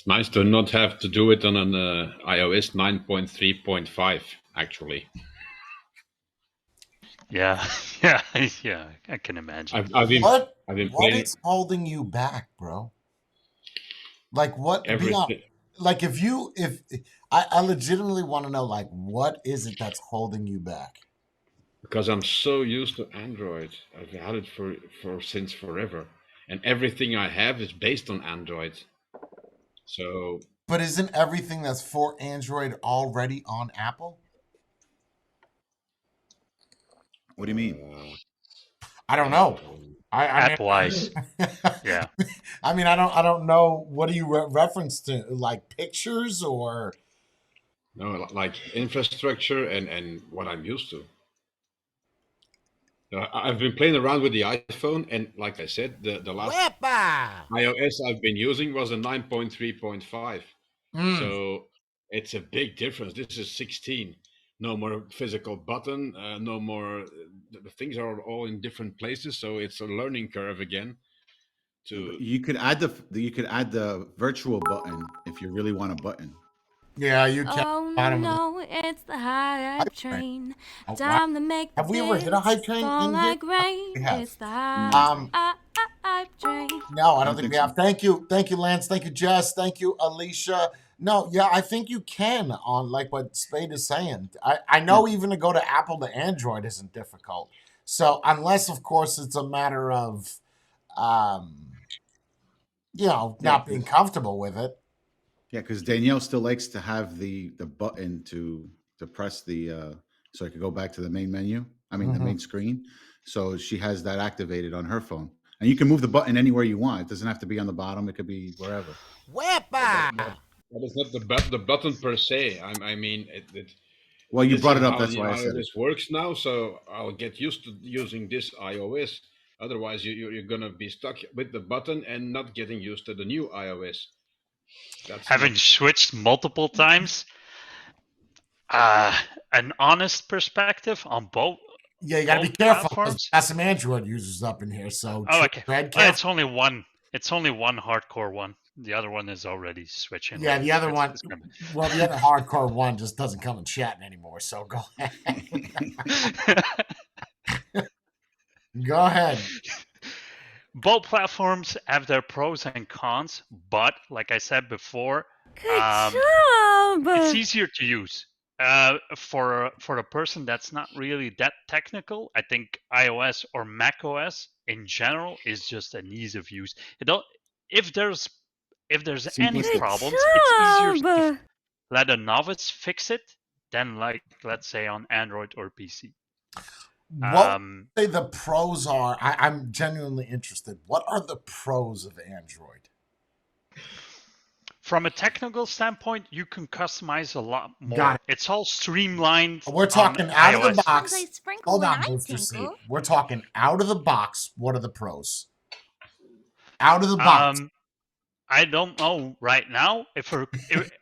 It's nice to not have to do it on an iOS 9.3.5, actually. Yeah, yeah, yeah. I can imagine. I've been What playing is holding you back, bro? Like what? everything Like if I legitimately want to know, like, what is it that's holding you back? because I'm so used to Android. I've had it for since forever, and everything I have is based on Android. So But isn't everything that's for Android already on Apple? What do you mean? I don't know. I mean, App-wise, yeah. I mean, I don't know. What do you reference to? Like pictures or? no, like infrastructure and what I'm used to. I've been playing around with the iPhone, and like I said, the last iOS I've been using was a 9.3.5. So it's a big difference. This is 16. No more physical button. No more. The things are all in different places, so it's a learning curve again. You could add the virtual button if you really want a button. Yeah, you can. Oh no, it's the hype train. Oh, Time to make have we ever hit a hype train fall in here? like rain. We have. It's the hype train. No, I don't think we have. Thank you, Lance. Thank you, Jess. Thank you, Alicia. No, yeah, I think you can on like what Spade is saying. I know even to go to Apple to Android isn't difficult. So unless, of course, it's a matter of, not being comfortable with it. Yeah, because Danielle still likes to have the button to press the so I could go back to the main menu. I mean the main screen. So she has that activated on her phone, and you can move the button anywhere you want. It doesn't have to be on the bottom. It could be wherever. That is not the button per se. I mean, Well, you this brought is it up. how That's the why I said it. iOS works now. So I'll get used to using this iOS. Otherwise, you're gonna be stuck with the button and not getting used to the new iOS. That's Having switched multiple times, an honest perspective on both. Yeah, you got to be careful. Got some Android users up in here, so okay. Well, it's only one. It's only one hardcore one. The other one is already switching. Yeah, the other one. Well, the other hardcore one just doesn't come in chatting anymore. So go ahead. Go ahead. Both platforms have their pros and cons, but like I said before, it's easier to use. For a person that's not really that technical, I think iOS or macOS in general is just an ease of use. If there's any problems, it's easier to let a novice fix it than, like, let's say, on Android or PC. What say the pros are? I'm genuinely interested. What are the pros of Android? From a technical standpoint, you can customize a lot more. It's all streamlined. We're talking out of the box. Hold on, Booster Seat. We're talking out of the box. What are the pros? Out of the box. I don't know right now.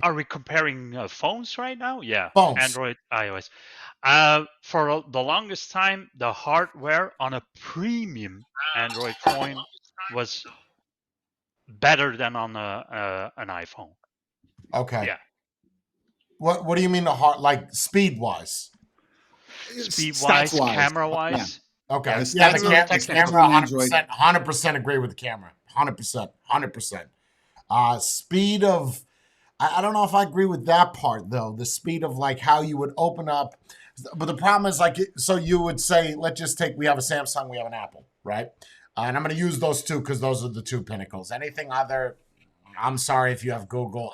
Are we comparing phones right now? Yeah, phones. Android, iOS. For the longest time, the hardware on a premium Android phone was better than on an iPhone. Okay. Yeah. What do you mean like speed wise? Speed wise, camera wise. Yeah. Okay. Yeah, the camera 100% agree with the camera. 100%. Speed of I don't know if I agree with that part though. The speed of like how you would open up, but the problem is like so you would say let's just take we have a Samsung, we have an Apple, right? And I'm going to use those two because those are the two pinnacles. Anything other, I'm sorry if you have Google.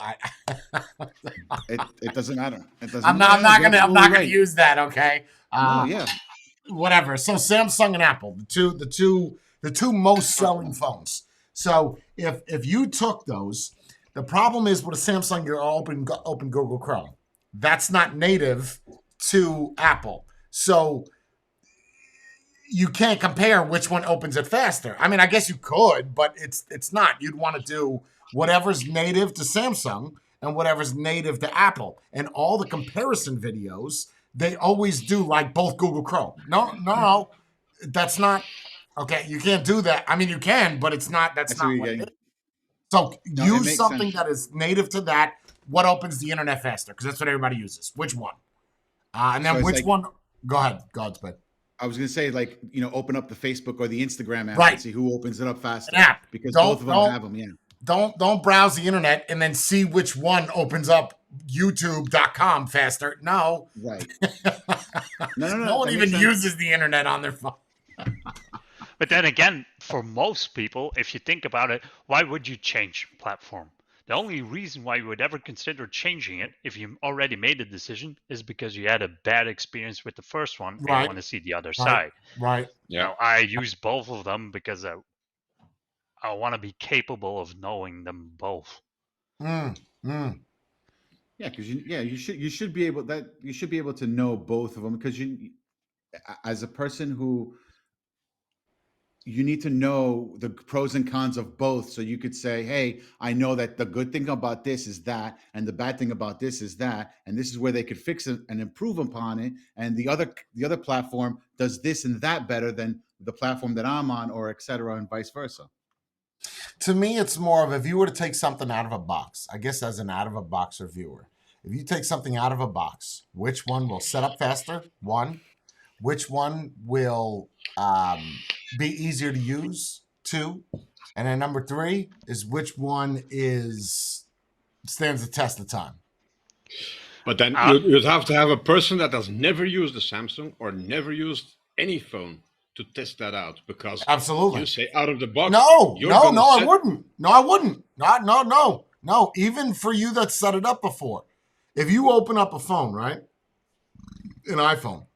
It doesn't matter. I'm not gonna use that. Okay. Yeah. Whatever. So Samsung and Apple, the two most selling phones. So if you took those, the problem is with a Samsung, you're open Google Chrome. That's not native to Apple. So you can't compare which one opens it faster. I mean, I guess you could, but it's not. You'd want to do whatever's native to Samsung and whatever's native to Apple. And all the comparison videos, they always do like both Google Chrome. No. That's not okay. You can't do that. I mean, you can, but it's not. That's not what it is. So No, it use makes something sense. that is native to that. What opens the internet faster? Because that's what everybody uses. Which one? And then So it's which like- one? Go ahead. Spud. I was gonna say, like, open up the Facebook or the Instagram app Right. and see who opens it up faster. An app. Because Don't- both of them don't- have them. Yeah. Don't browse the internet and then see which one opens up YouTube.com faster. No. Right. No one that even makes sense. uses the internet on their phone. But then again, for most people, if you think about it, why would you change platform? The only reason why you would ever consider changing it, if you already made a decision, is because you had a bad experience with the first one and Right. you want to see the other side. Right. Yeah. Now, I use both of them because I want to be capable of knowing them both. Yeah, because you should be able to know both of them, because as a person who, you need to know the pros and cons of both, so you could say, hey, I know that the good thing about this is that, and the bad thing about this is that, and this is where they could fix it and improve upon it, and the other platform does this and that better than the platform that I'm on, or et cetera, and vice versa. To me, it's more of, if you were to take something out of a box, I guess as an out-of-a-box reviewer, if you take something out of a box, which one will set up faster? One. Which one will be easier to use? Two. And then number three is which one stands the test of time? But then you'd have to have a person that has never used a Samsung or never used any phone to test that out, because Absolutely. you say out of the box. No, I set- wouldn't. No, I wouldn't. No. Even for you that set it up before. If you open up a phone, right? An iPhone.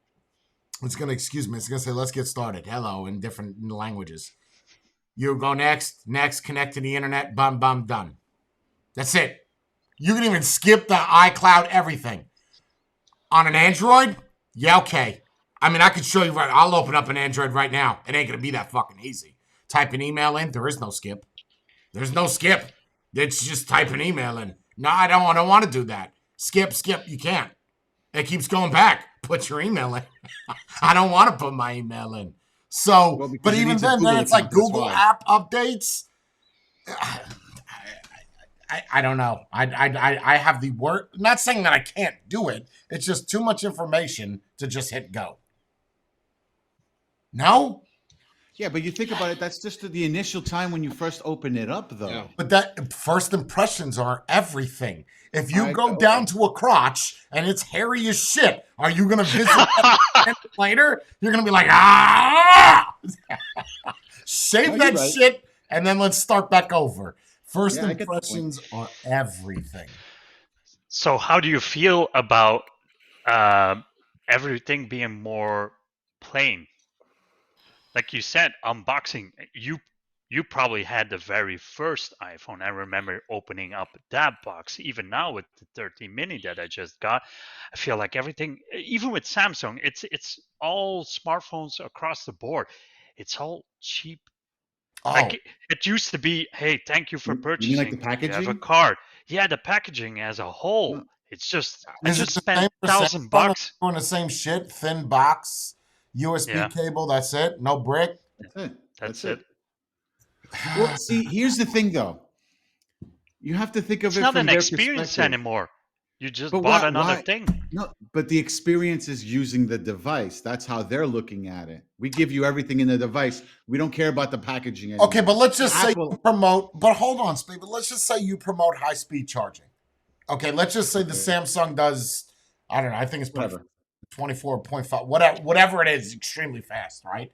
It's going to say, let's get started. Hello, in different languages. You go next, connect to the internet, bum, done. That's it. You can even skip the iCloud, everything. On an Android? Yeah, okay. I mean, I could show you I'll open up an Android right now. It ain't going to be that fucking easy. Type an email in. There is no skip. There's no skip. It's just type an email in. No, I don't want to do that. Skip. You can't. It keeps going back. Put your email in. I don't want to put my email in. So, Well, because but you even need to then Google it's like account, that's Google why. app updates. I don't know. I have the word. Not saying that I can't do it. It's just too much information to just hit go. No? Yeah, but you think about it, that's just the initial time when you first open it up, though. Yeah. But that first impressions are everything. If you I go know. down to a crotch and it's hairy as shit, are you going to visit that later? You're going to be like, shave No, that you're right. shit, and then let's start back over. First Yeah, I get the point. impressions are everything. So how do you feel about everything being more plain? Like you said, unboxing. You probably had the very first iPhone. I remember opening up that box. Even now with the 13 mini that I just got, I feel like everything, even with Samsung, it's all smartphones across the board. It's all cheap. Oh, Like it used to be, hey, thank you for You mean purchasing. like the You have a packaging? card. Yeah, the packaging as a whole. No. It's just I is it just the spent same $1,000 bucks doing the same shit? Thin box, USB Yeah. cable. That's it. No brick. That's it. That's it. Well, see, here's the thing, though. You have to think of It's it not from an their experience perspective. anymore. You just But bought why- another why- thing. No, but the experience is using the device. That's how they're looking at it. We give you everything in the device. We don't care about the packaging anymore. Okay, but let's just say Apple- you promote. But hold on, Speed. But let's just say you promote high speed charging. Okay, let's just say the Samsung does. I don't know. I think it's Whatever. 24.5. Whatever it is, extremely fast, right?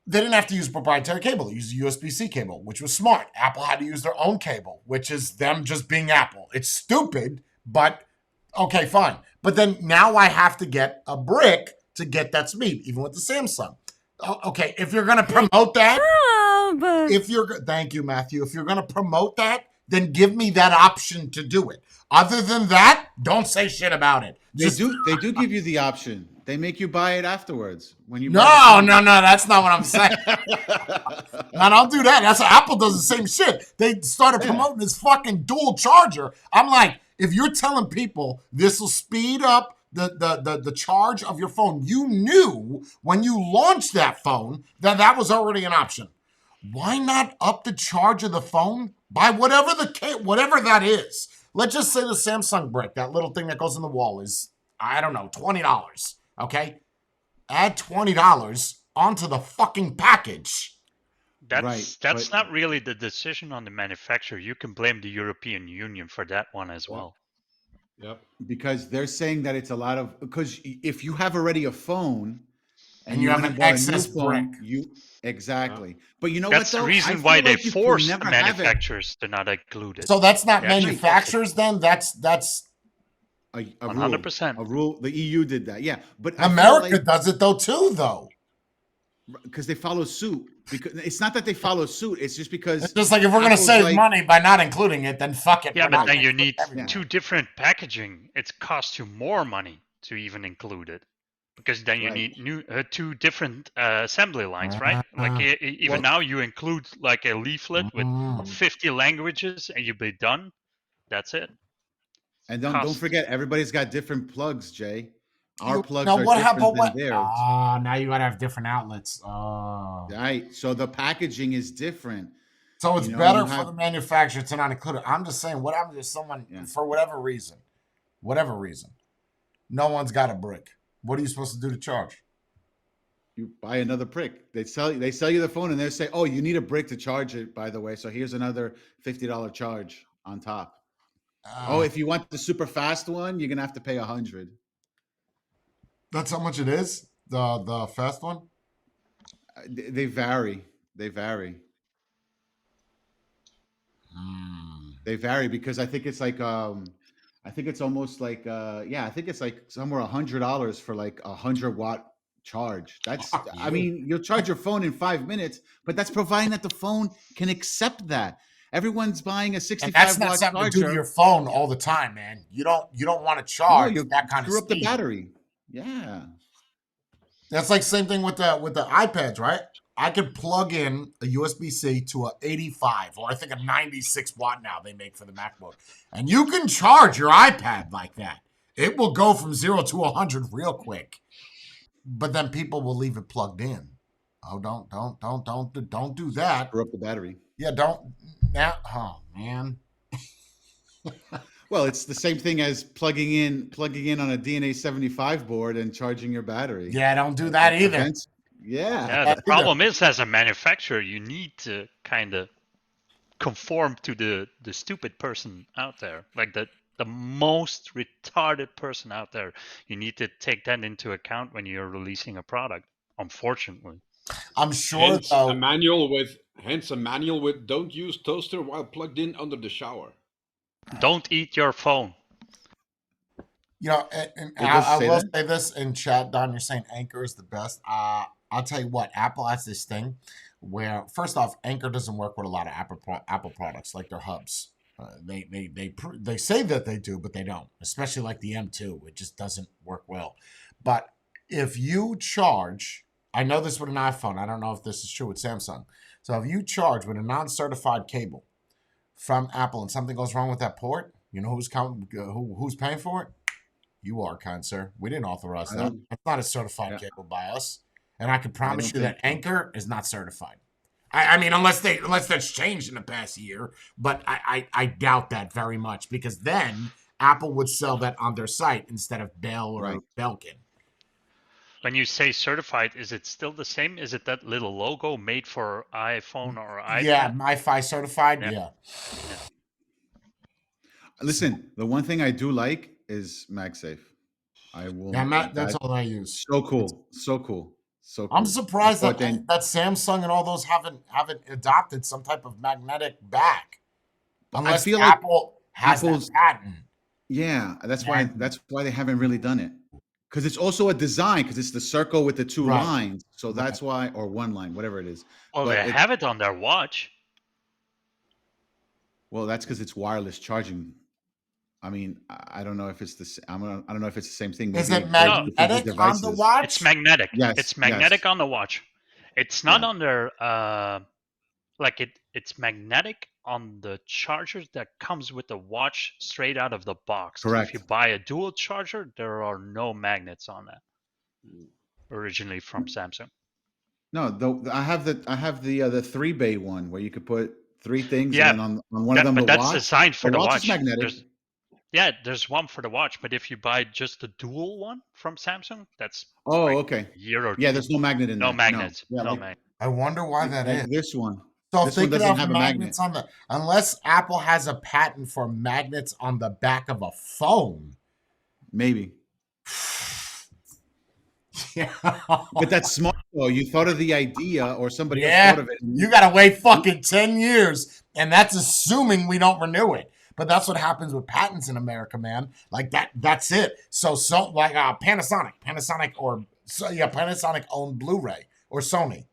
They didn't have to use proprietary cable. They used a USB-C cable, which was smart. Apple had to use their own cable, which is them just being Apple. It's stupid, but okay, fine. But then now I have to get a brick to get that speed, even with the Samsung. Okay, if you're going to promote that, thank you, Matthew. If you're going to promote that, then give me that option to do it. Other than that, don't say shit about it. They do give you the option. They make you buy it afterwards when you. No, that's not what I'm saying. No, don't do that. That's Apple does the same shit. They started promoting this fucking dual charger. I'm like, if you're telling people this will speed up the charge of your phone, you knew when you launched that phone that was already an option. why not up the charge of the phone by whatever whatever that is? Let's just say the Samsung brick, that little thing that goes in the wall, is, I don't know, $20. Okay, add $20 onto the fucking package. That's not really the decision on the manufacturer. You can blame the European Union for that one as well. Yep. Because they're saying that it's a lot of, because if you have already a phone and you have an excess brick, exactly. But you know that's what though? The reason why they force the manufacturers to not include it. So that's not manufacturers then? That's a 100%. A rule. The EU did that. Yeah. But America does it though. Because they follow suit. Because it's not that they follow suit. It's just because it's just like, if we're going to save money by not including it, then fuck it. Yeah, but then you need two different packaging. It costs you more money to even include it, because then you need two different assembly lines, right? Like even now, you include like a leaflet with 50 languages, and you'll be done. That's it. And don't forget, everybody's got different plugs, Jay. Our plugs are different than theirs. Now you gotta have different outlets. Right. So the packaging is different. So it's better for the manufacturer to not include it. I'm just saying, what happens if someone, for whatever reason, no one's got a brick? What are you supposed to do to charge? You buy another brick. They sell you the phone, and they say, "Oh, you need a brick to charge it, by the way. So here's another $50 charge on top." If you want the super fast one, you're gonna have to pay $100. That's how much it is? The fast one? They vary. They vary because I think it's like I think it's almost like I think it's like somewhere $100 for like 100-watt charge. That's I mean, you'll charge your phone in 5 minutes, but that's providing that the phone can accept that. Everyone's buying a 65-watt charger. That's not something to do to your phone all the time, man. You don't want to charge that kind of screw speed. up the battery. Yeah. That's like same thing with the iPads, right? I could plug in a USB-C to a 85 or I think a 96 watt now they make for the MacBook. And you can charge your iPad like that. It will go from 0 to 100 real quick. But then people will leave it plugged in. Oh, don't do that. Screw up the battery. Yeah, don't. Oh, man. Well, it's the same thing as plugging in on a DNA 75 board and charging your battery. Yeah, don't do that either. The problem is, as a manufacturer, you need to kind of conform to the stupid person out there, like the most retarded person out there. You need to take that into account when you're releasing a product, unfortunately. I'm sure hence a manual with don't use toaster while plugged in under the shower. Don't eat your phone. You know, and I will say this in chat, Don, you're saying Anchor is the best. I'll tell you what, Apple has this thing where, first off, Anchor doesn't work with a lot of Apple products, like their hubs. They say that they do, but they don't. Especially like the M2, it just doesn't work well. But if you charge, I know this with an iPhone. I don't know if this is true with Samsung. So if you charge with a non-certified cable from Apple and something goes wrong with that port, you know who's paying for it? You are, kind sir. We didn't authorize that. It's not a certified cable by us. And I can promise you that Anchor is not certified. I mean, unless that's changed in the past year, but I doubt that very much, because then Apple would sell that on their site instead of Bell or Belkin. When you say certified, is it still the same? Is it that little logo made for iPhone or iPad? Yeah, MiFi certified. Yeah. Listen, the one thing I do like is MagSafe. I will. Yeah, that's all I use. So cool. So cool. So cool. I'm surprised that Samsung and all those haven't adopted some type of magnetic back. Unless I feel Apple has that patent. Yeah, that's why they haven't really done it. Because it's also a design, because it's the circle with the two lines. So that's why, or one line, whatever it is. Well, they have it on their watch. Well, that's because it's wireless charging. I mean, I don't know if it's the. I don't know if it's the same thing. Is it magnetic on the watch? It's magnetic. Yes, it's magnetic on the watch. It's not on their It's magnetic on the charger that comes with the watch straight out of the box. Correct. If you buy a dual charger, there are no magnets on that. Originally from Samsung. No, I have the 3-bay one where you could put 3 things, and Yeah, then on one of them but the that's watch. designed for The the watch is watch. magnetic. There's one for the watch, but if you buy just the dual one from Samsung, that's Oh, like okay. a year or Yeah, two. there's no magnet in No there. No. magnets. Yeah, No like magnet. I wonder why that is. this one. So if This they one could doesn't have have a magnets magnet. on unless Apple has a patent for magnets on the back of a phone. Maybe. Yeah. But that's smart though. You thought of the idea, or somebody else Yeah. thought of it. You gotta wait fucking 10 years, and that's assuming we don't renew it. But that's what happens with patents in America, man. Like that's it. So like Panasonic owned Blu-ray or Sony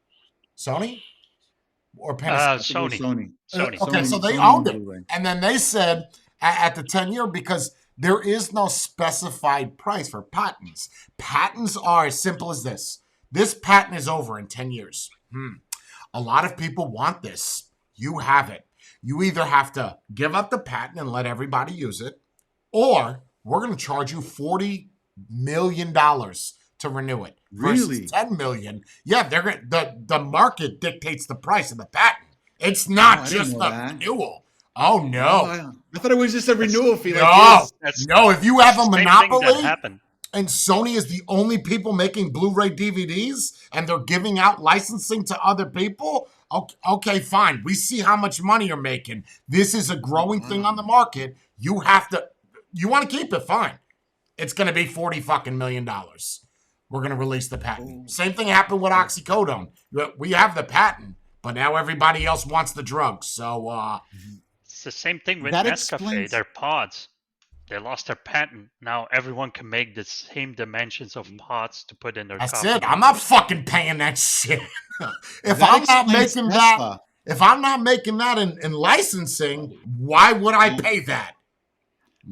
or Panasonic. Sony. Okay, so they Sony owned it. Blu-ray. And then they said at the 10-year, because there is no specified price for patents. Patents are as simple as this. This patent is over in 10 years. A lot of people want this. You have it. You either have to give up the patent and let everybody use it, or we're going to charge you $40 million to renew it. Really? $10 million. Yeah, the market dictates the price of the patent. It's not just the renewal. Oh no! I thought it was just a renewal fee. No. If you have a monopoly, that happened. and Sony is the only people making Blu-ray DVDs, and they're giving out licensing to other people, okay, fine. We see how much money you're making. This is a growing thing on the market. You want to keep it, fine. It's going to be $40 million. We're going to release the patent. Same thing happened with oxycodone. We have the patent, but now everybody else wants the drug. So it's the same thing with That Nescafe. explains- Their pods. They lost their patent. Now everyone can make the same dimensions of pods to put in their that's coffee. it. I'm not fucking paying that shit. If That I'm not explains making Tesla. that, if I'm not making that in licensing, why would I pay that?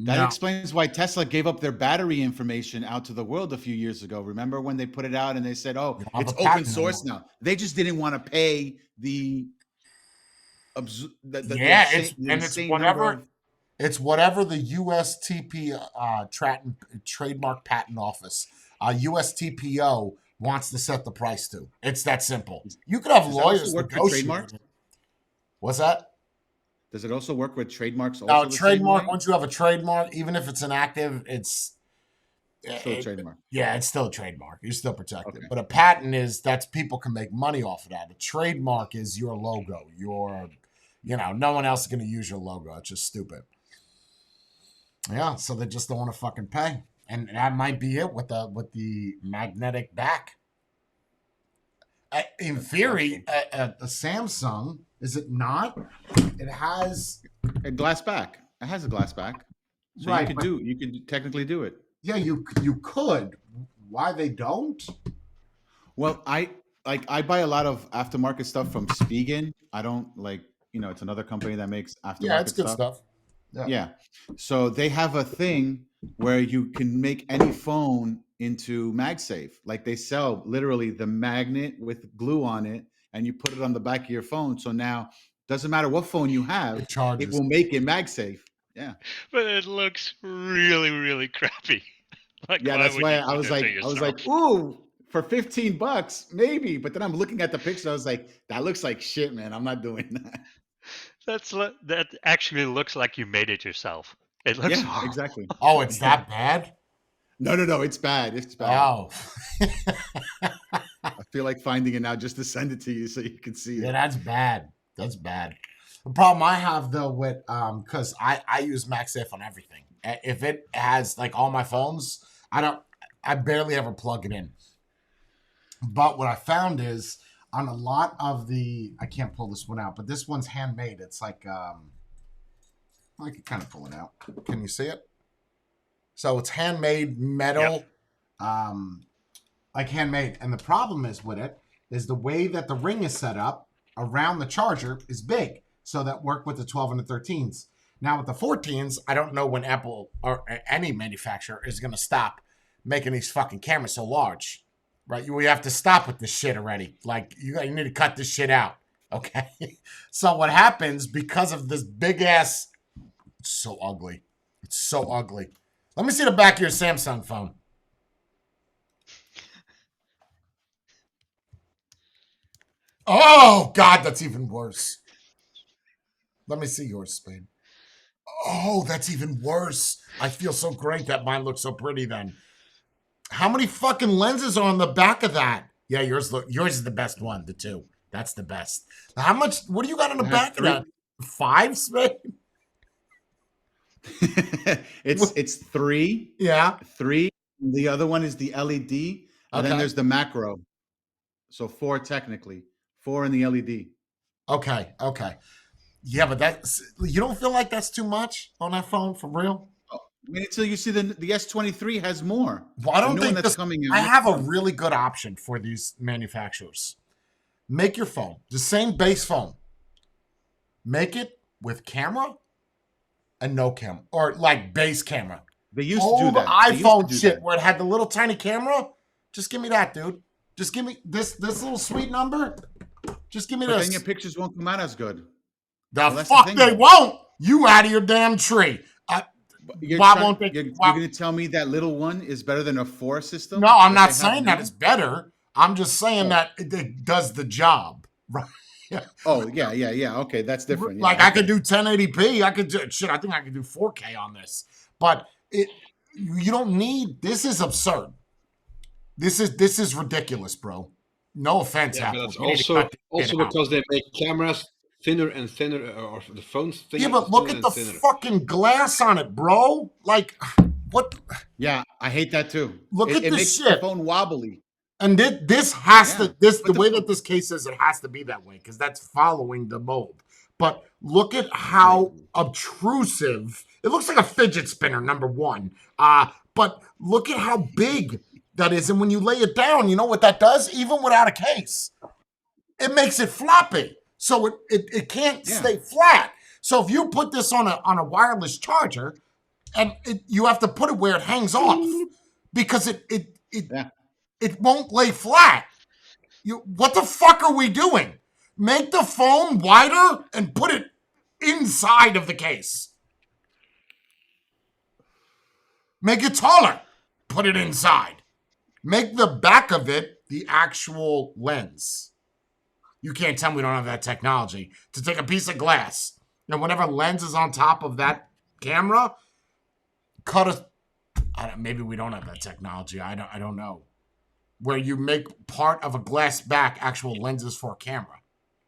That explains why Tesla gave up their battery information out to the world a few years ago. Remember when they put it out and they said, "Oh, it's open source now." They just didn't want to pay it's whatever. It's whatever the USTP trademark patent office, USTPO wants to set the price to. It's that simple. You could have lawyers negotiate. What's that? Does it also work with trademarks? No, trademark. Once you have a trademark, even if it's inactive, it's still a trademark. Yeah, it's still a trademark. You're still protected. Okay. But a patent that's people can make money off of that. A trademark is your logo. No one else is going to use your logo. It's just stupid. Yeah, so they just don't want to fucking pay, and that might be it with the magnetic back. In theory, a Samsung, is it not? It has a glass back. It has a glass back, so right, you could technically do it. Yeah, you could. Why they don't? Well, I buy a lot of aftermarket stuff from Spigen. I don't it's another company that makes aftermarket stuff. Yeah, it's good stuff. Yeah. So they have a thing where you can make any phone into MagSafe. Like they sell literally the magnet with glue on it, and you put it on the back of your phone. So now doesn't matter what phone you have, it will make it MagSafe. Yeah. But it looks really, really crappy. That's why I was like, ooh, for $15, maybe. But then I'm looking at the picture, I was like, that looks like shit, man. I'm not doing that. That actually looks like you made it yourself. It looks exactly. Oh, it's that bad? No, it's bad. It's bad. Oh. I feel like finding it now just to send it to you so you can see it. Yeah, that's bad. That's bad. The problem I have though with because I use MagSafe on everything. If it has like all my phones, I barely ever plug it in. But what I found is on a lot of I can't pull this one out, but this one's handmade. It's like I can kind of pull it out. Can you see it? So it's handmade metal, like handmade. And the problem is with it is the way that the ring is set up around the charger is big. So that work with the 12 and the 13s. Now with the 14s, I don't know when Apple or any manufacturer is going to stop making these fucking cameras so large, right? We have to stop with this shit already. Like you need to cut this shit out. Okay. So what happens because of this big ass, it's so ugly. It's so ugly. Let me see the back of your Samsung phone. Oh, God, that's even worse. Let me see yours, Spade. Oh, that's even worse. I feel so great that mine looks so pretty then. How many fucking lenses are on the back of that? Yeah, yours is the best one, the 2. That's the best. How much, what do you got on the back of that? 5, Spade? It's 3. Yeah. 3. The other one is the LED. And then there's the macro. So 4 technically. 4 in the LED. Okay. Yeah, but you don't feel like that's too much on that phone for real? Wait until you see the S23 has more. Well, I don't think that's coming out. I have a really good option for these manufacturers. Make your phone the same base phone. Make it with camera and no camera, or like base camera. They used to do that. iPhone shit where it had the little tiny camera. Just give me that, dude. Just give me this little sweet number. Just give me this. But then your pictures won't come out as good. The fuck they won't. You out of your damn tree. Why won't they? You're going to tell me that little one is better than a 4 system? No, I'm not saying that it's better. I'm just saying that it does the job. Right? Yeah. Oh, yeah. Okay, that's different. Yeah, like I could do 1080p. I think I could do 4K on this. But you don't need. This is absurd. This is ridiculous, bro. No offense, Apple. But that's also because they make cameras thinner and thinner, or the phones thinner. Yeah, but look at the fucking glass on it, bro. Like, what? Yeah, I hate that too. Look at this makes shit. The phone wobbly. And this has to the way that this case is, it has to be that way because that's following the mold. But look at how obtrusive it looks, like a fidget spinner. Number one, but look at how big that is, and when you lay it down, you know what that does? Even without a case, it makes it floppy, so it can't stay flat. So if you put this on a wireless charger, and you have to put it where it hangs off because it won't lay flat. What the fuck are we doing? Make the phone wider and put it inside of the case. Make it taller. Put it inside. Make the back of it the actual lens. You can't tell me we don't have that technology to take a piece of glass and whatever lens is on top of that camera, maybe we don't have that technology. I don't know. Where you make part of a glass back actual lenses for a camera.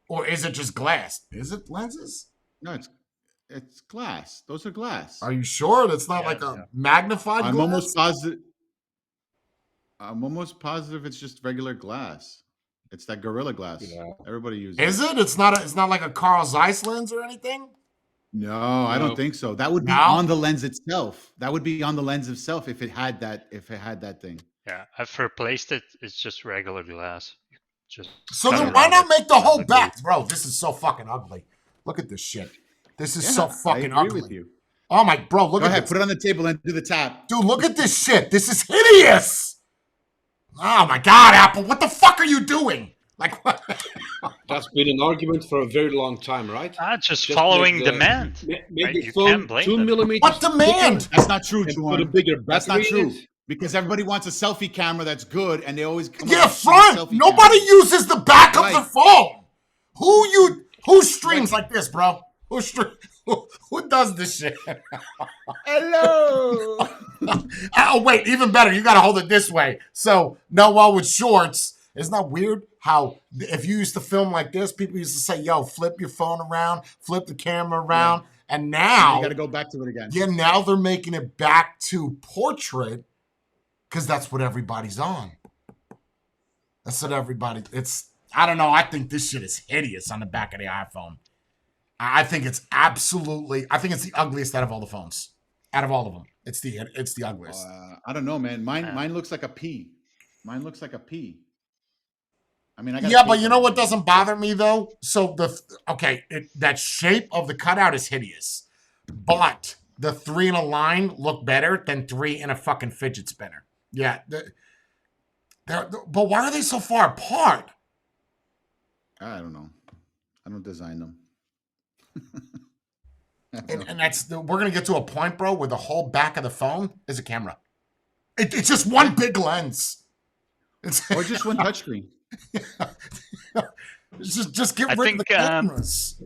Or is it just glass? Is it lenses? No, it's glass. Those are glass. Are you sure? It's not like a magnified glass? I'm almost positive it's just regular glass. It's that Gorilla Glass. Yeah. Everybody uses it. Is it? It's not like a Carl Zeiss lens or anything? No, I don't think so. That would be on the lens itself. That would be on the lens itself if it had that thing. Yeah, I've replaced it. It's just regular glass. So then why not make the whole back? Bro, this is so fucking ugly. Look at this shit. This is so fucking ugly. I agree with you. Oh my, bro, look at this. Go ahead, put it on the table and do the tap. Dude, look at this shit. This is hideous. Oh my God, Apple, what the fuck are you doing? Like what? That's been an argument for a very long time, right? Just following demand. Make the phone 2 millimeters. What demand? That's not true, Put a bigger battery. That's not true. Because everybody wants a selfie camera that's good, and they always come front. Nobody uses the back of the phone. Who streams like this, bro? Who does this shit? Hello. Oh wait, even better. You got to hold it this way. So Noel with shorts. Isn't that weird? How if you used to film like this, people used to say, "Yo, flip your phone around, flip the camera around," and now you got to go back to it again. Yeah, now they're making it back to portrait. Because that's what everybody's on. That's what everybody... I don't know. I think this shit is hideous on the back of the iPhone. I think it's absolutely... I think it's the ugliest out of all the phones. Out of all of them. It's the ugliest. I don't know, man. Mine looks like a P. Mine looks like a P. I mean, but you know what doesn't bother me, though? So, that shape of the cutout is hideous. But the 3 in a line look better than 3 in a fucking fidget spinner. Yeah, but why are they so far apart? I don't know. I don't design them. and we're gonna get to a point, bro, where the whole back of the phone is a camera. It's just one big lens. Or just one touchscreen. Just get I rid of the think cameras.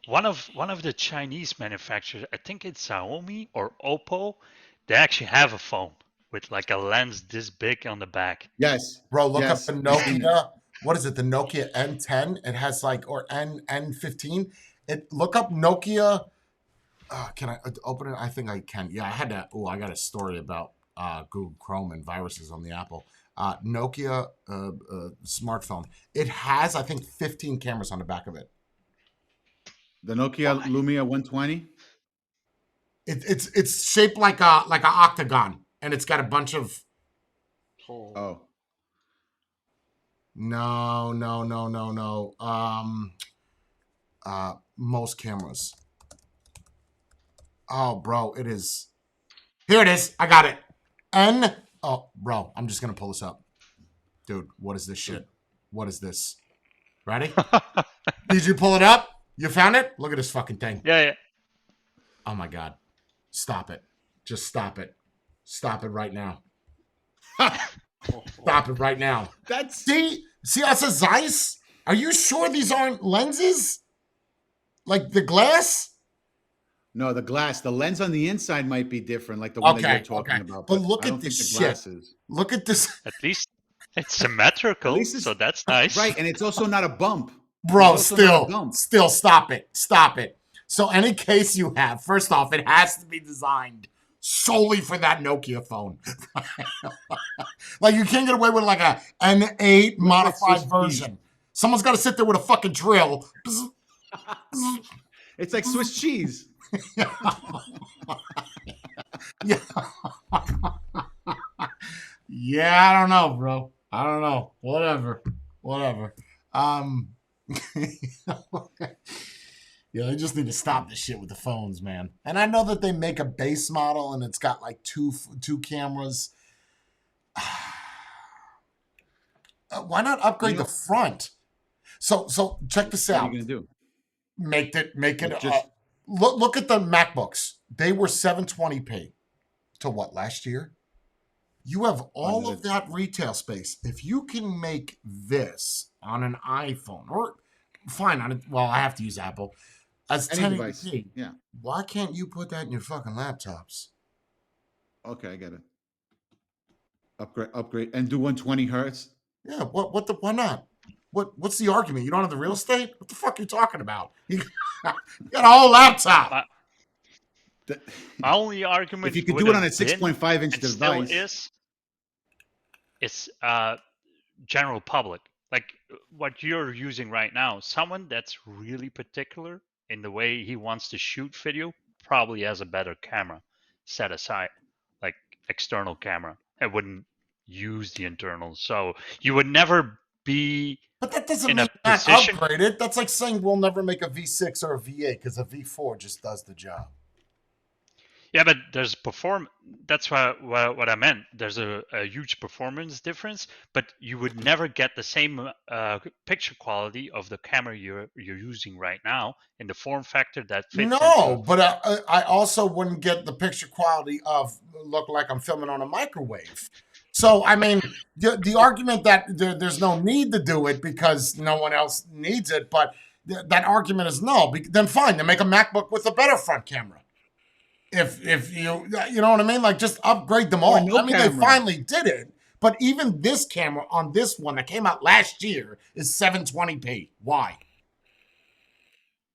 one of the Chinese manufacturers, I think it's Xiaomi or Oppo, they actually have a phone with like a lens this big on the back. Yes. Bro, look up Yes. the Nokia. What is it? The Nokia N10. It has like, or N15. Look up Nokia. Can I open it? I think I can. Yeah, I had that. Oh, I got a story about Google Chrome and viruses on the Apple. Nokia smartphone. It has, I think, 15 cameras on the back of it. The Nokia Lumia 120. It's shaped like a octagon, and it's got a bunch of. Oh. No. Most cameras. Oh, bro, it is. Here it is. I got it. Oh, bro, I'm just gonna pull this up, dude. What is this shit? What is this? Ready? Did you pull it up? You found it? Look at this fucking thing. Yeah. Oh my god. Stop it. Just stop it. Stop it right now. Stop it right now. See how it says Zeiss? Are you sure these aren't lenses? Like the glass? No, the glass. The lens on the inside might be different, like the one that you're talking about. But look at this shit. Look at this. At least it's symmetrical, so that's nice. Right, and it's also not a bump. Bro, still stop it. Stop it. So any case you have, first off, it has to be designed solely for that Nokia phone. Like you can't get away with like a N8 modified version. Someone's got to sit there with a fucking drill. It's like Swiss cheese. Yeah. Yeah, I don't know, bro. I don't know. Whatever. Yeah, they just need to stop this shit with the phones, man. And I know that they make a base model and it's got like two cameras. Why not upgrade the front? So check this out. What are you gonna do? Make it. Look at the MacBooks. They were 720p to what, last year? You have all of that retail space. If you can make this on an iPhone, or fine on it, well, I have to use Apple as 1080p. Yeah. Why can't you put that in your fucking laptops? Okay, I get it. Upgrade, and do 120 hertz. Yeah. Why not? What's the argument? You don't have the real estate? What the fuck are you talking about? You got a whole laptop. My only argument, if you could do it on a 6.5 inch device, it's general public. Like what you're using right now, someone that's really particular in the way he wants to shoot video probably has a better camera set aside, like external camera. It wouldn't use the internal, so you would never be. But that doesn't mean not upgrade it. That's like saying we'll never make a V6 or a V8 because a V4 just does the job. Yeah, but there's that's what I meant. There's a huge performance difference, but you would never get the same picture quality of the camera you're using right now in the form factor that fits. No, but I also wouldn't get the picture quality of look like I'm filming on a microwave. So, I mean, the argument that there's no need to do it because no one else needs it, but that argument is null. Then fine, then make a MacBook with a better front camera. If you know what I mean? Like, just upgrade them all. I mean, they finally did it. But even this camera on this one that came out last year is 720p. Why?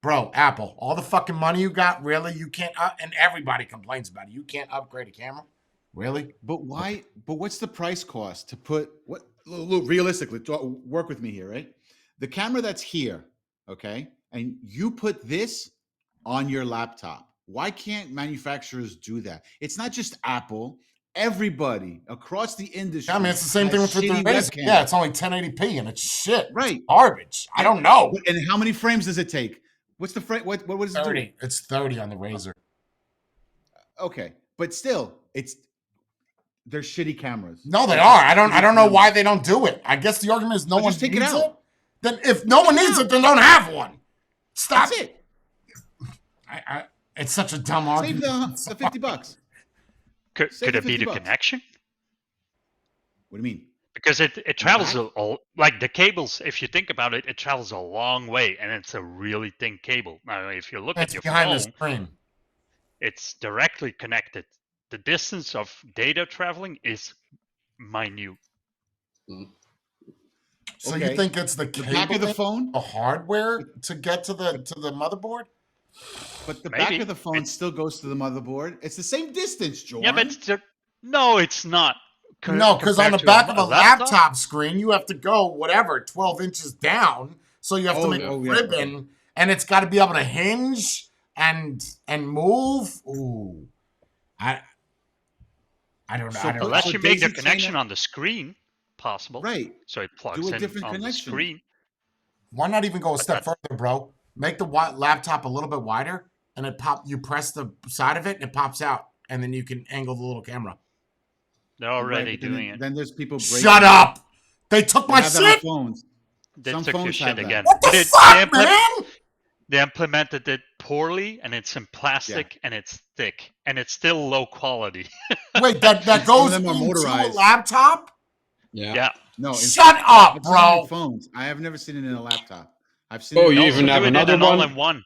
Bro, Apple, all the fucking money you got, really? You can't, and everybody complains about it. You can't upgrade a camera? Really? But why? But what's the price cost to put what? Look, realistically, work with me here, right? The camera that's here, okay, and you put this on your laptop. Why can't manufacturers do that? It's not just Apple. Everybody across the industry. I mean, it's the same thing with the webcam. Yeah, it's only 1080p and it's shit. Right. It's garbage. I don't know. And how many frames does it take? What's the frame? What does it 30. do? It's 30 on the Razor. Okay, but still, they're shitty cameras. No, they are. I don't know why they don't do it. I guess the argument is no one needs it. Then if no one needs it, then don't have one. Stop. That's it. It's such a dumb argument. Save the $50. Could it be the connection? What do you mean? because it travels like the cables. If you think about it, it travels a long way, and it's a really thin cable. Now, if you look at your behind the phone, screen. it's directly connected. The distance of data traveling is minute. So you think it's the cable, back of the phone, the hardware to get to the motherboard? but the Maybe. back of the phone still goes to the motherboard. It's the same distance, Jordan. Yeah, but no, it's not. No, because on the back of a laptop screen, you have to go 12 inches down. So you have to make a ribbon, and it's got to be able to hinge and move. Ooh, I don't know. So unless you make the connection on the screen possible, right? So it plugs Do a in different on connection. the screen. Why not even go a step further, bro? Make the laptop a little bit wider, and you press the side of it, and it pops out, and then you can angle the little camera. They're already doing it. Then there's people. Shut up! They took my shit. Phones. Some took your shit again. What the fuck, man? They implemented it poorly, and it's in plastic, and it's thick, and it's still low quality. Wait, that goes into a laptop? Yeah. No. Shut up, bro. Phones. I have never seen it in a laptop. I've seen. Oh, you even have another one. All-in-one.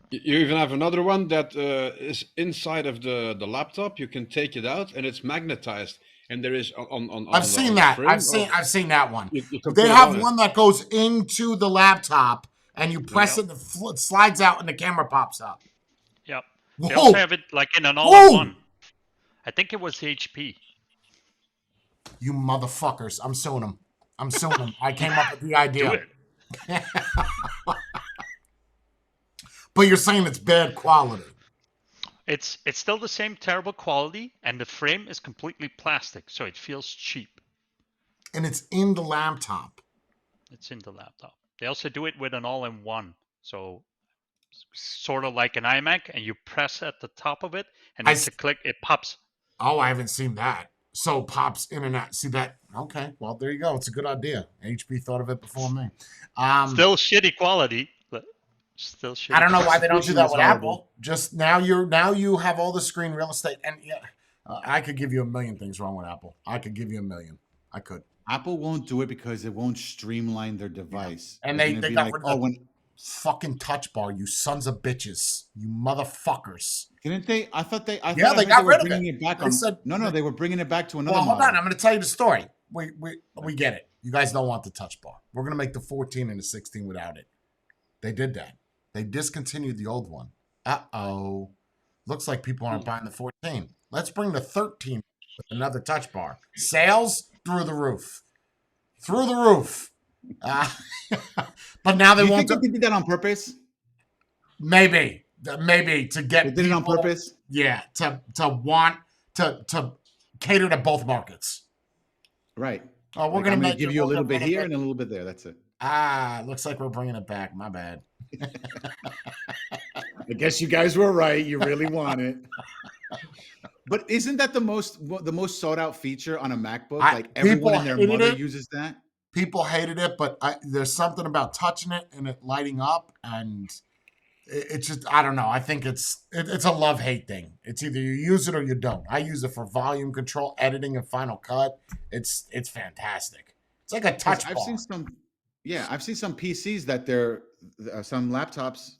You even have another one that is inside of the laptop. You can take it out, and it's magnetized. And there is on I've seen that. I've seen that one. They have one that goes into the laptop, and you press it, and it slides out, and the camera pops up. Yep. They also have it like in an all-in-one. I think it was HP. You motherfuckers! I'm suing them. I came up with the idea. Do it. But you're saying it's bad quality. It's still the same terrible quality, and the frame is completely plastic, so it feels cheap. And it's in the laptop. It's in the laptop. They also do it with an all-in-one, so sort of like an iMac, and you press at the top of it, and it's a click, it pops. Oh, I haven't seen that. So it pops in and out. See that? Okay, well, there you go. It's a good idea. HP thought of it before me. Still shitty quality, but still shitty. I don't know why they don't do that with Apple. Just now you have all the screen real estate, and I could give you a million things wrong with Apple. I could give you a million. I could. Apple won't do it because it won't streamline their device. And they got rid of the fucking touch bar, you sons of bitches. You motherfuckers. Didn't they? I thought they got rid of it. Back they were bringing it back to another Well, hold model. on. I'm going to tell you the story. We get it. You guys don't want the touch bar. We're going to make the 14 and the 16 without it. They did that. They discontinued the old one. Uh-oh. Looks like people aren't buying the 14. Let's bring the 13 with another touch bar. Sales through the roof. Through the roof. But now they won't. Think they did that on purpose? Maybe to get. They did it on purpose. Yeah, to want to cater to both markets. Right. Oh, we're gonna give you a little bit here and a little bit there. That's it. Looks like we're bringing it back. My bad. I guess you guys were right. You really want it. But isn't that the most sought out feature on a MacBook? Like everyone and their mother uses that. People hated it, but there's something about touching it and it lighting up, and it's just, I don't know. I think it's a love-hate thing. It's either you use it or you don't. I use it for volume control, editing, and Final Cut. It's fantastic. It's like a touch bar. I've seen some PCs that they're some laptops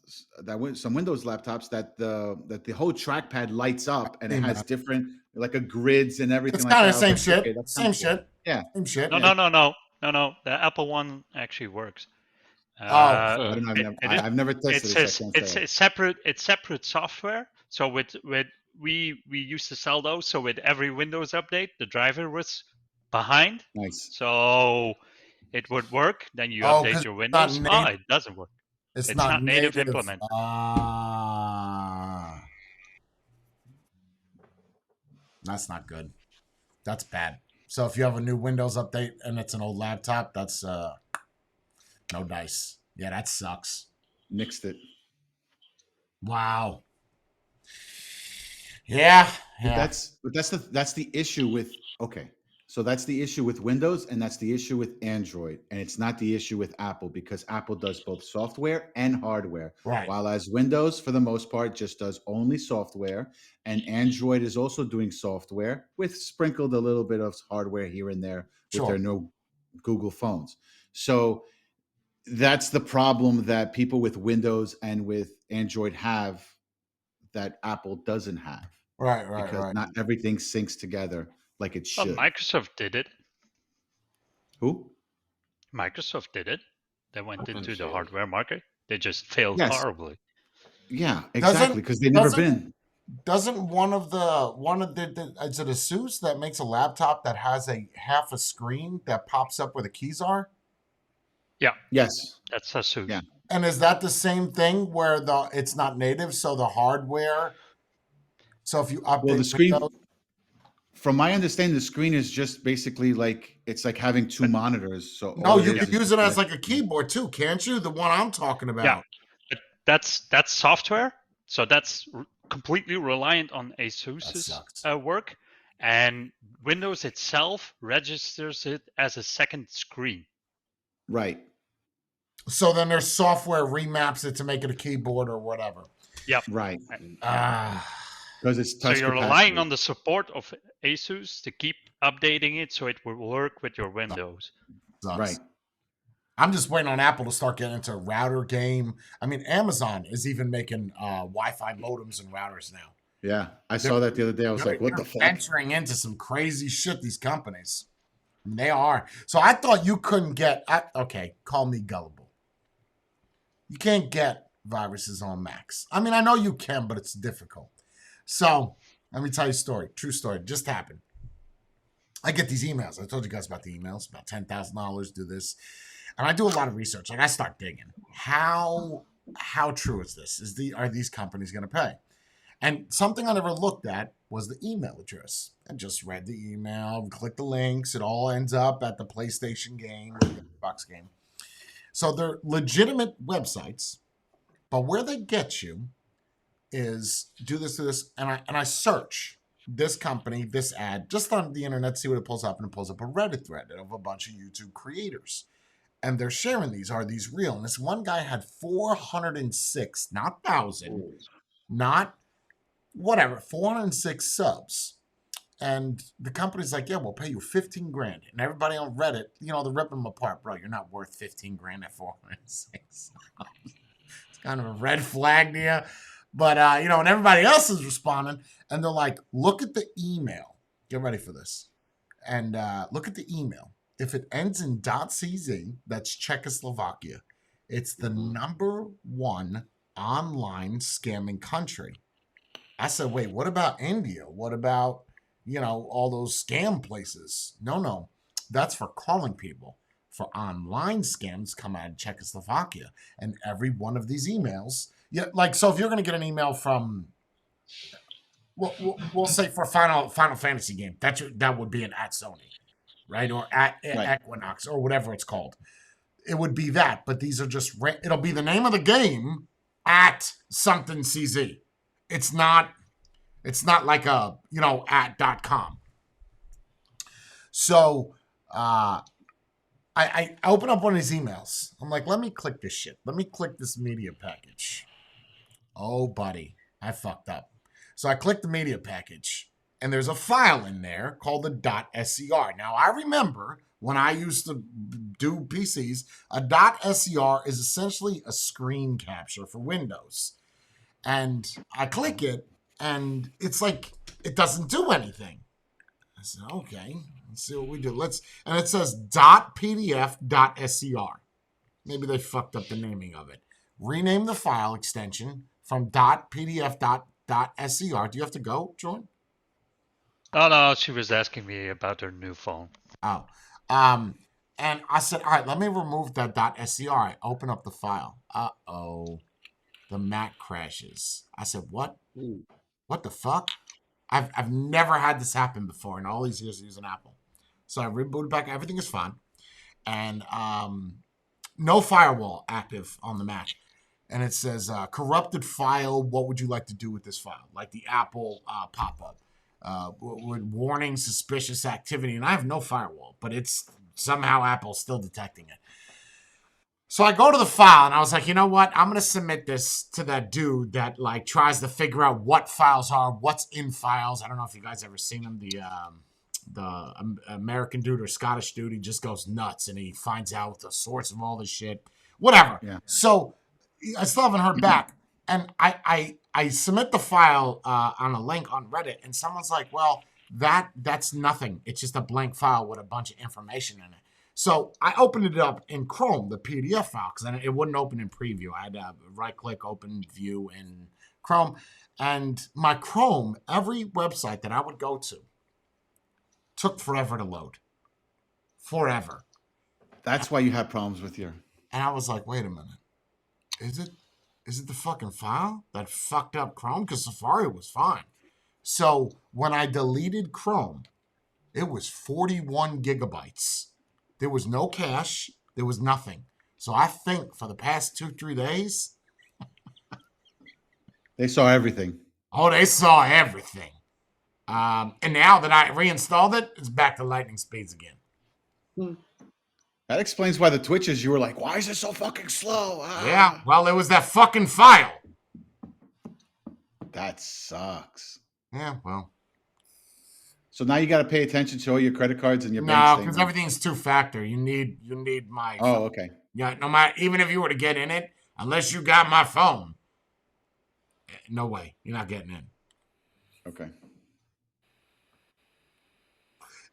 some Windows laptops that the whole trackpad lights up and it has different like a grids and everything. It's kind of the same shit. Okay, same shit. Yeah. Same shit. No. The Apple one actually works. I don't know. I've never tested it. It's separate software. So we used to sell those. So with every Windows update, the driver was behind. Nice. So it would work. Then you update your Windows. It doesn't work. It's not native implemented. That's not good. That's bad. So if you have a new Windows update and it's an old laptop, that's no dice. Yeah, that sucks. Nixed it. Wow. Yeah. But that's the issue with So that's the issue with Windows, and that's the issue with Android, and it's not the issue with Apple because Apple does both software and hardware. Right. While as Windows, for the most part, just does only software, and Android is also doing software with sprinkled a little bit of hardware here and there with their no Google phones. So that's the problem that people with Windows and with Android have that Apple doesn't have. Right. Because not everything syncs together like it should. Microsoft did it. Who? Microsoft did it. They went Open into the source. hardware market. They just failed horribly. Yeah, exactly. Because they've never been. Doesn't one of the is it Asus that makes a laptop that has a half a screen that pops up where the keys are? Yeah. Yes. That's Asus. Yeah. And is that the same thing where it's not native, so the hardware? So if you update the screen, Windows, from my understanding, the screen is just basically like it's like having two monitors. So no, you can use it as like a keyboard too, can't you? The one I'm talking about. Yeah, but that's software, so that's completely reliant on Asus's work, and Windows itself registers it as a second screen. Right. So then their software remaps it to make it a keyboard or whatever. Yep. Right. Because it's touch so you're capacity. relying on the support of Asus to keep updating it so it will work with your Windows. Sucks. Right. I'm just waiting on Apple to start getting into a router game. I mean, Amazon is even making Wi-Fi modems and routers now. Yeah, I saw that the other day. I was like, what the fuck? Venturing into some crazy shit, these companies. I mean, they are. So I thought you couldn't get... okay, call me gullible. You can't get viruses on Macs. I mean, I know you can, but it's difficult. So let me tell you a story. True story. Just happened. I get these emails. I told you guys about the emails. About $10,000, do this. And I do a lot of research. Like, I start digging. How true is this? Are these companies going to pay? And something I never looked at was the email address. I just read the email, click the links. It all ends up at the PlayStation game or the Xbox game. So they're legitimate websites, but where they get you is do this, and I search this company, this ad, just on the internet, see what it pulls up, and it pulls up a Reddit thread of a bunch of YouTube creators. And they're sharing these. Are these real? And this one guy had 406, not 1,000, not whatever, 406 subs. And the company's like, yeah, we'll pay you 15 grand. And everybody on Reddit, they're ripping them apart. Bro, you're not worth 15 grand at 406. It's kind of a red flag to you. But, and everybody else is responding. And they're like, look at the email. Get ready for this. And look at the email. If it ends in .cz, that's Czechoslovakia. It's the number one online scamming country. I said, wait, what about India? What about, all those scam places? No. That's for calling people. For online scams come out of Czechoslovakia. And every one of these emails, so if you're going to get an email from, we'll say for Final Fantasy game, that would be an at Sony. Right? Or at Equinox or whatever it's called. It would be that, but these are just, it'll be the name of the game at something CZ. It's not like a, at .com. So I open up one of these emails. I'm like, let me click this shit. Let me click this media package. Oh, buddy, I fucked up. So I click the media package. And there's a file in there called the .scr. Now, I remember when I used to do PCs, a .scr is essentially a screen capture for Windows. And I click it, and it's like, it doesn't do anything. I said, okay, let's see what we do. And it says .pdf.scr. Maybe they fucked up the naming of it. Rename the file extension from .pdf.scr. Do you have to go, Jordan? Oh, no, she was asking me about her new phone. Oh. And I said, all right, let me remove that .scr. I open up the file. Uh-oh. The Mac crashes. I said, what? What the fuck? I've never had this happen before in all these years using Apple. So I rebooted back. Everything is fine. And no firewall active on the Mac. And it says, corrupted file, what would you like to do with this file? Like the Apple pop-up. with warning suspicious activity, and I have no firewall, but it's somehow Apple's still detecting it. So I go to the file and I was like, you know what? I'm gonna submit this to that dude that like tries to figure out what files are, what's in files. I don't know if you guys ever seen him, the American dude or Scottish dude. He just goes nuts and he finds out the source of all this shit. Whatever. Yeah. So I still haven't heard back, and I submit the file on a link on Reddit, and someone's like, well, that's nothing. It's just a blank file with a bunch of information in it. So I opened it up in Chrome, the PDF file, because it wouldn't open in Preview. I had to right-click, open View in Chrome. And my Chrome, every website that I would go to, took forever to load. Forever. That's why you had problems with your... And I was like, wait a minute. Is it the fucking file that fucked up Chrome? Because Safari was fine. So when I deleted Chrome, it was 41 gigabytes. There was no cache. There was nothing. So I think for the past 2-3 days, They saw everything. oh, they saw everything. And now that I reinstalled it, it's back to lightning speeds again. That explains why the Twitches, you were like, why is it so fucking slow? Yeah, well, it was that fucking file. That sucks. Yeah, well. So now you got to pay attention to all your credit cards and your bank No, statements. because everything's two-factor. You need my... Oh, okay. Yeah, no matter, even if you were to get in it, unless you got my phone, no way. You're not getting in. Okay.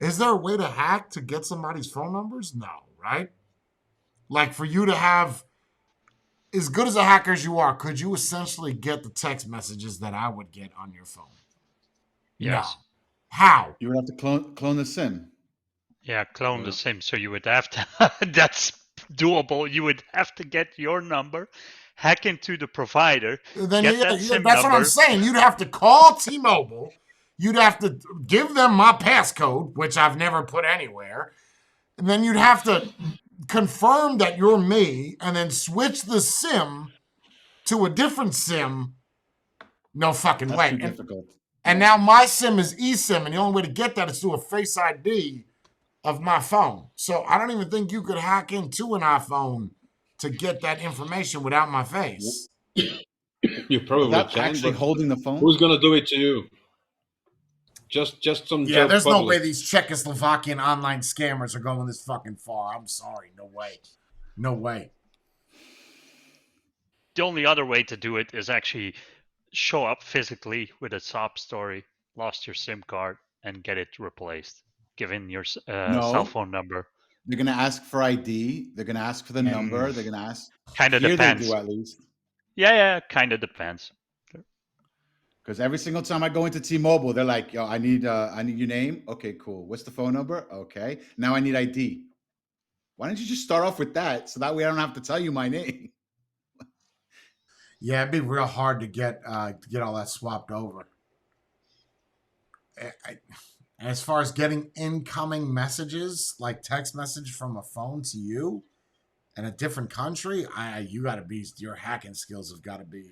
Is there a way to hack to get somebody's phone numbers? No, right? Like for you to have, as good as a hacker as you are, could you essentially get the text messages that I would get on your phone? Yes. No. How? You would have to clone the SIM. Yeah, clone the SIM. So you would have to, that's doable. You would have to get your number, hack into the provider, Then get that SIM that's number. what I'm saying. You'd have to call T-Mobile. You'd have to give them my passcode, which I've never put anywhere. And then you'd have to confirm that you're me and then switch the SIM to a different SIM. No fucking That's way. too difficult. And now my SIM is eSIM, and the only way to get that is through a Face ID of my phone. So I don't even think you could hack into an iPhone to get that information without my face. You probably Without can, actually but holding the phone? who's gonna do it to you? Just some Yeah, Joe there's no Public. way these Czechoslovakian online scammers are going this fucking far. I'm sorry. No way. No way. The only other way to do it is actually show up physically with a sob story, lost your SIM card, and get it replaced. Give in your cell phone number. They're going to ask for ID. They're going to ask for the number. They're going to ask. Kind of Here depends. they do, at least. Yeah, kind of depends. Because every single time I go into T-Mobile, they're like, "Yo, I need your name. Okay, cool. What's the phone number? Okay. Now I need ID. Why don't you just start off with that, so that way I don't have to tell you my name." Yeah, it'd be real hard to get all that swapped over. As far as getting incoming messages, like text message from a phone to you in a different country, your hacking skills have got to be.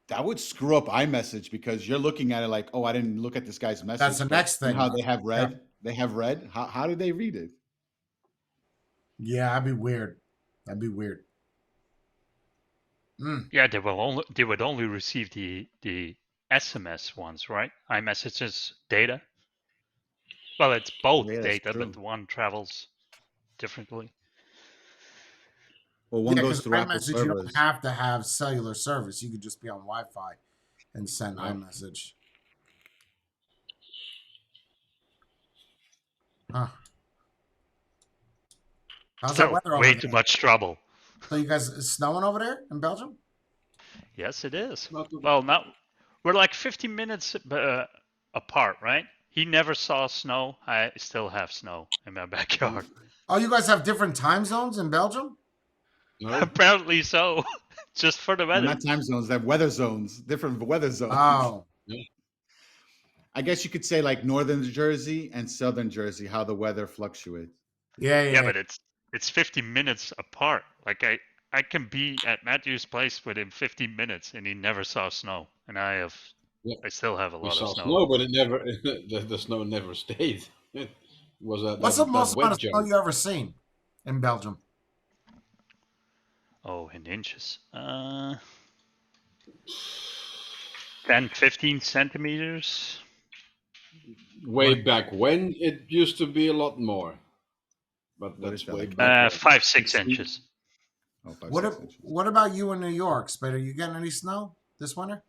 That would screw up iMessage because you're looking at it like, "Oh, I didn't look at this guy's message." That's the next thing. How they have read? Yeah. They have read. How do they read it? Yeah, that'd be weird. That'd be weird. Yeah, they would only receive the SMS ones, right? iMessages data. Well, it's both Yeah, that's data, true. but one travels differently. Well, one goes because through Apple iMessage, you servers. don't have to have cellular service. You could just be on Wi-Fi and send iMessage. Huh. How's that So weather over way there? too much trouble. So you guys, it's snowing over there in Belgium? Yes, it is. Well, now we're like 15 minutes apart, right? He never saw snow. I still have snow in my backyard. Oh, you guys have different time zones in Belgium? No? Apparently so. Just for the They're weather. not time zones. They have weather zones. Different weather zones. Oh. I guess you could say like northern Jersey and southern Jersey, how the weather fluctuates. Yeah, but it's 50 minutes apart. Like I can be at Matthew's place within 15 minutes, and he never saw snow, and I have Yeah. I still have a We lot of saw snow. snow, but it never the snow never stayed. It was What's the most that amount wet of snow jump. you ever seen in Belgium? Oh, in inches. 10, 15 centimeters. Way back when it used to be a lot more, but What is that's that, way like back when. 5, 6 6 feet? inches. Oh, 5, What 6 inches. What about you in New York, Spade? Are you getting any snow this winter?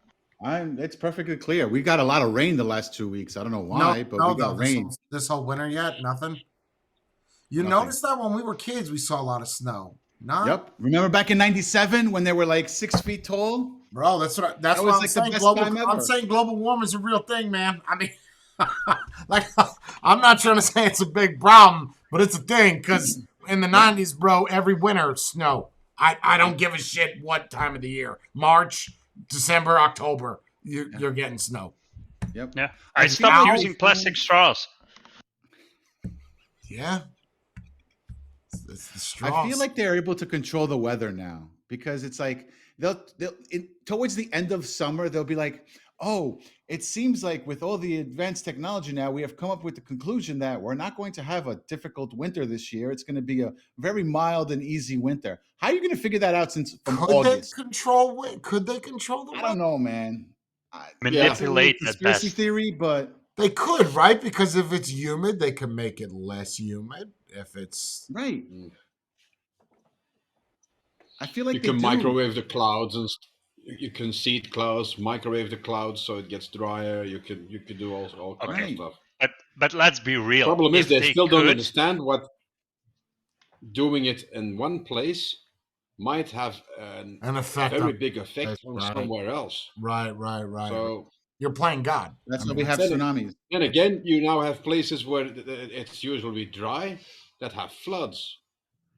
It's perfectly clear. We got a lot of rain the last 2 weeks. I don't know why, but we got rain. This whole winter yet? Nothing. You Nothing. noticed that when we were kids, we saw a lot of snow. No. Yep. Remember back in '97 when they were like 6 feet tall? Bro, that's what That I'm was like the saying. best time ever. I'm saying global warming is a real thing, man. I mean, like, I'm not trying to say it's a big problem, but it's a thing because in the '90s, bro, every winter snow. I don't give a shit what time of the year. March, December, October, you're getting snow. Yep. Yeah. I stopped using plastic straws. Yeah. It's the straws. I feel like they're able to control the weather now because it's like towards the end of summer they'll be like, oh, it seems like with all the advanced technology now, we have come up with the conclusion that we're not going to have a difficult winter this year. It's going to be a very mild and easy winter. How are you going to figure that out since from August? Could they control the weather? I don't know, man. Manipulate it's a at conspiracy best. theory, but They could, right? Because if it's humid, they can make it less humid. If it's right. I feel like you they can do. microwave the clouds and you can seed clouds, microwave the clouds so it gets drier. You could do all kinds of stuff. But let's be real. Problem is If they still don't could, understand what doing it in one place might have an effect, very big effect on right. somewhere else. Right. So You're playing God. That's why we have tsunamis. Then again, you now have places where it's usually dry that have floods.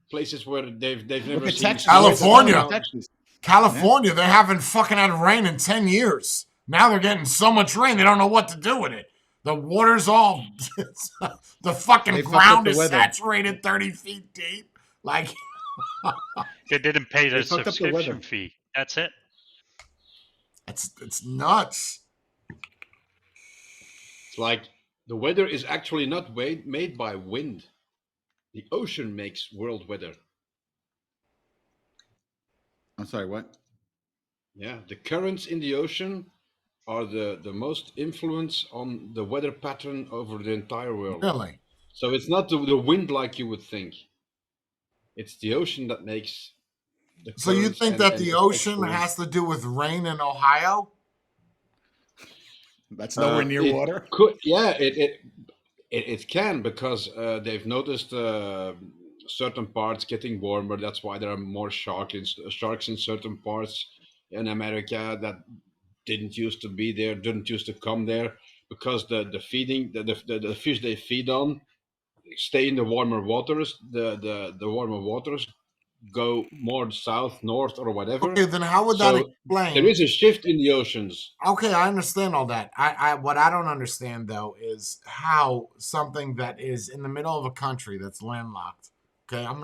Places where they've never Look at seen Texas. California. Texas. California, they haven't fucking had rain in 10 years. Now they're getting so much rain, they don't know what to do with it. The water's all, the fucking ground is saturated 30 feet deep. Like, they didn't pay their fucked up the subscription weather. fee. That's it. it's nuts. It's like the weather is actually not made by wind. The ocean makes world weather. I'm sorry, what? Yeah, the currents in the ocean are the most influence on the weather pattern over the entire world. Really? So it's not the wind like you would think. It's the ocean that makes the currents. So you think that the ocean has to do with rain in Ohio? That's nowhere near water. It can, because they've noticed certain parts getting warmer. That's why there are more sharks in certain parts in America that didn't used to be there, didn't used to come there, because the feeding the fish they feed on stay in the warmer waters. The warmer waters go more south, north, or whatever. Okay, then how would that explain? There is a shift in the oceans. Okay, I understand all that. I what I don't understand though is how something that is in the middle of a country that's landlocked. Okay, I'm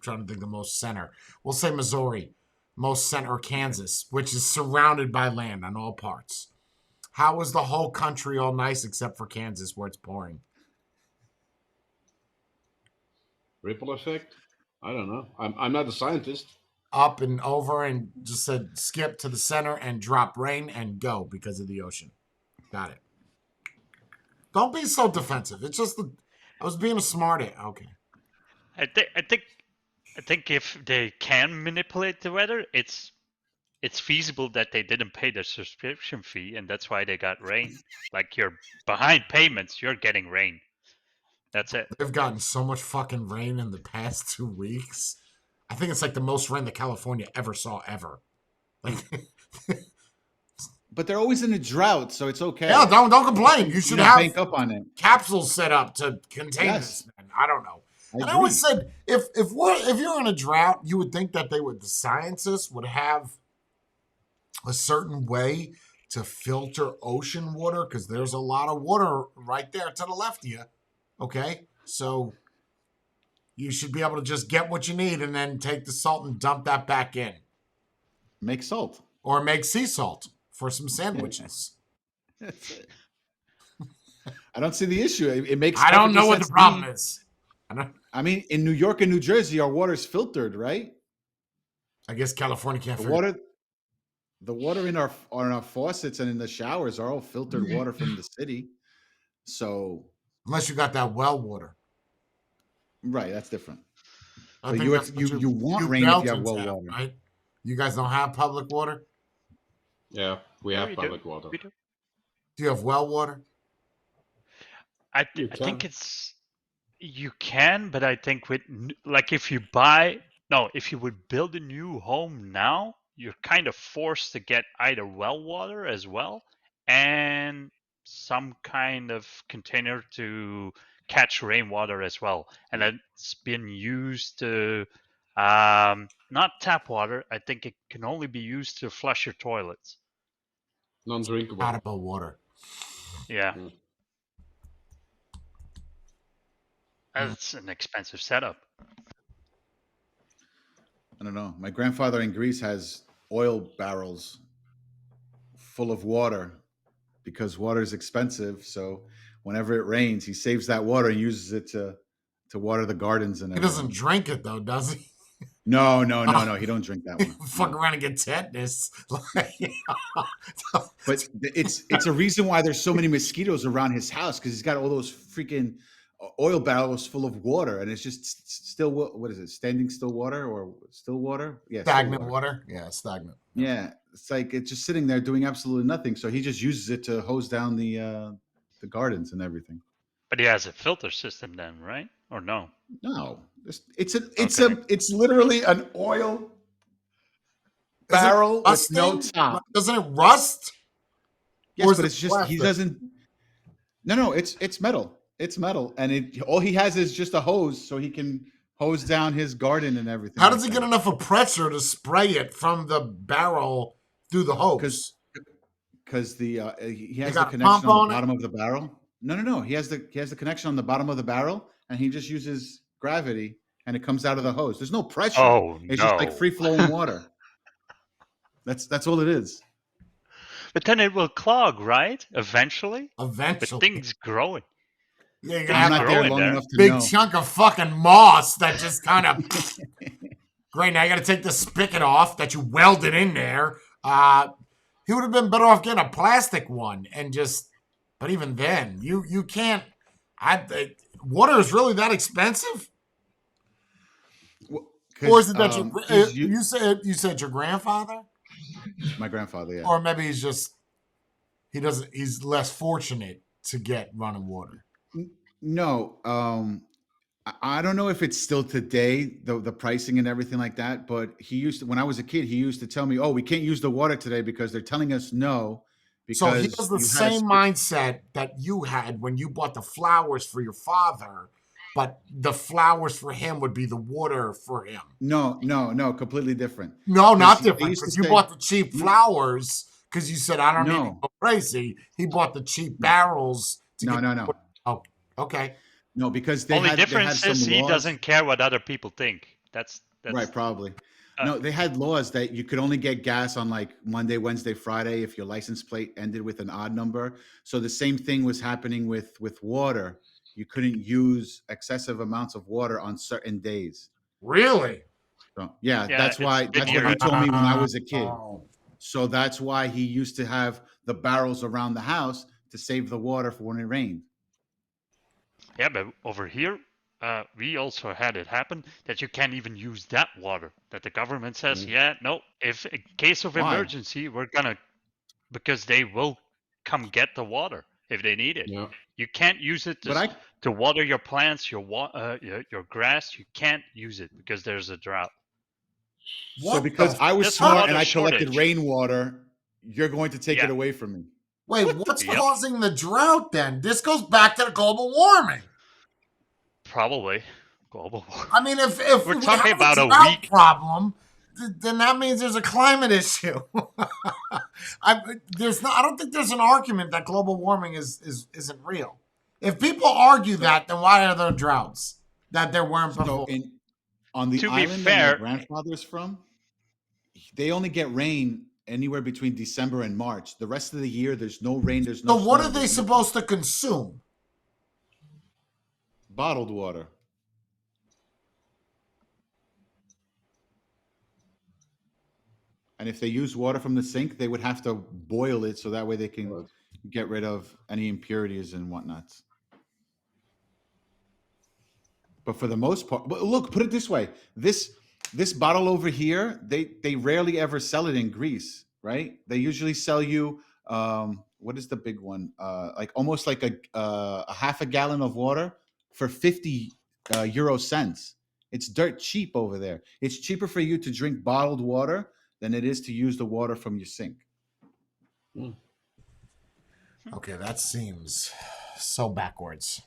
trying to think the most center. We'll say Missouri, most center, or Kansas, which is surrounded by land on all parts. How is the whole country all nice except for Kansas where it's pouring? Ripple effect? I don't know. I'm not a scientist. Up and over and just said skip to the center and drop rain and go because of the ocean. Got it. Don't be so defensive. It's just I was being a smarty. Okay. I think if they can manipulate the weather, it's feasible that they didn't pay their subscription fee, and that's why they got rain. Like, you're behind payments, you're getting rain. That's it. They've gotten so much fucking rain in the past 2 weeks. I think it's like the most rain that California ever saw ever. Like, but they're always in a drought, so it's okay. Yeah, don't complain. You should have bank up on it. Capsules set up to contain this. Man. I don't know. I always said if you're in a drought, you would think that the scientists would have a certain way to filter ocean water, because there's a lot of water right there to the left of you. Okay, so you should be able to just get what you need and then take the salt and dump that back in. Make salt. Or make sea salt. for some sandwiches. That's it. I don't see the issue. It makes. I don't know what the sense to problem me. is. I mean, in New York and New Jersey, our water's filtered, right? I guess California can't The figure. water in our faucets and in the showers are all filtered water from the city. So, Unless you got that well water. right, that's different. I But think that's you want rain if you have Belgians well water. right? You guys don't have public water? Yeah, we have we public do. water. We do. Do you have well water? I You think can. it's you can, but I think with like if you would build a new home now, you're kind of forced to get either well water as well and some kind of container to catch rainwater as well, and that's been used to not tap water. I think it can only be used to flush your toilets. Non-drinkable. Potable water. Yeah. Mm. That's an expensive setup. I don't know. My grandfather in Greece has oil barrels full of water because water is expensive. So whenever it rains, he saves that water and uses it to water the gardens and He everything. doesn't drink it though, does he? No. He don't drink that one. Fuck No. around and get tetanus. But it's a reason why there's so many mosquitoes around his house because he's got all those freaking oil barrels full of water, and it's just still what is it? Standing still water or still water? Yeah, still Stagnant water. Yeah, stagnant. Yeah, it's like it's just sitting there doing absolutely nothing. So he just uses it to hose down the gardens and everything. But he has a filter system then, right? Or no? No, it's literally an oil barrel with no top. Doesn't it rust? Yes, but it's just he doesn't. No, it's metal. It's metal, and all he has is just a hose, so he can hose down his garden and everything. How does he get enough of pressure to spray it from the barrel through the hose? Because he has the connection on the bottom of the barrel. No. He has the connection on the bottom of the barrel, and he just uses gravity, and it comes out of the hose. There's no pressure. Oh, it's just like free flowing water. That's all it is. But then it will clog, right? Eventually. But things growing. Yeah, you're I'm gonna not there long enough to big know. chunk of fucking moss that just kind of. Great. Now you got to take the spigot off that you welded in there. He would have been better off getting a plastic one and just. But even then, you can't. Water is really that expensive? Or is it that you said your grandfather? My grandfather, yeah. Or maybe he's less fortunate to get running water. No, I don't know if it's still today, the pricing and everything like that, but when I was a kid, he used to tell me, "Oh, we can't use the water today because they're telling us no." So he has the same mindset that you had when you bought the flowers for your father, but the flowers for him would be the water for him. No, completely different. No, not different, because you bought the cheap flowers because you said, I don't need to go crazy. He bought the cheap barrels. No. Oh, okay. No, because only difference is he doesn't care what other people think. That's right, probably. No, they had laws that you could only get gas on like Monday, Wednesday, Friday if your license plate ended with an odd number. So the same thing was happening with water. You couldn't use excessive amounts of water on certain days. Really? So, that's what he told me when I was a kid. So that's why he used to have the barrels around the house to save the water for when it rained. Yeah, but over here, we also had it happen that you can't even use that water. That the government says, no, if in case of emergency, we're gonna, because they will come get the water if they need it. Yeah. You can't use it to water your plants, your grass. You can't use it because there's a drought. So because I was smart and I collected rainwater, you're going to take it away from me. Wait, what's causing the drought then? This goes back to the global warming. Probably global warming. I mean, if we're talking about a week problem, then that means there's a climate issue. I don't think there's an argument that global warming isn't real. If people argue that, then why are there droughts that there weren't before? On the island that my grandfather's from, they only get rain anywhere between December and March. The rest of the year, there's no rain. There's So no. what snow, are they supposed to consume? Bottled water. And if they use water from the sink, they would have to boil it so that way they can get rid of any impurities and whatnots. But for the most part, but look, put it this way: this bottle over here, they rarely ever sell it in Greece, right? They usually sell you what is the big one? Like almost like a half a gallon of water for 50 euro cents. It's dirt cheap over there. It's cheaper for you to drink bottled water than it is to use the water from your sink. Okay, that seems so backwards.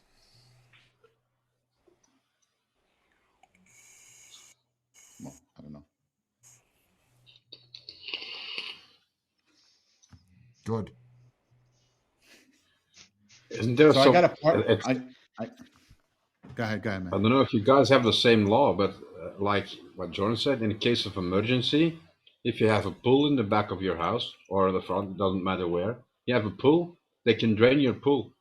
Well, I don't know. Good. Isn't there So some? I got a part. I Go ahead, man. don't know if you guys have the same law, but like what Jordan said, in case of emergency, if you have a pool in the back of your house or the front, doesn't matter where, you have a pool, they can drain your pool.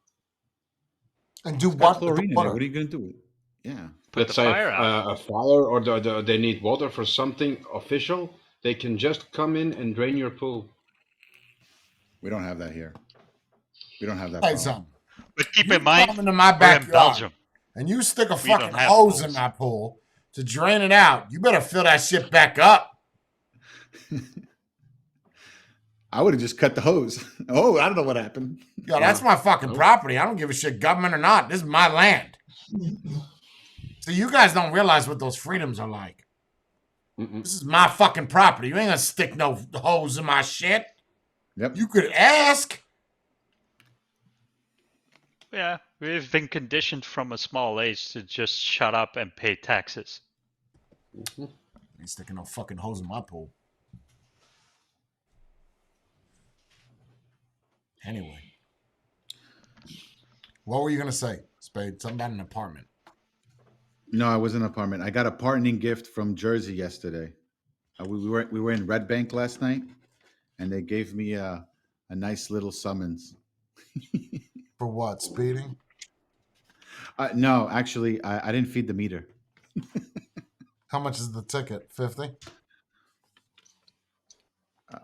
And do It's got what? chlorine in it. What are you going to do? Yeah. Let's say a fire or they need water for something official, they can just come in and drain your pool. We don't have that here. We don't have that Hey, problem. something. But keep You in mind, come into my we're in backyard Belgium. and you stick a We don't fucking have hose in pools. my pool to drain it out. You better fill that shit back up. I would have just cut the hose. Oh, I don't know what happened. Yo, that's my fucking property. I don't give a shit, government or not. This is my land. So you guys don't realize what those freedoms are like. This is my fucking property. You ain't gonna stick no hose in my shit. Yep. You could ask. Yeah, we've been conditioned from a small age to just shut up and pay taxes. Ain't sticking no fucking hose in my pool. Anyway. What were you gonna say, Spade? Something about an apartment. No, I was in an apartment. I got a parting gift from Jersey yesterday. We were in Red Bank last night, and they gave me a nice little summons. For what? Speeding? No, actually, I didn't feed the meter. How much is the ticket? 50? I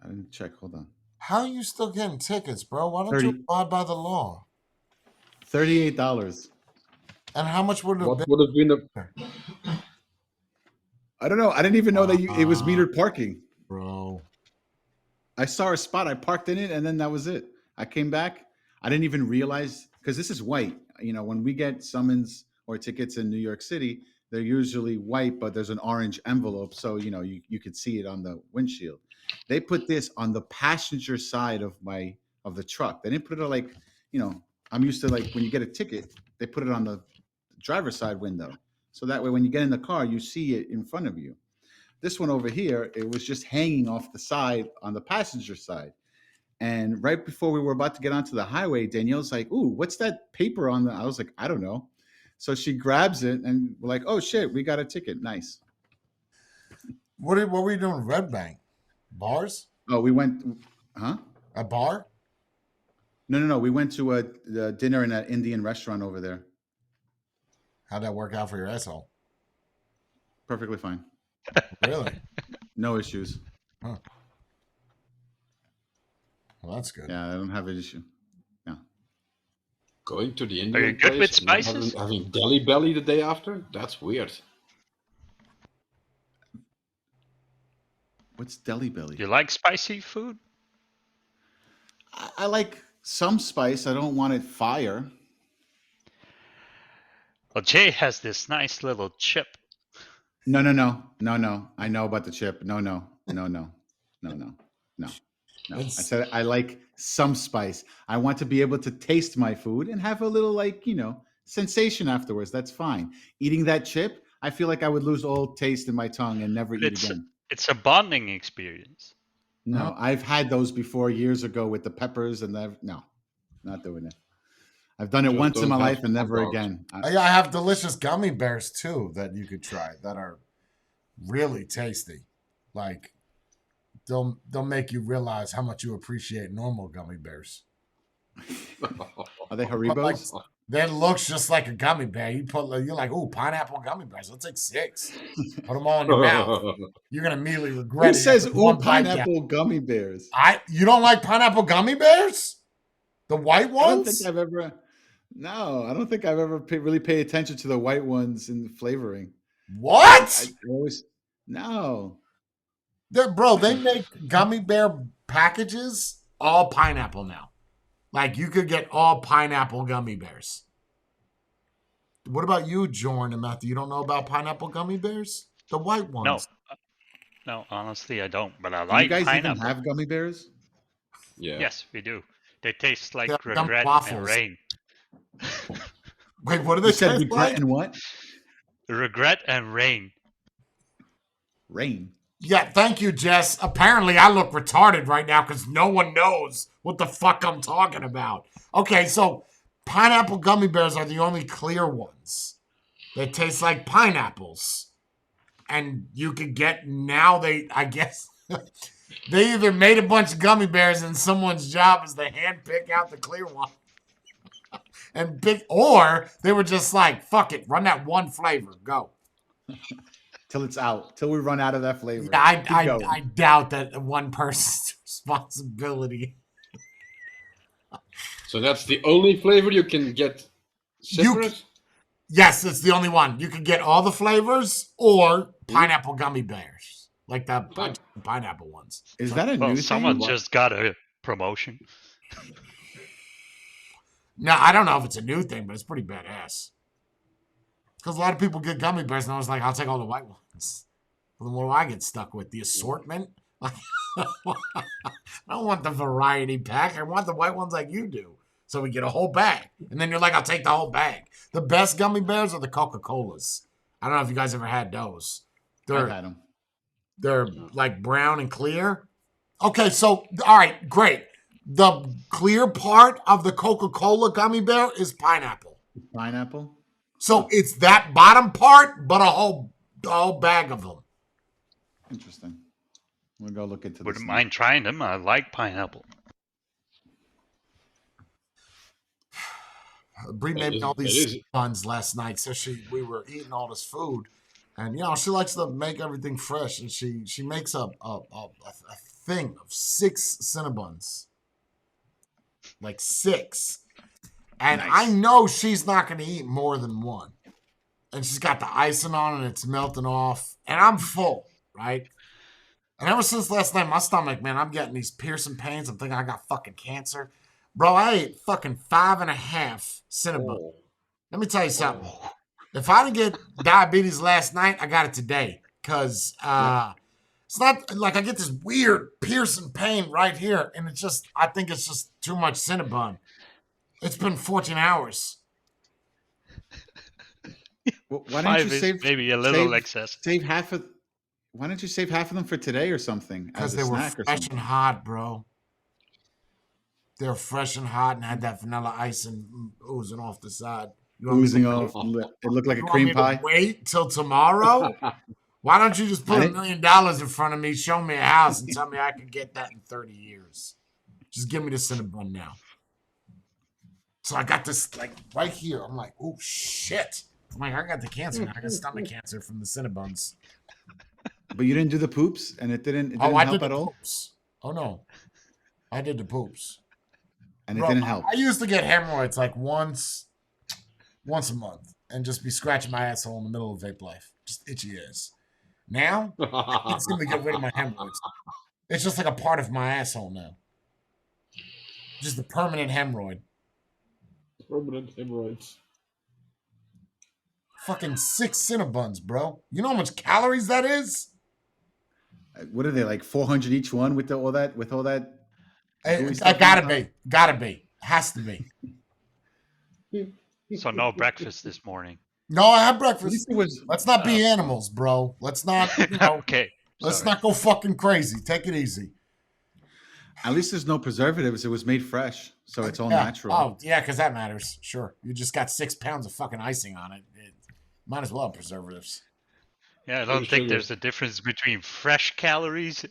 didn't check. Hold on. How are you still getting tickets, bro? Why don't 30. you abide by the law? $38. And how much would it have What been? would have been the I don't know. I didn't even know that it was metered parking. Bro. I saw a spot. I parked in it, and then that was it. I came back. I didn't even realize, because this is white. You know, when we get summons or tickets in New York City, they're usually white, but there's an orange envelope. So, you know, you could see it on the windshield. They put this on the passenger side of the truck. They didn't put it like, you know, I'm used to like when you get a ticket, they put it on the driver's side window. So that way, when you get in the car, you see it in front of you. This one over here, it was just hanging off the side on the passenger side. And right before we were about to get onto the highway, Danielle's like, "Ooh, what's that paper on the?" I was like, "I don't know." So she grabs it, and we're like, "Oh shit, we got a ticket! Nice." What were you doing in Red Bank? Bars? Oh, we went, huh? A bar? No. We went to a dinner in an Indian restaurant over there. How'd that work out for your asshole? Perfectly fine. Really? No issues. Huh. Well, that's good. Yeah, I don't have an issue. Yeah. going to the Are Indian you good with place and not spices? having deli belly the day after? That's weird. What's deli belly? You like spicy food? I like some spice. I don't want it fire. Well, Jay has this nice little chip. No. I know about the chip. No. I said I like some spice. I want to be able to taste my food and have a little, like, you know, sensation afterwards. That's fine. Eating that chip, I feel like I would lose all taste in my tongue and never eat again. It's a bonding experience. No, I've had those before years ago with the peppers, and no, not doing it. I've done it Just once in my don't have life and never hot dogs. again. I have delicious gummy bears too that you could try that are really tasty. Like they'll make you realize how much you appreciate normal gummy bears. Are they Haribos? That looks just like a gummy bear. You're like, ooh, pineapple gummy bears. I'll take 6. Put them all in your mouth. You're gonna immediately regret it. Who says after one bite pineapple gummy bears? You don't like pineapple gummy bears? The white ones? I don't think I've ever really paid attention to the white ones in the flavoring. What? No. Bro, they make gummy bear packages all pineapple now. Like, you could get all pineapple gummy bears. What about you, Jordan and Matthew? You don't know about pineapple gummy bears? The white ones. No, honestly, I don't. But I like you guys pineapple. even have gummy bears? Yeah. Yes, we do. They taste like They're regret waffles. and rain. Wait, what do they You said taste regret like? and what? Regret and rain. Rain. Yeah, thank you, Jess. Apparently, I look retarded right now because no one knows what the fuck I'm talking about. Okay, so pineapple gummy bears are the only clear ones. They taste like pineapples. And you could get I guess, they either made a bunch of gummy bears and someone's job is to hand pick out the clear one. Or they were just like, fuck it, run that one flavor, go. Till it's out. Till we run out of that flavor. Yeah, I doubt that one person's responsibility. So that's the only flavor you can get separate? Yes, it's the only one. You can get all the flavors or pineapple gummy bears. Like the pineapple ones. Is that a new thing? Someone just got a promotion. No, I don't know if it's a new thing, but it's pretty badass. Because a lot of people get gummy bears, and I was like, I'll take all the white ones. Well, then what do I get stuck with? The assortment? I don't want the variety pack. I want the white ones like you do. So we get a whole bag. And then you're like, I'll take the whole bag. The best gummy bears are the Coca-Colas. I don't know if you guys ever had those. I've had them. They're like brown and clear. Okay, so, all right, great. The clear part of the Coca-Cola gummy bear is pineapple. Pineapple? So it's that bottom part, but a whole bag of them. Interesting. We'll go look into this. Wouldn't mind trying them. I like pineapple. Bree made me all these puns last night, so we were eating all this food, and she likes to make everything fresh, and she makes a thing of 6 Cinnabuns, like 6, and nice. I know she's not going to eat more than one, and she's got the icing on and it's melting off, and I'm full, right? And ever since last night, my stomach, man, I'm getting these piercing pains. I'm thinking I got fucking cancer. Bro, I ate fucking 5.5 Cinnabun. Oh. Let me tell you something. Oh. If I didn't get diabetes last night, I got it today. Because it's not like I get this weird piercing pain right here. And I think it's just too much Cinnabun. It's been 14 hours. Well, why don't you save maybe a little excess? Why don't you save half of them for today or something? Because they were fresh and hot, bro. They were fresh and hot and had that vanilla icing oozing off the side. Oozing off. It looked like a cream pie. Wait till tomorrow? Why don't you just put $1 million in front of me, show me a house, and tell me I can get that in 30 years? Just give me the Cinnabun now. So I got this like right here. I'm like, oh shit. I'm like, I got the cancer now. I got stomach cancer from the Cinnabuns. But you didn't do the poops, and it didn't help at all? Poops. Oh no. I did the poops. And it didn't help. I used to get hemorrhoids like once a month and just be scratching my asshole in the middle of vape life. Just itchy ass. Now, it's going to get rid of my hemorrhoids. It's just like a part of my asshole now. Just a permanent hemorrhoid. Permanent hemorrhoids. Fucking 6 Cinnabuns, bro. You know how much calories that is? What are they, like 400 each one with all that? I gotta be. Has to be. So no breakfast this morning. No, I had breakfast. Let's not be animals, bro. Let's not. Okay. Let's not go fucking crazy. Take it easy. At least there's no preservatives. It was made fresh, so it's all natural. Oh yeah, because that matters. Sure, you just got 6 pounds of fucking icing on it. Might as well have preservatives. Yeah, I don't think there's a difference between fresh calories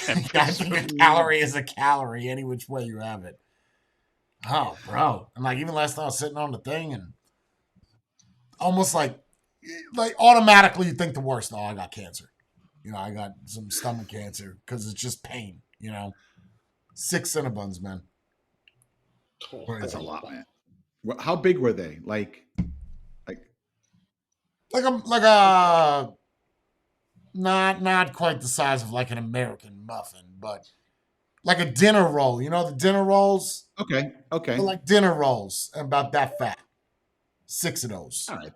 and I think a calorie is a calorie any which way you have it. Oh, bro. And like even last night I was sitting on the thing and almost like automatically you think the worst. Oh, I got cancer. I got some stomach cancer because it's just pain, 6 Cinnabuns, man. That's a lot, man. How big were they? Like a not quite the size of like an American muffin, but like a dinner roll. You know the dinner rolls? Okay. They're like dinner rolls, about that fat. 6 of those. All right.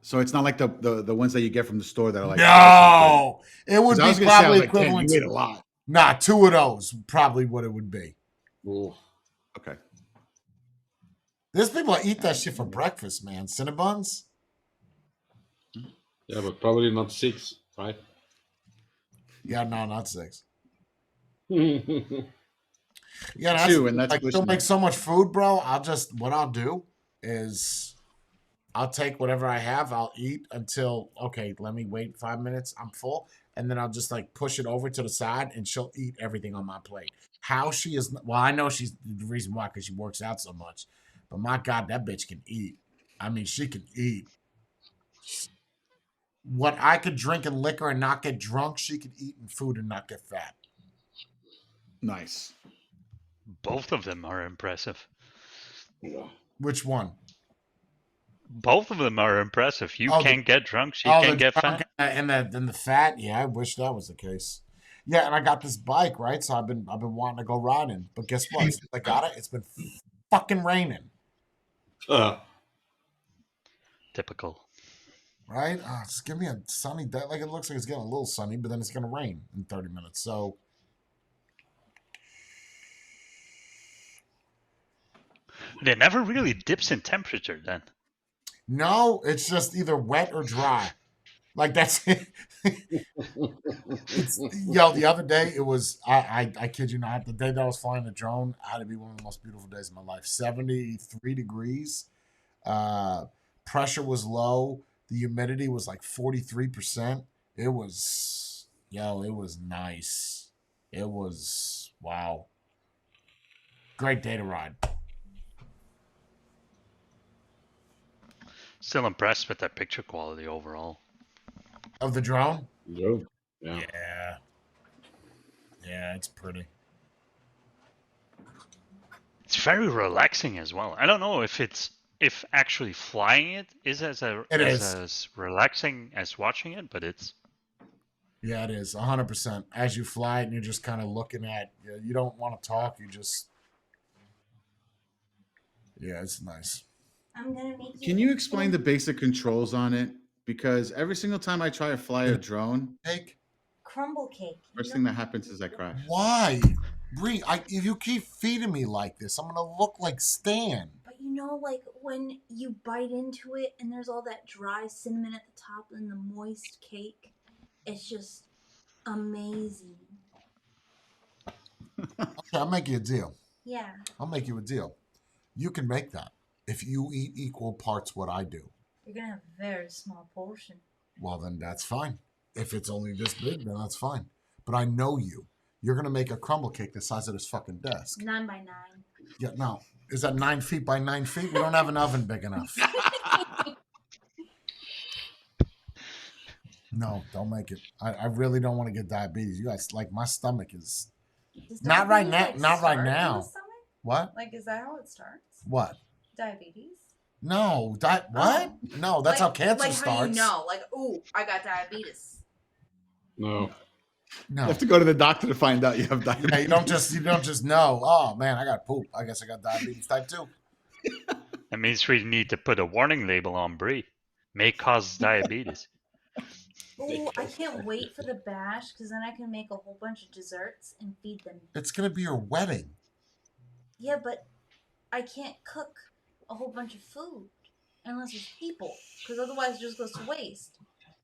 So it's not like the ones that you get from the store that are like no. It would be probably equivalent to a lot. Nah, 2 of those probably what it would be. Ooh. Okay. There's people that eat that shit for breakfast, man. Cinnabuns. Yeah, but probably not 6, right? Yeah, no, not 6. Yeah, that's 2, and that's like still make so much food, bro. What I'll do is I'll take whatever I have, I'll eat until let me wait 5 minutes, I'm full, and then I'll just like push it over to the side and she'll eat everything on my plate. How she is I know she's the reason why, because she works out so much. But my God, that bitch can eat. I mean, she can eat. What I could drink in liquor and not get drunk, she could eat in food and not get fat. Nice. Both of them are impressive. Which one? Both of them are impressive. You can't get drunk. She can't get fat. And the fat. Yeah, I wish that was the case. Yeah, and I got this bike, right? So I've been wanting to go riding. But guess what? Since I got it, it's been fucking raining. Typical. Right? Just give me a sunny day. Like it looks like it's getting a little sunny, but then it's gonna rain in 30 minutes. So it never really dips in temperature then. No, it's just either wet or dry. Like that's it. The other day it was I kid you not, the day that I was flying the drone had to be one of the most beautiful days of my life. 73 degrees. Pressure was low. The humidity was like 43%. It was nice. It was wow. Great day to ride. Still impressed with that picture quality overall. Of the drone? Yeah. Yeah, it's pretty. It's very relaxing as well. I don't know if actually flying it is as relaxing as watching it, but it's. Yeah, it is 100%. As you fly it, and you're just kind of looking at. You don't want to talk. You just. Yeah, it's nice. I'm gonna make. Can you explain the basic controls on it? Because every single time I try to fly a drone, crumble cake. First thing that happens is I crash. Why? Bree, if you keep feeding me like this, I'm gonna look like Stan. But like when you bite into it and there's all that dry cinnamon at the top and the moist cake, it's just amazing. Okay, I'll make you a deal. Yeah. I'll make you a deal. You can make that if you eat equal parts what I do. You're gonna have a very small portion. Well, then that's fine. If it's only this big, then that's fine. But I know you. You're gonna make a crumble cake the size of this fucking desk. 9 by 9. Yeah, no. Is that 9 feet by 9 feet? We don't have an oven big enough. No, don't make it. I really don't want to get diabetes. You guys, like, my stomach is not right now. Not right now. What? Like, is that how it starts? What? Diabetes? No, what? Oh. No, that's how cancer starts. How you know? Like, ooh, I got diabetes. No. You have to go to the doctor to find out you have diabetes. Yeah, you don't just know. Oh man, I got poop. I guess I got diabetes type 2. That means we need to put a warning label on Brie. May cause diabetes. Oh, I can't wait for the bash because then I can make a whole bunch of desserts and feed them. It's gonna be your wedding. Yeah, but I can't cook a whole bunch of food unless there's people, because otherwise it just goes to waste.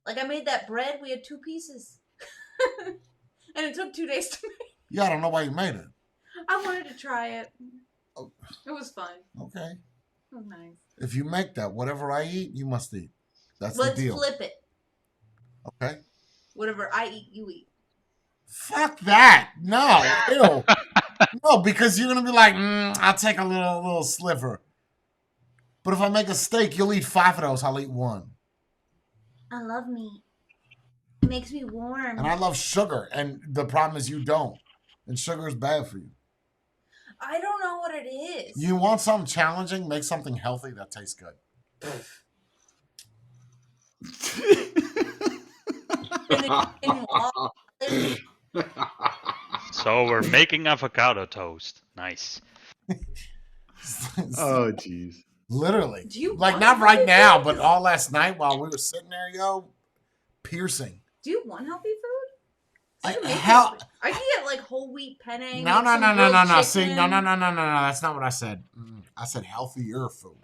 Like I made that bread, we had 2 pieces. And it took 2 days to make. Yeah, I don't know why you made it. I wanted to try it. Oh. It was fun. Okay. It was nice. If you make that, whatever I eat, you must eat. That's Let's the deal. flip it. Okay. Whatever I eat, you eat. Fuck that. No. Ew. No, because you're gonna be like, I'll take a little sliver. But if I make a steak, you'll eat 5 of those. I'll eat 1. I love meat. It makes me warm. And I love sugar. And the problem is you don't. And sugar is bad for you. I don't know what it is. You want something challenging? Make something healthy that tastes good. So we're making avocado toast. Nice. Oh, jeez. Literally. Do you like, want not right healthy now, food? but all last night while we were sitting there, yo, piercing. Do you want healthy food? I can get like whole wheat penne. No. Chicken. See, no. That's not what I said. I said healthier food.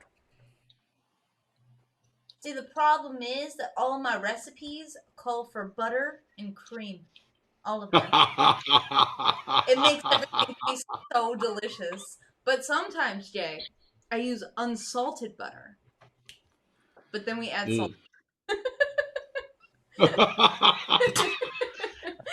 See, the problem is that all of my recipes call for butter and cream. All of them. It makes everything taste so delicious. But sometimes, Jay, I use unsalted butter. But then we add salt.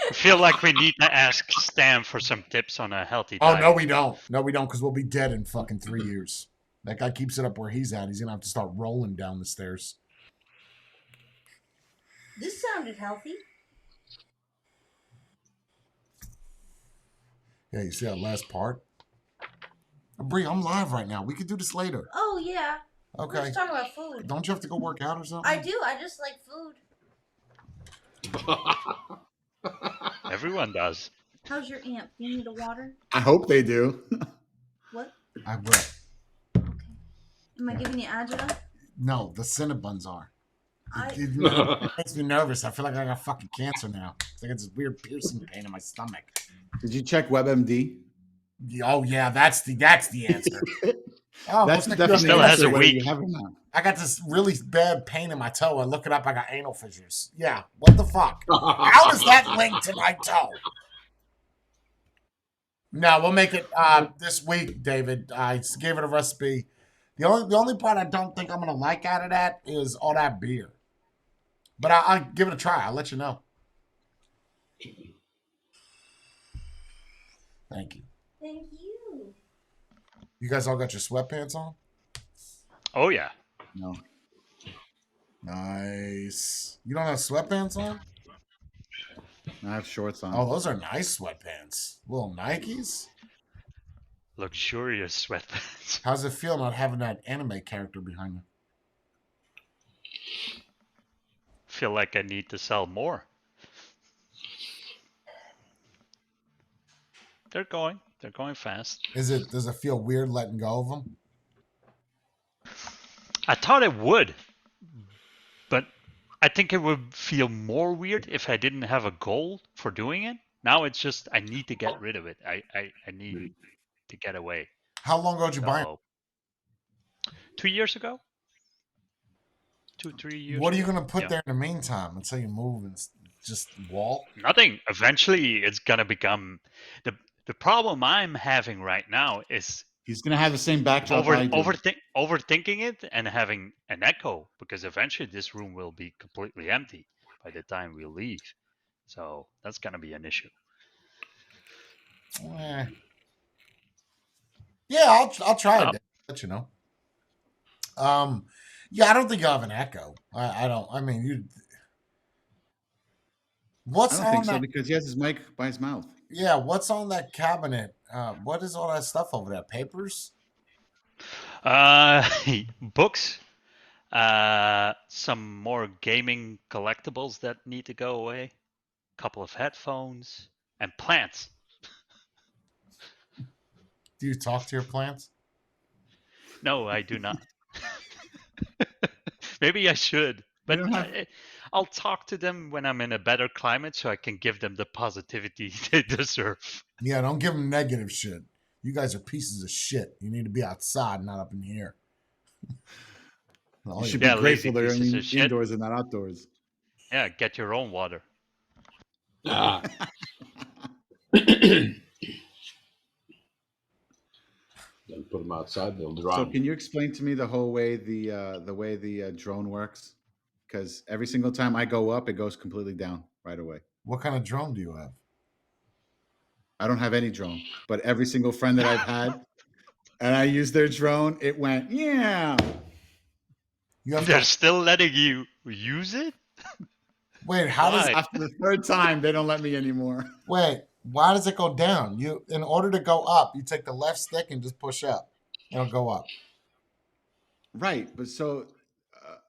I feel like we need to ask Stan for some tips on a healthy diet. Oh, no, we don't. No, we don't, because we'll be dead in fucking 3 years. That guy keeps it up where he's at. He's going to have to start rolling down the stairs. This sounded healthy. Yeah, you see that last part? Bree, I'm live right now. We could do this later. Oh, yeah. Okay. We're just talking about food. Don't you have to go work out or something? I do. I just like food. Everyone does. How's your amp? You need a water? I hope they do. What? I will. Okay. Am I giving you agita? No, the Cinnabuns are. It makes me nervous. I feel like I got fucking cancer now. It's like it's this weird piercing pain in my stomach. Did you check WebMD? Oh yeah, that's the answer. That's definitely Still has a week. I got this really bad pain in my toe. I look it up. I got anal fissures. Yeah, what the fuck? How does that link to my toe? No, we'll make it this week, David. I gave it a recipe. The only part I don't think I'm gonna like out of that is all that beer. But I'll give it a try. I'll let you know. Thank you. Thank you. You guys all got your sweatpants on? Oh, yeah. No. Nice. You don't have sweatpants on? I have shorts on. Oh, those are nice sweatpants. Little Nikes. Luxurious sweatpants. How's it feel not having that anime character behind you? Feel like I need to sell more. They're going fast. Does it feel weird letting go of them? I thought it would, but I think it would feel more weird if I didn't have a goal for doing it. Now it's just I need to get rid of it. I need to get away. How long ago did you buy it? 2 years ago. 2-3 years. What are you gonna put there in the meantime until you move and just wall? Nothing. Eventually, it's gonna become the problem I'm having right now is he's gonna have the same backdrop. Overthinking it and having an echo because eventually this room will be completely empty by the time we leave. So that's gonna be an issue. Yeah, I'll try it. Let you know. Yeah, I don't think you'll have an echo. I don't. I mean, you. What's I don't think on so because he has his mic by his mouth. Yeah, what's on that cabinet? What is all that stuff over there? Papers? Books. Some more gaming collectibles that need to go away. A couple of headphones and plants. Do you talk to your plants? No, I do not. Maybe I should, but I'll talk to them when I'm in a better climate so I can give them the positivity they deserve. Yeah, don't give them negative shit. You guys are pieces of shit. You need to be outside, not up in the air. You should be grateful they're indoors and not outdoors. Yeah, get your own water. Don't put them outside; they'll drown. So, can you explain to me the whole way the drone works? because every single time I go up, it goes completely down right away. What kind of drone do you have? I don't have any drone, but every single friend that I've had, and I used their drone, it went, yeah. They're still letting you use it? Wait, how does after the third time they don't let me anymore? Wait, why does it go down? You, in order to go up, you take the left stick and just push up. It'll go up. Right, but so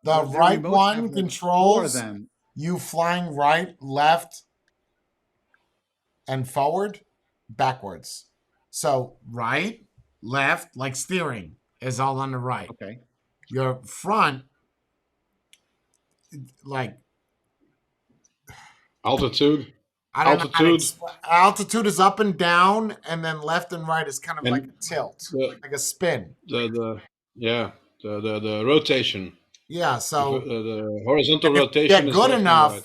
the right one like controls you flying right, left, and forward, backwards. So right, left, like steering, is all on the right. Okay. Your front, like altitude. I don't know. Altitude is up and down, and then left and right is kind of like a tilt, like a spin. The rotation. Yeah, so the horizontal rotation. Yeah, good enough.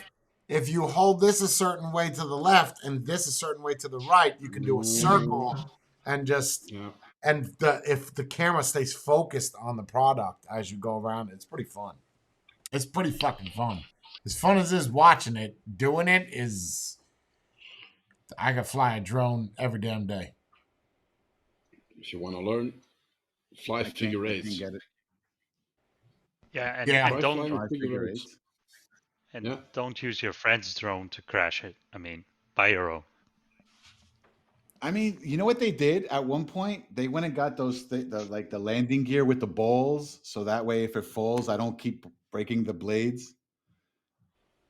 If you hold this a certain way to the left and this a certain way to the right, you can do a circle and just and if the camera stays focused on the product as you go around, it's pretty fun. It's pretty fucking fun. As fun as it is watching it, doing it is. I could fly a drone every damn day. If you want to learn, fly figure eights. Yeah, and don't use your friend's drone to crash it. I mean, buy your own. I mean, you know what they did at one point? They went and got those like the landing gear with the balls, so that way if it falls, I don't keep breaking the blades.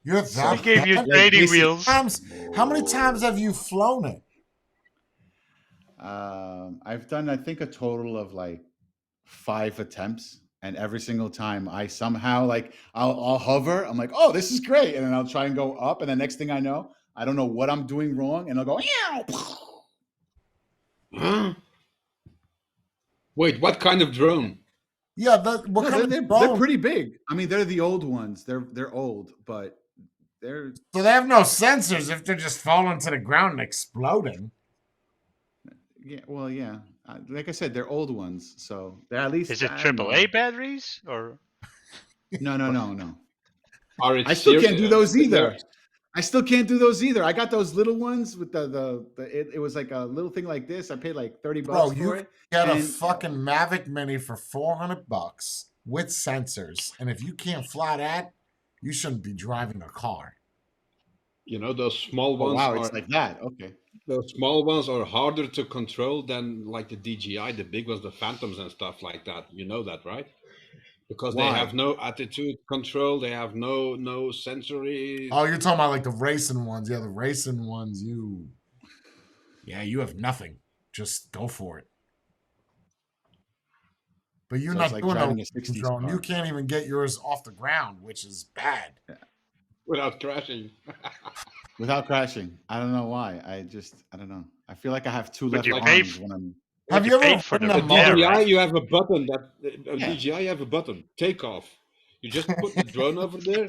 They gave you training wheels. How many times have you flown it? I've done, I think, a total of like 5 attempts, and every single time I somehow like I'll hover. I'm like, oh, this is great, and then I'll try and go up, and the next thing I know, I don't know what I'm doing wrong, and I'll go, huh? Wait, what kind of drone? Yeah, they're pretty big. I mean, they're the old ones. They're old, but they're so they have no sensors if they're just falling to the ground and exploding. Yeah, well, yeah. Like I said, they're old ones, so they're at least. Is it AAA batteries or? No. I still can't do those either. I got those little ones with it was like a little thing like this. I paid like $30 for it. You got a fucking Mavic Mini for $400 with sensors, and if you can't fly that, you shouldn't be driving a car. You know, those small ones. Wow, it's like that. Okay. Those small ones are harder to control than like the DJI, the big ones, the Phantoms and stuff like that. You know that, right? Because they have no attitude control. They have no sensory. Oh, you're talking about like the racing ones. Yeah, the racing ones, you have nothing. Just go for it. But you're not doing a drone. You can't even get yours off the ground, which is bad. Yeah. Without crashing. Without crashing. I don't know why. I don't know. I feel like I have 2 left arms when I'm. Have you ever for the DJI? You have a button DJI. You have a button. Take off. You just put the drone over there.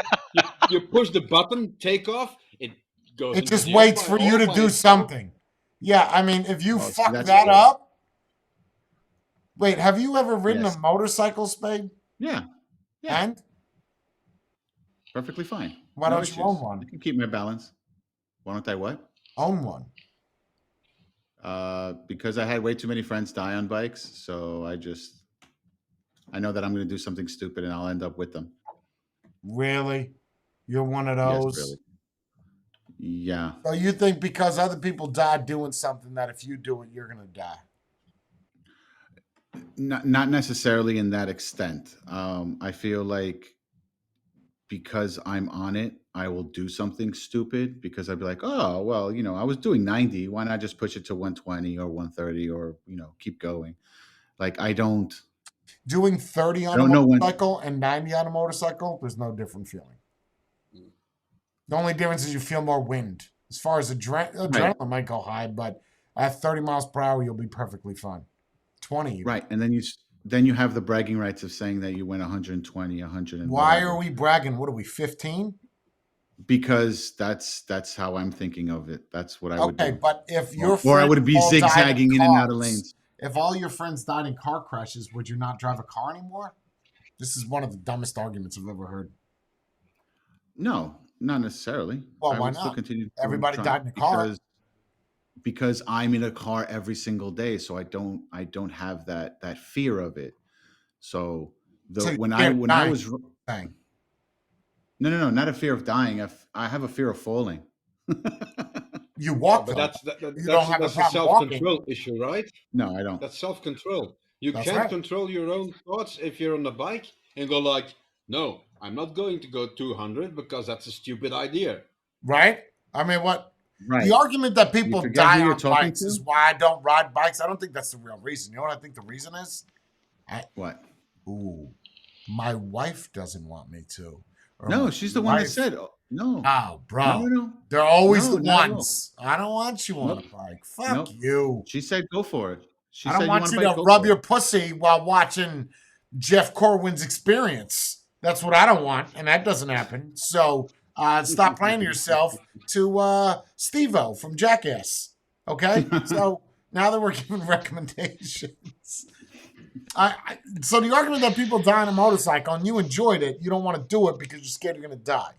You push the button. Take off. It goes. It just waits for you to do something. Yeah, I mean, if you fuck that up. Wait, have you ever ridden a motorcycle, Spade? Yeah. And? Perfectly fine. Why don't you own one? I can keep my balance. Why don't I what? Own one. Because I had way too many friends die on bikes, so I know that I'm going to do something stupid and I'll end up with them. Really? You're one of those? Yes, really. Yeah. So you think because other people died doing something that if you do it, you're going to die? Not necessarily in that extent. I feel like because I'm on it, I will do something stupid because I'd be like, oh, well, I was doing 90. Why not just push it to 120 or 130 or, keep going? Like, I don't. Doing 30 on a motorcycle and 90 on a motorcycle, there's no different feeling. The only difference is you feel more wind. As far as adrenaline might go high, but at 30 miles per hour, you'll be perfectly fine. 20. Right. And then you have the bragging rights of saying that you went 120, 100. Why are we bragging? What are we, 15? Because that's how I'm thinking of it. That's what I would do. Okay, but if your or I would be zigzagging in and out of lanes. If all your friends died in car crashes, would you not drive a car anymore? This is one of the dumbest arguments I've ever heard. No, not necessarily. Well, I why would still not? continue to Everybody try died in a car. because I'm in a car every single day, so I don't have that fear of it. So So when you're I dying, was thing. no, not a fear of dying. I have a fear of falling. You Yeah, walk but though. You don't have a that's a problem walking. self-control issue, right? No, I don't. That's self-control. You That's can't right. control your own thoughts if you're on a bike and go like, no, I'm not going to go 200 because that's a stupid idea. Right? I mean, what? Right. The argument that You people forget who die you're on talking bikes to? is why I don't ride bikes. I don't think that's the real reason. You know what I think the reason is? What? Ooh, my wife doesn't want me to. Or No, my she's the one that wife- said, no. Oh, bro. No. They're always No, the not at all. ones. I don't want you on Nope. a bike. Fuck Nope. you. She said, go for it. She I said, don't want want you a bike, to go rub for your it. pussy while watching Jeff Corwin's Experience. That's what I don't want, and that doesn't happen. So stop playing yourself to Steve-O from Jackass. Okay? So now that we're giving recommendations. So the argument that people die on a motorcycle and you enjoyed it, you don't want to do it because you're scared you're going to die.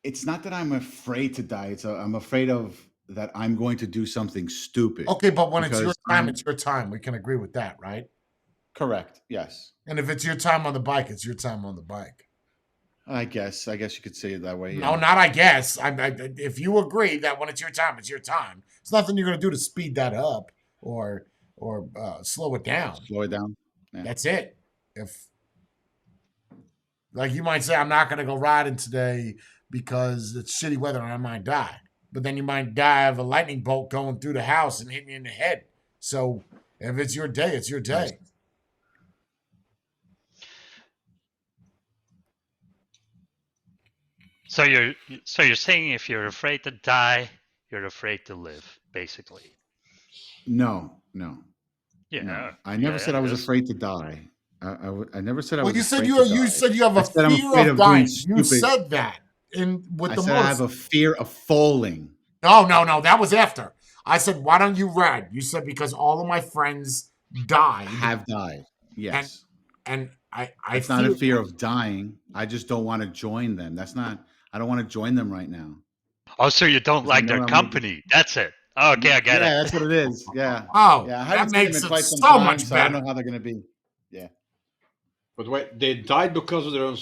It's not that I'm afraid to die. I'm afraid of that I'm going to do something stupid. Okay, but when it's your because time, it's your time. We can agree with that, right? Correct. Yes. And if it's your time on the bike, it's your time on the bike. I guess you could say it that way. No, not I guess. If you agree that when it's your time, it's your time. There's nothing you're going to do to speed that up or slow it down. Slow it down. Yeah. That's it. If, like, you might say, I'm not going to go riding today because it's shitty weather and I might die. But then you might die of a lightning bolt going through the house and hitting you in the head. So if it's your day, it's your day. So you're saying if you're afraid to die, you're afraid to live, basically. No. Yeah. No. I never said I was afraid to die. I never said I was. Well, you said afraid to you die. said you have a I said I'm fear afraid of of dying. doing You stupid- said that with I the said I have a fear of falling. No, that was after. I said, why don't you ride? You said because all of my friends died. Have died. Yes. And I It's not a fear of dying. I just don't want to join them. That's not. I don't want to join them right now. Oh, so you don't like their company? That's it. Okay, I get it. Yeah, that's what it is. Yeah. Oh, Yeah. I that haven't seen makes them in it quite some so time, much so I better. don't know how they're going to be. Yeah. But wait, they died because of their own,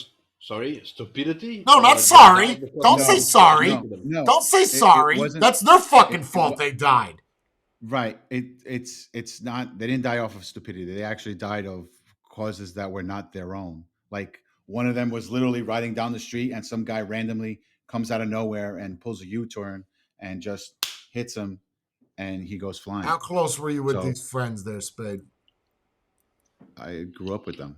stupidity? No, Or not they sorry. died because Don't of say their sorry. No. Don't say It sorry. wasn't- That's their fucking it fault wa- they died. Right. It's not. They didn't die off of stupidity. They actually died of causes that were not their own. Like one of them was literally riding down the street, and some guy randomly comes out of nowhere and pulls a U-turn and just hits him, and he goes flying. How close were you with So- these friends there, Spade? I grew up with them.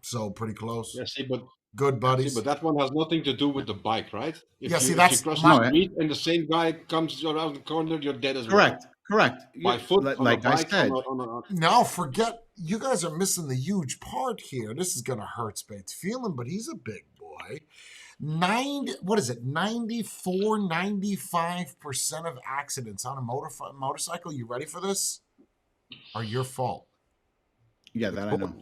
So pretty close. Yeah, see, but Good buddies. but that one has nothing to do with the bike, right? If Yeah, you, see, if that's you cross my- the street and the same guy comes around the corner, you're dead as Correct. well. Correct. By foot, on like a I bike, said. on a No, forget. You guys are missing the huge part here. This is going to hurt Spade's feeling, but he's a big boy. 94, 95% of accidents on a motorcycle, you ready for this? Are your fault. Yeah, that I know.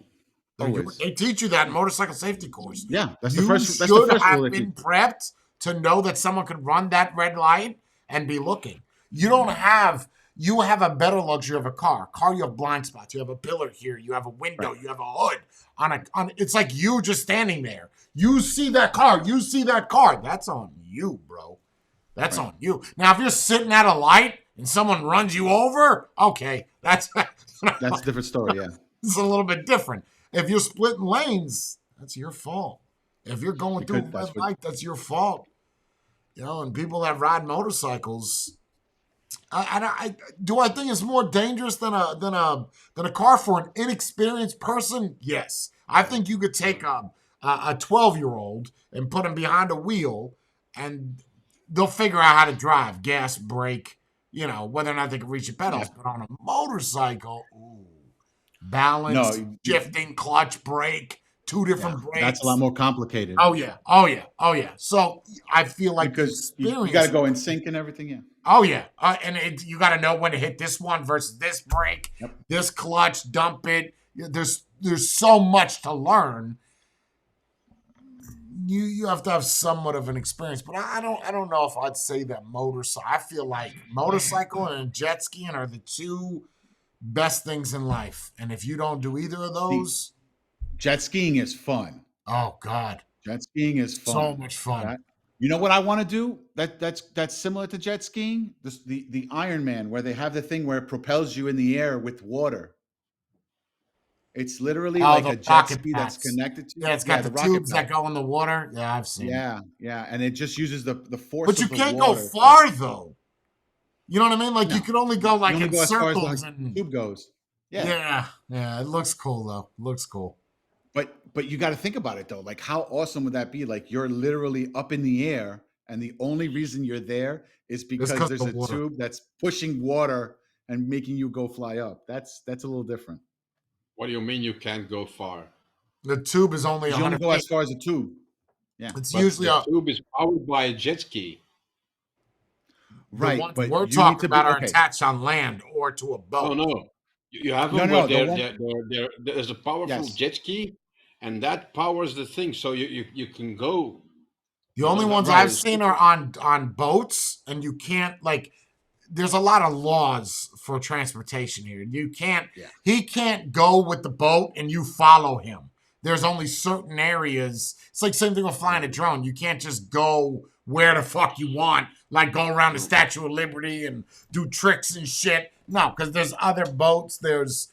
They Always. teach you that in motorcycle safety course. Yeah, that's You the first. That's should the first have rule. They been teach. prepped to know that someone could run that red light and be looking. You don't have. You have a better luxury of a car. You have blind spots. You have a pillar here. You have a window. Right. You have a hood. It's like you just standing there. You see that car. You see that car. That's on you, bro. That's Right. on you. Now, if you're sitting at a light and someone runs you over, okay, that's That's a different story. Yeah. it's a little bit different. If you're splitting lanes, that's your fault. If you're going through a Because red light, that's your fault. You know, and people that ride motorcycles, I think it's more dangerous than a car for an inexperienced person? Yes. I think you could take a 12-year-old and put him behind a wheel and they'll figure out how to drive, gas, brake, you know, whether or not they can reach the pedals. But on a motorcycle, ooh, balance, shifting, clutch, brake, two different brakes. That's a lot more complicated. Oh yeah. So I feel like because you experience. got to go in sync and everything. Yeah. Oh yeah, you got to know when to hit this one versus this brake, this clutch, dump it. There's so much to learn. you have to have somewhat of an experience, but I don't know if I'd say that motorcycle. I feel like motorcycle and jet skiing are the two best things in life, and if you don't do either of those, jet skiing is fun. oh God, Jet skiing is fun. so much fun. You know what I want to do? That's similar to jet skiing. The Iron Man, where they have the thing where it propels you in the air with water. It's literally like a jet ski that's connected to. Yeah, it's got the tubes that go in the water. Yeah, I've seen. Yeah, and it just uses the force. But you can't go far though. You know what I mean? Like you can only go like in circles and the tube goes. Yeah. It looks cool though. Looks cool. But you got to think about it though. Like how awesome would that be? Like you're literally up in the air, and the only reason you're there is because there's a tube that's pushing water and making you go fly up. That's a little different. What do you mean you can't go far? The tube is only 100 You only go as far as the tube. Yeah, it's usually the tube is powered by a jet ski. Right, but we're talking about are attached on land or to a boat. Oh no, you have them where there's a powerful jet ski, and that powers the thing, so you can go. The only ones I've seen are on boats, and you can't like. There's a lot of laws for transportation here. You can't. Yeah. He can't go with the boat, and you follow him. There's only certain areas. It's like same thing with flying a drone. You can't just go where the fuck you want, like go around the Statue of Liberty and do tricks and shit. No, because there's other boats. There's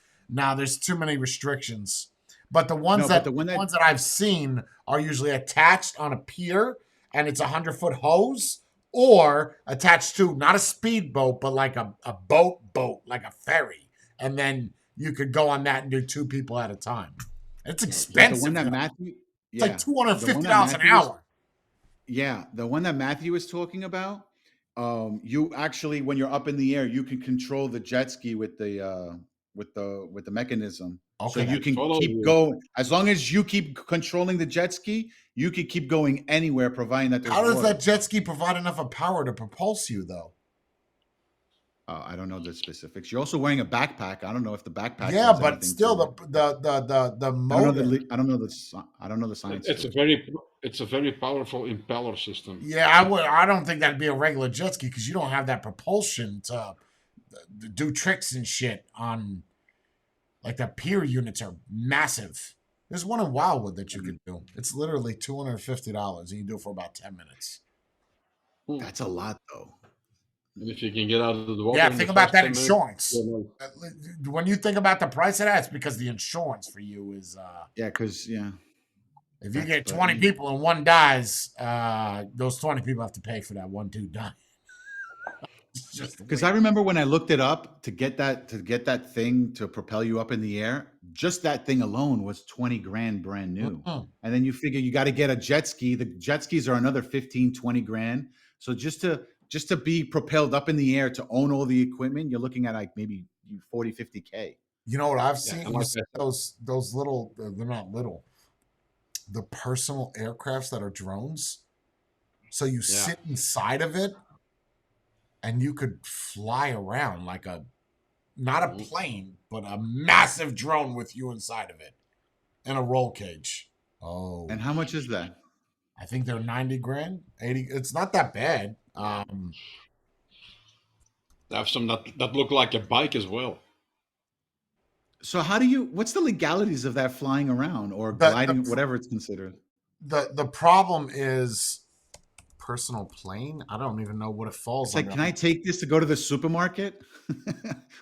too many restrictions. But the ones that I've seen are usually attached on a pier, and it's 100-foot hose. Or attached to not a speedboat, but like a boat, like a ferry. And then you could go on that and do 2 people at a time. It's expensive. The one that Matthew, it's like $250 an hour. The one that Matthew was talking about, you actually, when you're up in the air, you can control the jet ski with the mechanism. Okay. So you can keep going. As long as you keep controlling the jet ski, you can keep going anywhere, providing that there's How does that jet ski provide enough of power to propulse you, though? I don't know the specifics. You're also wearing a backpack. I don't know if the backpack. Yeah, but still, the motor. I don't know the science. It's a very powerful impeller system. Yeah, I don't think that'd be a regular jet ski because you don't have that propulsion to do tricks and shit on. Like the pier units are massive. There's one in Wildwood that you could do. It's literally $250, and you can do it for about 10 minutes. That's a lot, though. And if you can get out of the water, think about that insurance. When you think about the price of that, it's because the insurance for you is. If you get 20 people and one dies, those 20 people have to pay for that one dude dying. Because I remember when I looked it up to get that thing to propel you up in the air, just that thing alone was $20,000 brand new. And then you figure you got to get a jet ski. The jet skis are another $15,000-$20,000. So just to be propelled up in the air to own all the equipment, you're looking at like maybe $40,000-$50,000. You know what I've seen? Those little, they're not little. The personal aircrafts that are drones. So you sit inside of it. And you could fly around like not a plane, but a massive drone with you inside of it. And a roll cage. Oh. And how much is that? I think they're $90,000, $80,000. It's not that bad. They have some that look like a bike as well. So what's the legalities of that flying around or gliding, whatever it's considered? The problem is personal plane. I don't even know what it falls under. Can I take this to go to the supermarket?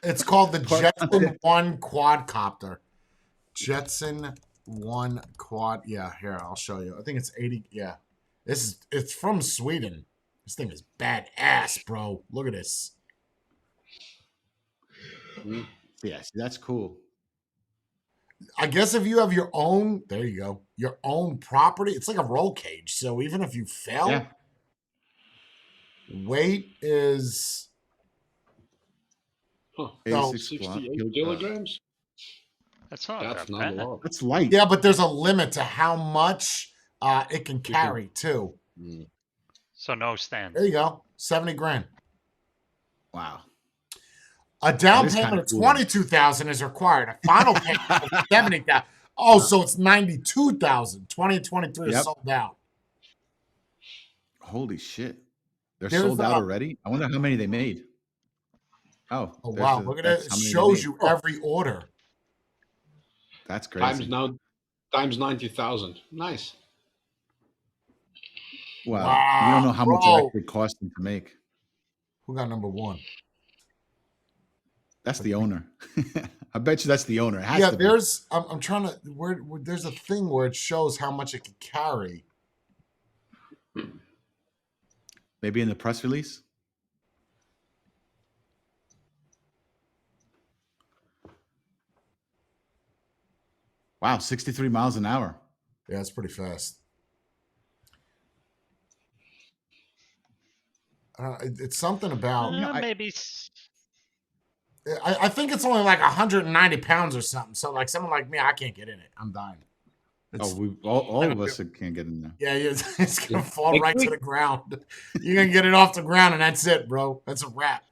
It's called the Jetson One quadcopter. Jetson One quad. Yeah, here, I'll show you. I think it's 80. Yeah. It's from Sweden. This thing is badass, bro. Look at this. Yes, that's cool. I guess if you have your own property, it's like a roll cage. So even if you fell, weight is 68 kilograms. That's not a lot. That's light. Yeah, but there's a limit to how much it can carry too. So no stand. There you go. $70,000. Wow. A down payment of $22,000 is required. A final payment of $70,000. Oh, so it's $92,000. 2023 is sold out. Holy shit. They're There's sold out already? I wonder how many they made. Oh, wow. Look at that. that's It how many they shows made. you every order. That's crazy. Times 90,000. Nice. Wow. Wow, You don't know how much it actually cost them to make. Who got number one? That's the owner. I bet you that's the owner. It has to be. There's. I'm trying to. Where there's a thing where it shows how much it can carry. Maybe in the press release. Wow, 63 miles an hour. Yeah, it's pretty fast. It's something about maybe. I think it's only like 190 pounds or something. So like someone like me, I can't get in it. I'm dying. All of us can't get in there. Yeah, it's gonna fall right to the ground. You're gonna get it off the ground, and that's it, bro. That's a wrap.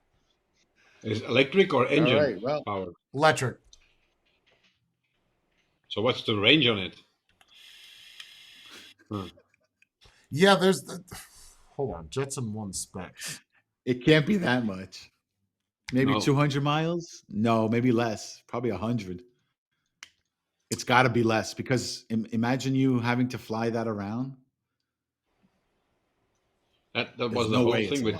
Is electric or engine power? Electric. So what's the range on it? Yeah, there's the. Hold on, Jetson One specs. It can't be that much. Maybe 200 miles? No, maybe less. Probably 100. It's got to be less because imagine you having to fly that around. That was the whole thing with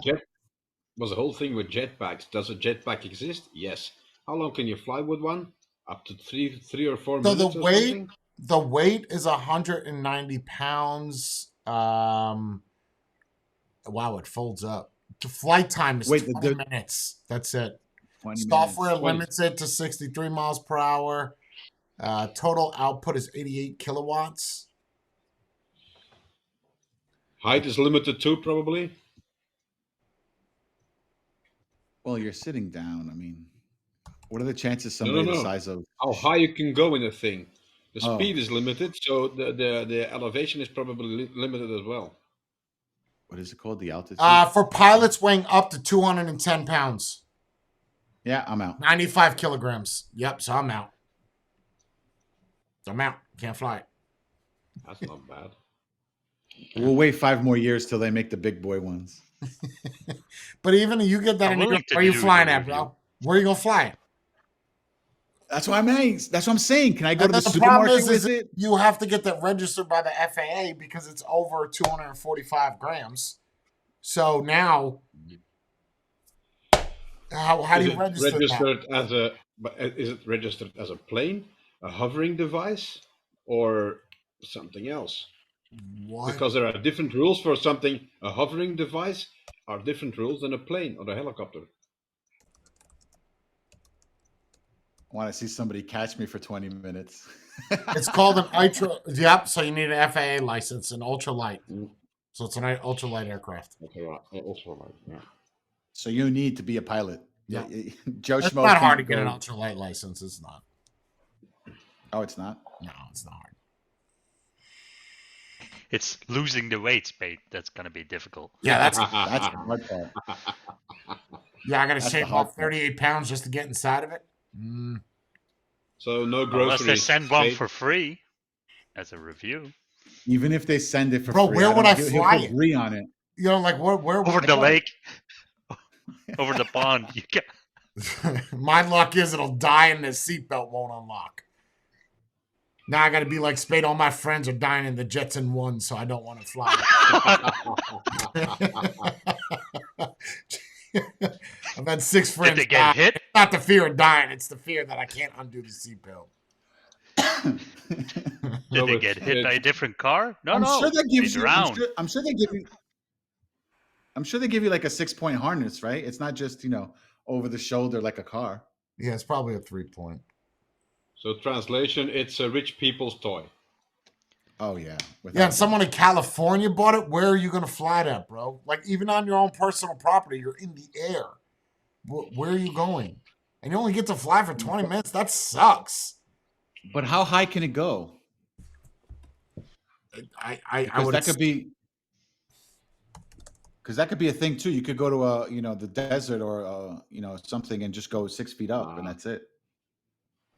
was the whole thing with jetpacks. Does a jetpack exist? Yes. How long can you fly with one? Up to three or 4 minutes. So the weight is 190 pounds. Wow, it folds up. The flight time is 20 minutes. That's it. Software limits it to 63 miles per hour. Total output is 88 kilowatts. Height is limited too, probably. Well, you're sitting down. I mean, what are the chances somebody the size of how high you can go in a thing? The speed is limited, so the elevation is probably limited as well. What is it called? The altitude? For pilots weighing up to 210 pounds. Yeah, I'm out. 95 kilograms. Yep, so I'm out. Can't fly it. That's not bad. We'll wait 5 more years till they make the big boy ones. But even if you get that, where are you flying at, bro? Where are you gonna fly it? That's what I'm saying. Can I go to the supermarket with it? You have to get that registered by the FAA because it's over 245 grams. So now, how do you register that? Is it registered as a plane, a hovering device, or something else? What? Because there are different rules for something. A hovering device are different rules than a plane or a helicopter. I want to see somebody catch me for 20 minutes. It's called an ultra. Yep. So you need an FAA license, an ultralight. So it's an ultralight aircraft. Ultralight. Yeah. So you need to be a pilot. Yeah. Joe Schmo. It's not hard to get an ultralight license. It's not. Oh, it's not? No, it's not hard. It's losing the weight, Spade. That's going to be difficult. Yeah, that's the hard part. Yeah, I got to shave off 38 pounds just to get inside of it. So no groceries. Unless they send one for free as a review. Even if they send it for free. Bro, where would I fly it? Agree on it. You know, like where over the lake, over the pond. You can. My luck is it'll die and the seatbelt won't unlock. Now I got to be like Spade. All my friends are dying in the Jetson One, so I don't want to fly. I've had 6 friends. Did they get hit? It's not the fear of dying; it's the fear that I can't undo the seatbelt. Did they get hit by a different car? No, I'm no. Sure that gives you, I'm sure they give you. I'm sure they give you like a 6-point harness, right? It's not just over the shoulder like a car. Yeah, it's probably a 3-point. So translation, it's a rich people's toy. Oh, yeah. And someone in California bought it. Where are you going to fly that, bro? Like, even on your own personal property, you're in the air. Where are you going? And you only get to fly for 20 minutes? That sucks. But how high can it go? I would... That could be... Because that could be a thing, too. You could go to, the desert or, something and just go 6 feet up, and that's it.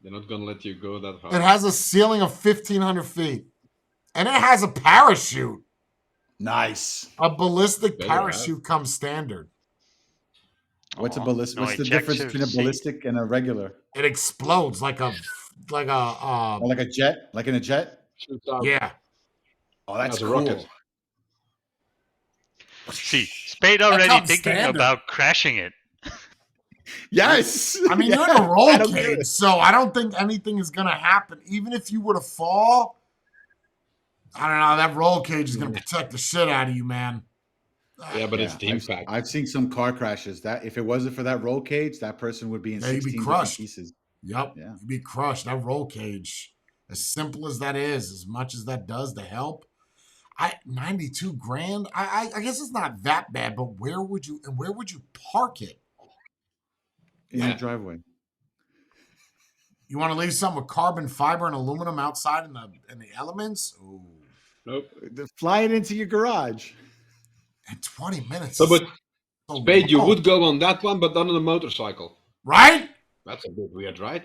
They're not going to let you go that high. It has a ceiling of 1,500 feet. And it has a parachute. Nice. A ballistic There you have. parachute comes standard. What's a Oh, ballistic? no What's the difference ejector between a seat. ballistic and a regular? It explodes like a Or like a jet? Like in a jet? Shoots out yeah. Oh, that's as a cool. rocket. See, Spade That already comes thinking standard. about crashing it. Yes. I mean, you're in a roll cage, so I don't think anything is gonna happen. Even if you were to fall, I don't know. That roll cage is gonna protect the shit out of you, man. Yeah, but it's the impact. I've seen some car crashes that if it wasn't for that roll cage, that person would be in Yeah, you'd be 16 different crushed. pieces. Yep. Yeah. You'd be crushed. That roll cage, as simple as that is, as much as that does to help. 92 grand. I guess it's not that bad, but where would you park it? In your driveway. You want to leave something with carbon fiber and aluminum outside in the elements? Ooh. Nope. Fly it into your garage. In 20 minutes. So, but Spade, you low. would go on that one, but not on a motorcycle. Right? That's a bit weird, right?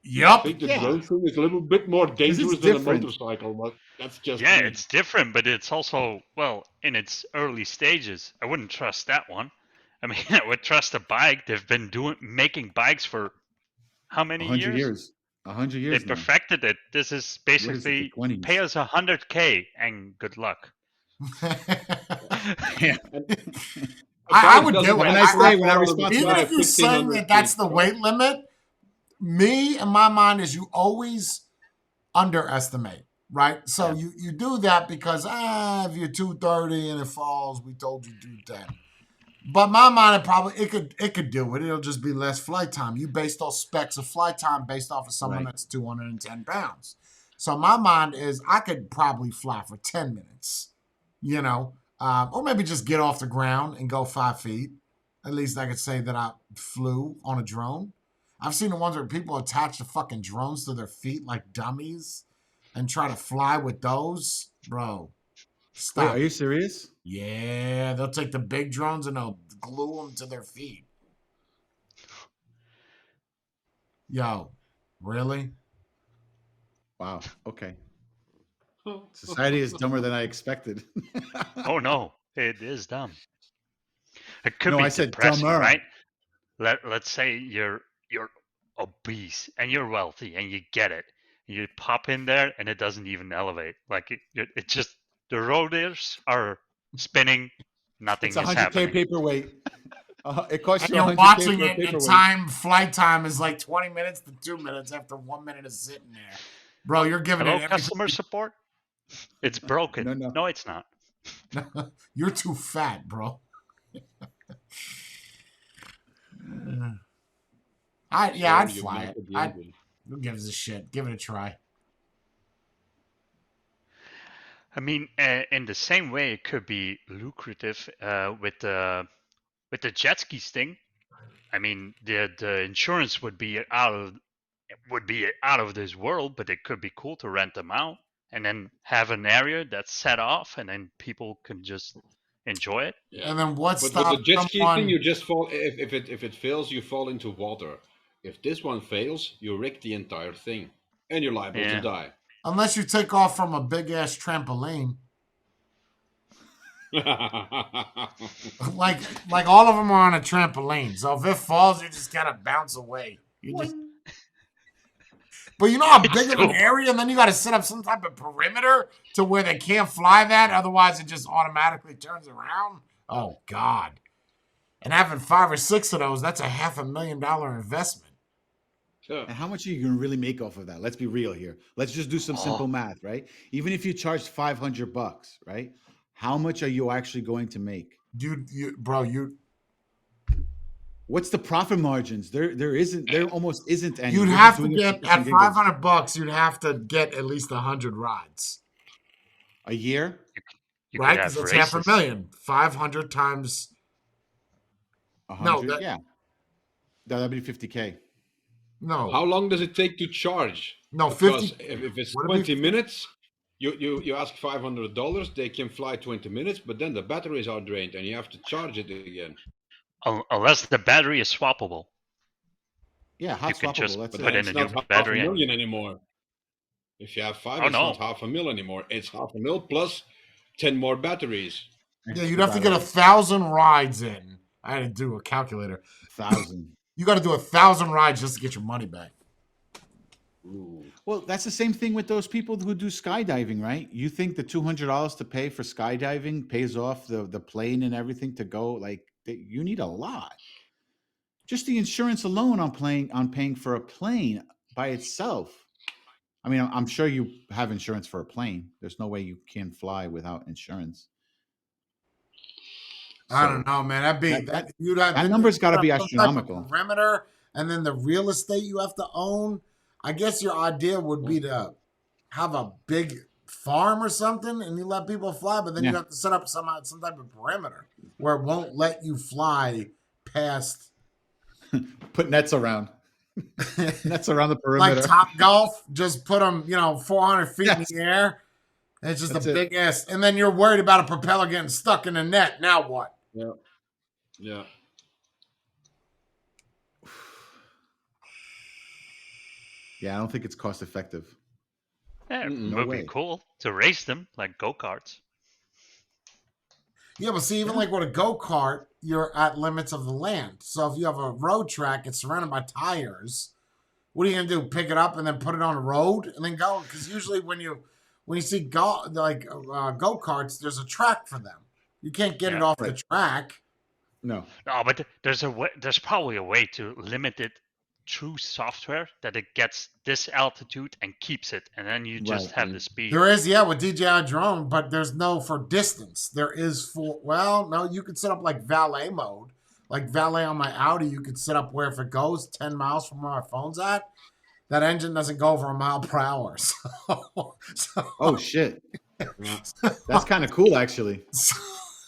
Yep. I think the drone thing is a little bit more dangerous than a motorcycle, but that's just Yeah, me. it's different, but it's also, well, in its early stages. I wouldn't trust that one. I mean, I would trust a bike. They've been making bikes for how many 100 years? years. 100 years They now. perfected it. This is basically pay us $100K and good luck. Yeah. I would do it. When I respond, even if you're saying that that's the weight limit, me in my mind is you always underestimate, right? So you do that because if you're 230 and it falls, we told you do that. But my mind, it could do it. It'll just be less flight time. You based those specs of flight time based off of someone that's 210 pounds. So my mind is I could probably fly for 10 minutes, or maybe just get off the ground and go 5 feet. At least I could say that I flew on a drone. I've seen the ones where people attach the fucking drones to their feet like dummies and try to fly with those. Bro, stop. Wait, are you serious? Yeah, they'll take the big drones and they'll glue them to their feet. Yo, really? Wow. Okay. Society is dumber than I expected. Oh no, it is dumb. It could be I said depressing, dumber. right? Let's say you're obese and you're wealthy and you get it. You pop in there and it doesn't even elevate. Like it just the rotors are spinning. Nothing It's is 100K happening. paperweight. It costs And you you're 100K watching for a it, paperweight. flight time is like 20 minutes to 2 minutes after 1 minute is sitting there. Bro, you're giving Hello, it customer support? It's broken. No, it's not. You're too fat, bro. I'd fly it. Who gives a shit? Give it a try. I mean, in the same way, it could be lucrative with the jet skis thing. I mean, the insurance would be out of this world, but it could be cool to rent them out and then have an area that's set off, and then people can just enjoy it. Yeah. And then what stops But the jet ski thing, you just fall. If it fails, you fall into water. If this one fails, you wreck the entire thing, and you're liable to die. Unless you take off from a big ass trampoline. like all of them are on a trampoline. So if it falls, you just gotta bounce away. But you know how big of an area, and then you got to set up some type of perimeter to where they can't fly that. Otherwise, it just automatically turns around. Oh God! And having 5 or 6 of those, that's a $500,000 investment. Sure. And how much are you going to really make off of that? Let's be real here. Let's just do some simple math, right? Even if you charged $500, right? How much are you actually going to make? Dude, what's the profit margins? There almost isn't any. You'd have to get at $500. You'd have to get at least 100 rides a year, right? Because it's $500,000. 500 times 100. No, that'd be $50K. No. How long does it take to charge? No, because 50. If it's 20 minutes, you ask $500. They can fly 20 minutes, but then the batteries are drained and you have to charge it again. Unless the battery is swappable. Yeah, hot you can swappable. just That's put in a new battery. $500,000 anymore. If you have 5, Oh it's no. not 500,000 anymore. It's 500,000 plus 10 more batteries. Yeah, you'd have to get 1,000 rides in. I had to do a calculator. 1,000. You got to do 1,000 rides just to get your money back. Ooh. Well, that's the same thing with those people who do skydiving, right? You think the $200 to pay for skydiving pays off the plane and everything to go? Like, you need a lot. Just the insurance alone on paying for a plane by itself. I mean, I'm sure you have insurance for a plane. There's no way you can fly without insurance. I don't know, man. That number's got to be astronomical. Perimeter, and then the real estate you have to own. I guess your idea would be to have a big farm or something, and you let people fly, but then you have to set up some type of perimeter where it won't let you fly past. Put nets around. Nets around the perimeter. Like Top Golf, just put them, 400 feet in the air. It's just a big ass. And then you're worried about a propeller getting stuck in the net. Now what? Yeah. Yeah. Yeah, I don't think it's cost effective. Yeah, it would be cool to race them like go-karts. Yeah, but see, even like with a go-kart, you're at limits of the land. So if you have a road track, it's surrounded by tires. What are you going to do? Pick it up and then put it on the road and then go? Because usually when you see go-karts, there's a track for them. You can't get it off the track. No, but there's probably a way to limit it through software that it gets this altitude and keeps it, and then you just have the speed. There is, with DJI drone, but there's no for distance. There is you could set up like valet mode. Like valet on my Audi, you could set up where if it goes 10 miles from where my phone's at, that engine doesn't go over a mile per hour. Oh, shit. That's kind of cool, actually.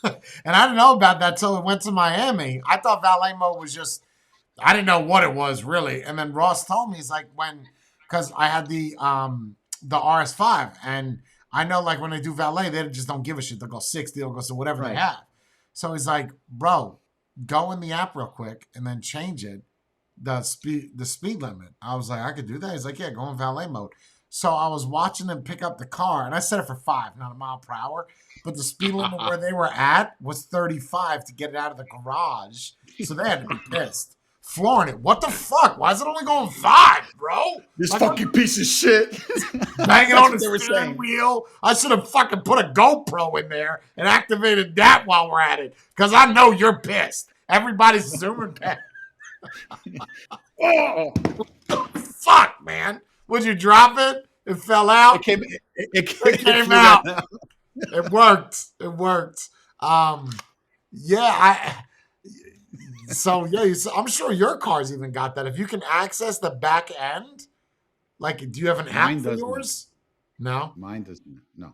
And I didn't know about that till it went to Miami. I thought valet mode was just, I didn't know what it was really. And then Ross told me, he's like, because I had the RS5, and I know like when they do valet, they just don't give a shit. They'll go 60, they'll go to whatever they have. So he's like, bro, go in the app real quick and then change it, the speed limit. I was like, I could do that. He's like, yeah, go in valet mode. So I was watching them pick up the car, and I set it for 5, not a mile per hour. But the speed limit where they were at was 35 to get it out of the garage. So they had to be pissed. Flooring it. What the fuck? Why is it only going 5, bro? This fucking piece of shit. Banging on the steering wheel. I should have fucking put a GoPro in there and activated that while we're at it. Because I know you're pissed. Everybody's zooming past. Oh, fuck, man. Would you drop it? It fell out. It came out. It worked. I'm sure your car's even got that. If you can access the back end, like, do you have an app for yours? No, mine doesn't. No.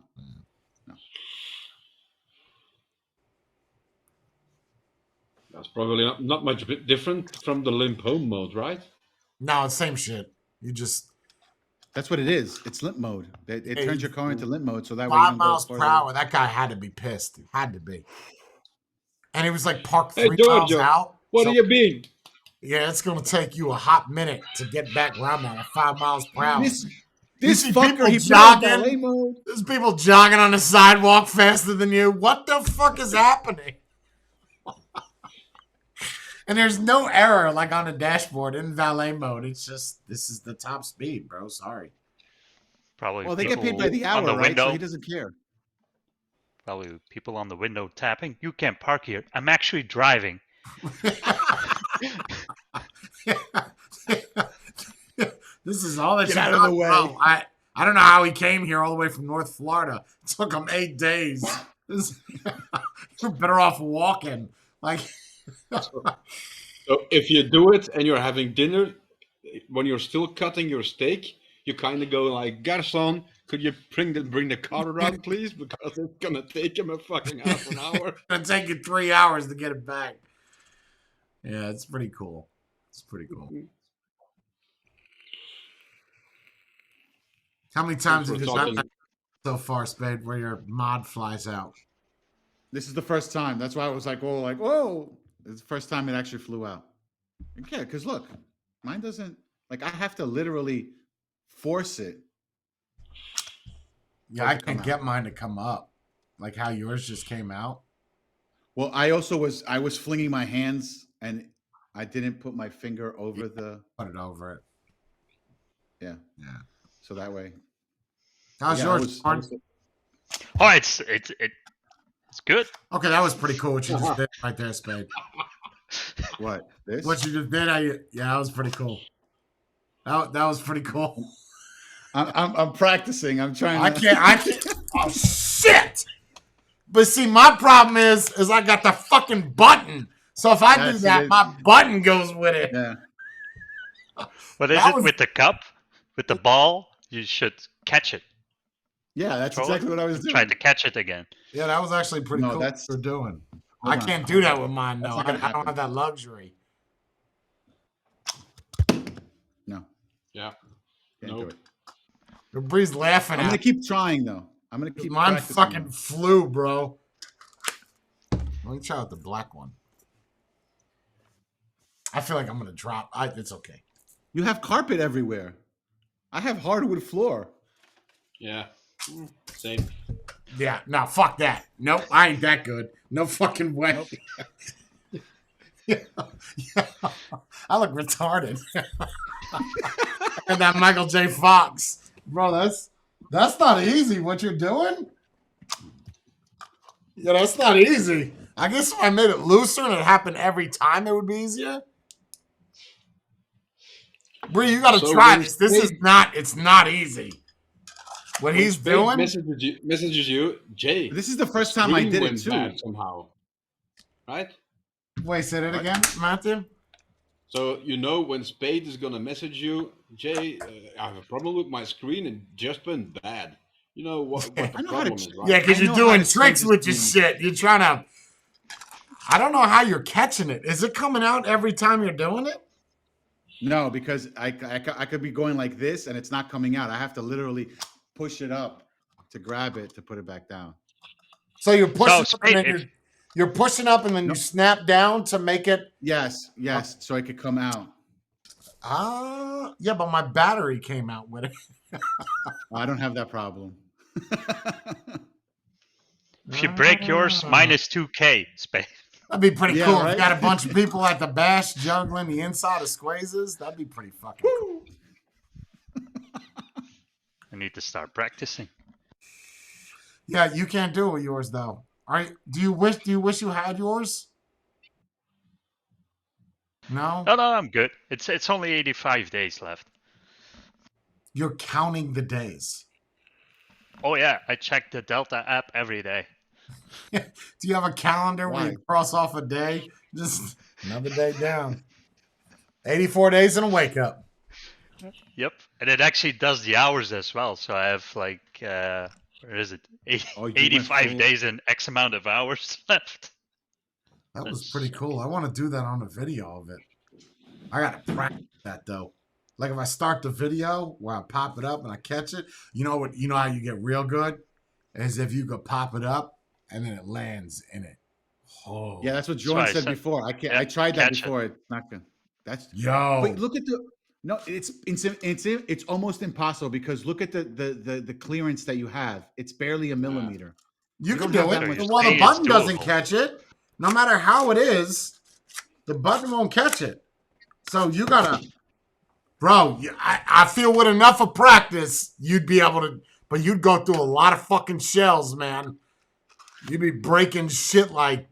That's probably not much bit different from the limp home mode, right? No, it's same shit. That's what it is. It's limp mode. It turns your car into limp mode, so that 5 miles per hour. That guy had to be pissed. It had to be. And he was like parked 3 miles out. What are you being? Yeah, it's gonna take you a hot minute to get back where I'm at 5 miles per hour. This fucker, he jogging. There's people jogging on the sidewalk faster than you. What the fuck is happening? And there's no error like on the dashboard in valet mode. It's just, this is the top speed, bro. Sorry. Probably. Well, they get paid by the hour, right? So he doesn't care. Probably people on the window tapping. You can't park here. I'm actually driving. This is all that Get out of the way. Bro. I don't know how he came here all the way from North Florida. It took him 8 days. You're better off walking. Like. So if you do it and you're having dinner, when you're still cutting your steak, you kind of go like, "Garçon, could you bring the car around, please? Because it's gonna take him a fucking half an hour. It's gonna take you 3 hours to get it back." Yeah, it's pretty cool. How many times have you done that so far, Spade, where your mod flies out? This is the first time. That's why I was like, whoa. It's the first time it actually flew out. Yeah, because look, mine doesn't, like, I have to literally force it Yeah, I can't get mine to come up, like how yours just came out. Well, I was flinging my hands and I didn't put my finger over Put it over it. Yeah. So that way. How's yours? Oh, it's good. Okay, that was pretty cool what you just did right there, Spade. What? This? What you just did? Yeah, that was pretty cool. That was pretty cool. I'm practicing. I'm trying. I can't. Oh shit! But see, my problem is I got the fucking button. So if I do that, my button goes with it. Yeah. What is it with the cup? With the ball, you should catch it. Yeah, that's exactly what I was doing. Trying to catch it again. Yeah, that was actually pretty cool. That's what they're doing. I can't do that with mine though. I don't have that luxury. No. Yeah. Can't do it. Bree's laughing. I'm gonna keep trying though. I'm gonna keep. Mine fucking flew, bro. Let me try out the black one. I feel like I'm gonna drop. It's okay. You have carpet everywhere. I have hardwood floor. Yeah. Same. Yeah. No, fuck that. Nope. I ain't that good. No fucking way. Nope. Yeah. I look retarded. And that Michael J. Fox. Bro, that's not easy what you're doing. Yeah, that's not easy. I guess if I made it looser and it happened every time, it would be easier. Bree, you got to try this. It's not easy. What he's doing. Messages you, Jay. This is the first time I did it too. Somehow. Right? Wait, say that again, Matthew? So, when Spade is going to message you, Jay, I have a problem with my screen and just went bad. You know what the problem is, right? Yeah, because you're doing tricks with your shit. You're trying to... I don't know how you're catching it. Is it coming out every time you're doing it? No, because I could be going like this and it's not coming out. I have to literally push it up to grab it to put it back down. So you're pushing up and then you're pushing up and then you snap down to make it... Yes, so it could come out. Yeah, but my battery came out with it. I don't have that problem. If you break yours, minus 2K, Spade. That'd be pretty cool. Right? If you got a bunch of people at the bash juggling the inside of Squazes, that'd be pretty fucking cool. I need to start practicing. Yeah, you can't do it with yours though. All right. Do you wish you had yours? No? No, I'm good. It's only 85 days left. You're counting the days. Oh yeah, I check the Delta app every day. Do you have a calendar where you cross off a day? Just another day down. 84 days and a wake up. Yep. And it actually does the hours as well. So I have like, where is it? 85 days and X amount of hours left. That was pretty cool. I want to do that on a video of it. I got to practice that though. Like if I start the video where I pop it up and I catch it, you know how you get real good? Is if you could pop it up and then it lands in it. Oh. Yeah, that's what Jordan said before. I tried that before. It's not good. That's But look at it's almost impossible because look at the clearance that you have. It's barely a millimeter. You can do it. Well, the button doesn't catch it. No matter how it is, the button won't catch it. So you gotta, bro. I feel with enough of practice, you'd be able to. But you'd go through a lot of fucking shells, man. You'd be breaking shit like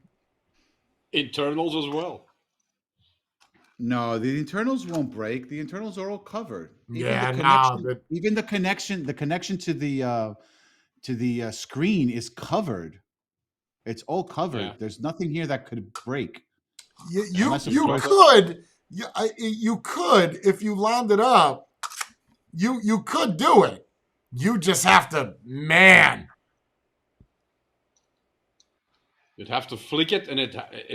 internals as well. No, the internals won't break. The internals are all covered. Even the connection to the screen is covered. It's all covered. Yeah. There's nothing here that could break. You could if you lined it up. You could do it. You just have to, man. You'd have to flick it, and it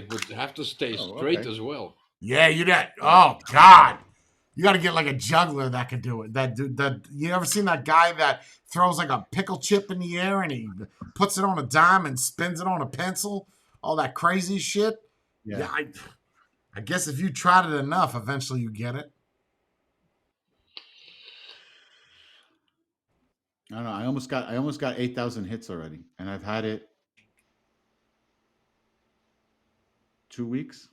would have to stay straight as well. Yeah, oh God, you got to get like a juggler that could do it. That you ever seen that guy that throws like a pickle chip in the air and he puts it on a dime and spins it on a pencil? All that crazy shit. Yeah, I guess if you tried it enough, eventually you get it. I don't know. I almost got 8,000 hits already, and I've had it 2 weeks.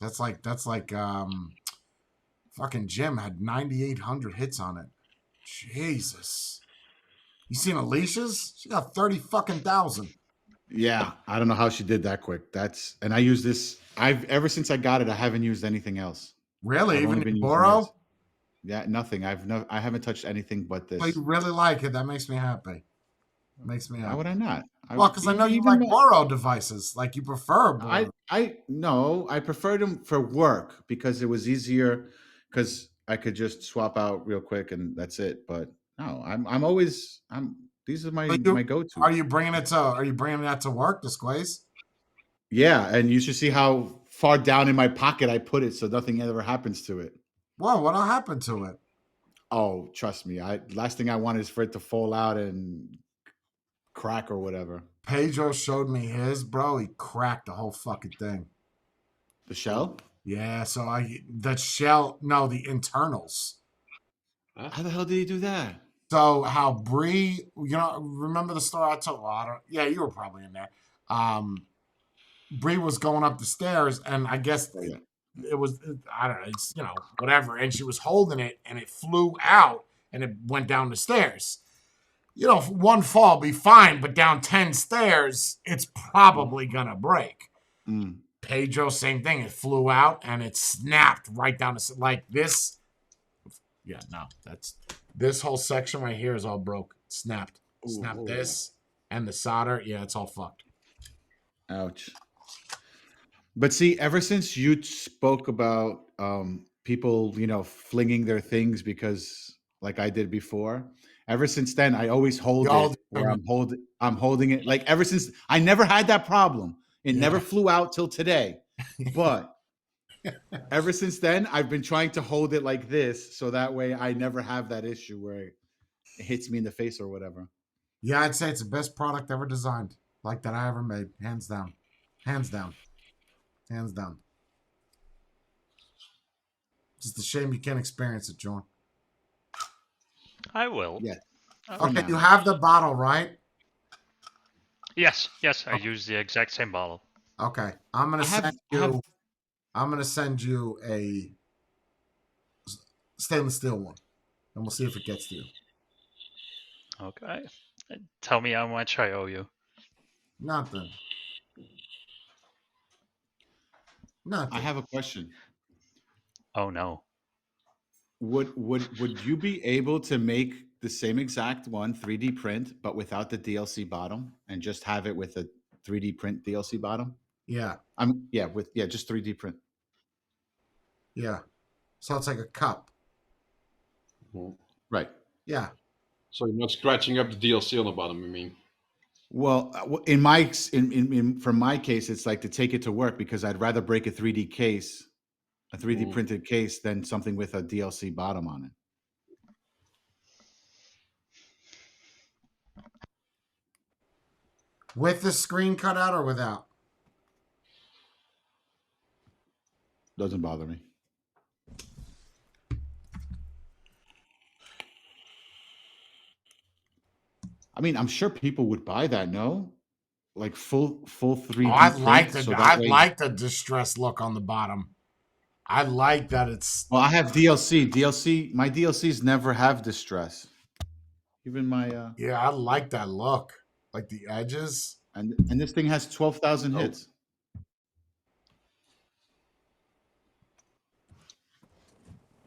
That's like fucking Jim had 9,800 hits on it. Jesus. You seen Alicia's? She got 30 fucking thousand. Yeah, I don't know how she did that quick. And I use this. Ever since I got it, I haven't used anything else. Really? I've Even only been using Boro? this. Yeah, nothing. I haven't touched anything but this. But you really like it. That makes me happy. Makes me happy. Why would I not? Well, because I know you like Boro devices. Like you prefer Boro. I preferred them for work because it was easier because I could just swap out real quick and that's it. But no, these are my go-to. Are you bringing it to work, the Squaze? Yeah, and you should see how far down in my pocket I put it so nothing ever happens to it. Well, what'll happen to it? Oh, trust me. Last thing I want is for it to fall out and crack or whatever. Pedro showed me his, bro. He cracked the whole fucking thing. The shell? Yeah, the internals. How the hell did he do that? So how Bree, remember the story I told? Well, you were probably in there. Bree was going up the stairs, and I guess it was, I don't know, it's, whatever. And she was holding it, and it flew out, and it went down the stairs. One fall be fine, but down 10 stairs, it's probably gonna break. Pedro, same thing. It flew out, and it snapped right down like this. Yeah, no, this whole section right here is all broke. Snapped. Snapped this, and the solder. Yeah, it's all fucked. Ouch. But see, ever since you spoke about people, flinging their things because, like I did before, ever since then, I always hold it where I'm holding it. Like ever since, I never had that problem. It never flew out till today. But ever since then, I've been trying to hold it like this, so that way I never have that issue where it hits me in the face or whatever. Yeah, I'd say it's the best product ever designed, like that I ever made, hands down, hands down, hands down. Just a shame you can't experience it, John. I will. Yeah. Okay, you have the bottle, right? Yes, I use the exact same bottle. Okay, I'm gonna send you a stainless steel one, and we'll see if it gets to you. Okay. Tell me how much I owe you. Nothing. I have a question. Oh no. Would you be able to make the same exact one 3D print, but without the DLC bottom, and just have it with a 3D print DLC bottom? Yeah. Just 3D print. Yeah. So it's like a cup. Right. Yeah. So you're not scratching up the DLC on the bottom, you mean? Well, from my case, it's like to take it to work because I'd rather break a 3D case, a 3D printed case, than something with a DLC bottom on it. With the screen cut out or without? Doesn't bother me. I mean, I'm sure people would buy that, no? Like full 3D. Oh, I like the distressed look on the bottom. I like that it's. Well, I have DLC. My DLCs never have distress. Even my. Yeah, I like that look, like the edges. And this thing has 12,000 hits.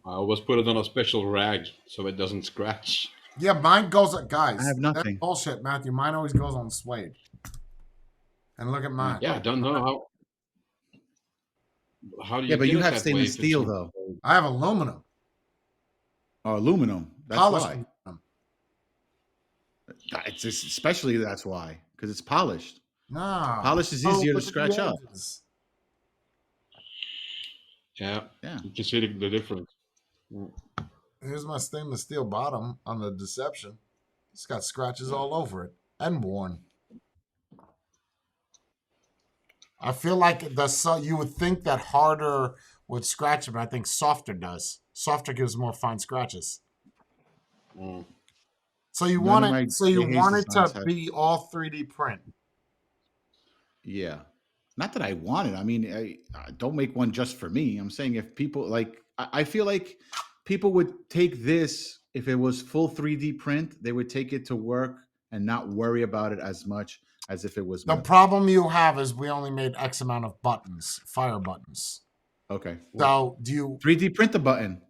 I always put it on a special rag so it doesn't scratch. Yeah, mine goes, guys. I have nothing. That's bullshit, Matthew. Mine always goes on suede. And look at mine. Yeah, I don't know how do you. Yeah, but get you it have that stainless way steel though. I have aluminum. Oh, aluminum. That's Polished why. aluminum. It's just, especially that's why, because it's polished. No. Polished is easier to scratch up. Yeah. Yeah. You can see the difference. Here's my stainless steel bottom on the Deception. It's got scratches all over it and worn. I feel like you would think that harder would scratch it, but I think softer does. Softer gives more fine scratches. So you None want of my it. So you Hayes want it designs to have. be all 3D print. Yeah. Not that I want it. I mean, I don't make one just for me. I'm saying if people like, I feel like people would take this if it was full 3D print. They would take it to work and not worry about it as much as if it was The metal. problem you have is we only made X amount of buttons, fire buttons. Okay. So do you 3D print the button?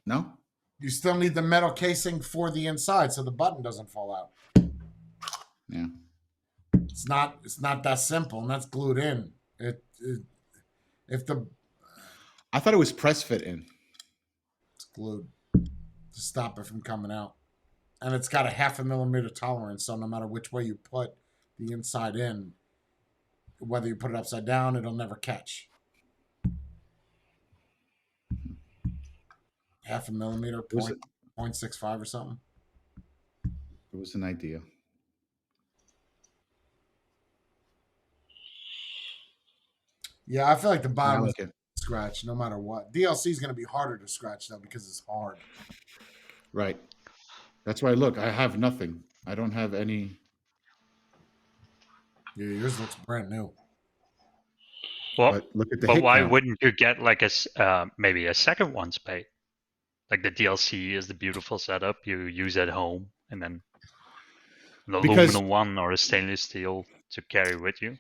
No. you still need the metal casing for the inside so the button doesn't fall out? Yeah. It's not that simple, and that's glued in. If the I thought it was press fit in. it's glued to stop it from coming out, and it's got a 0.5 millimeter tolerance, so no matter which way you put the inside in, whether you put it upside down, it'll never catch. 0.5 millimeter, Was it- 0.65 or something. It was an idea. Yeah, I feel like the bottom is like it. scratch no matter what. DLC is going to be harder to scratch though because it's hard. Right. That's why. Look, I have nothing. I don't have any. Yeah, yours looks brand new. Well, But look at the but hit why count. wouldn't you get like maybe a second one, Spade? Like the DLC is the beautiful setup you use at home, and then an Because- aluminum one or a stainless steel to carry with you.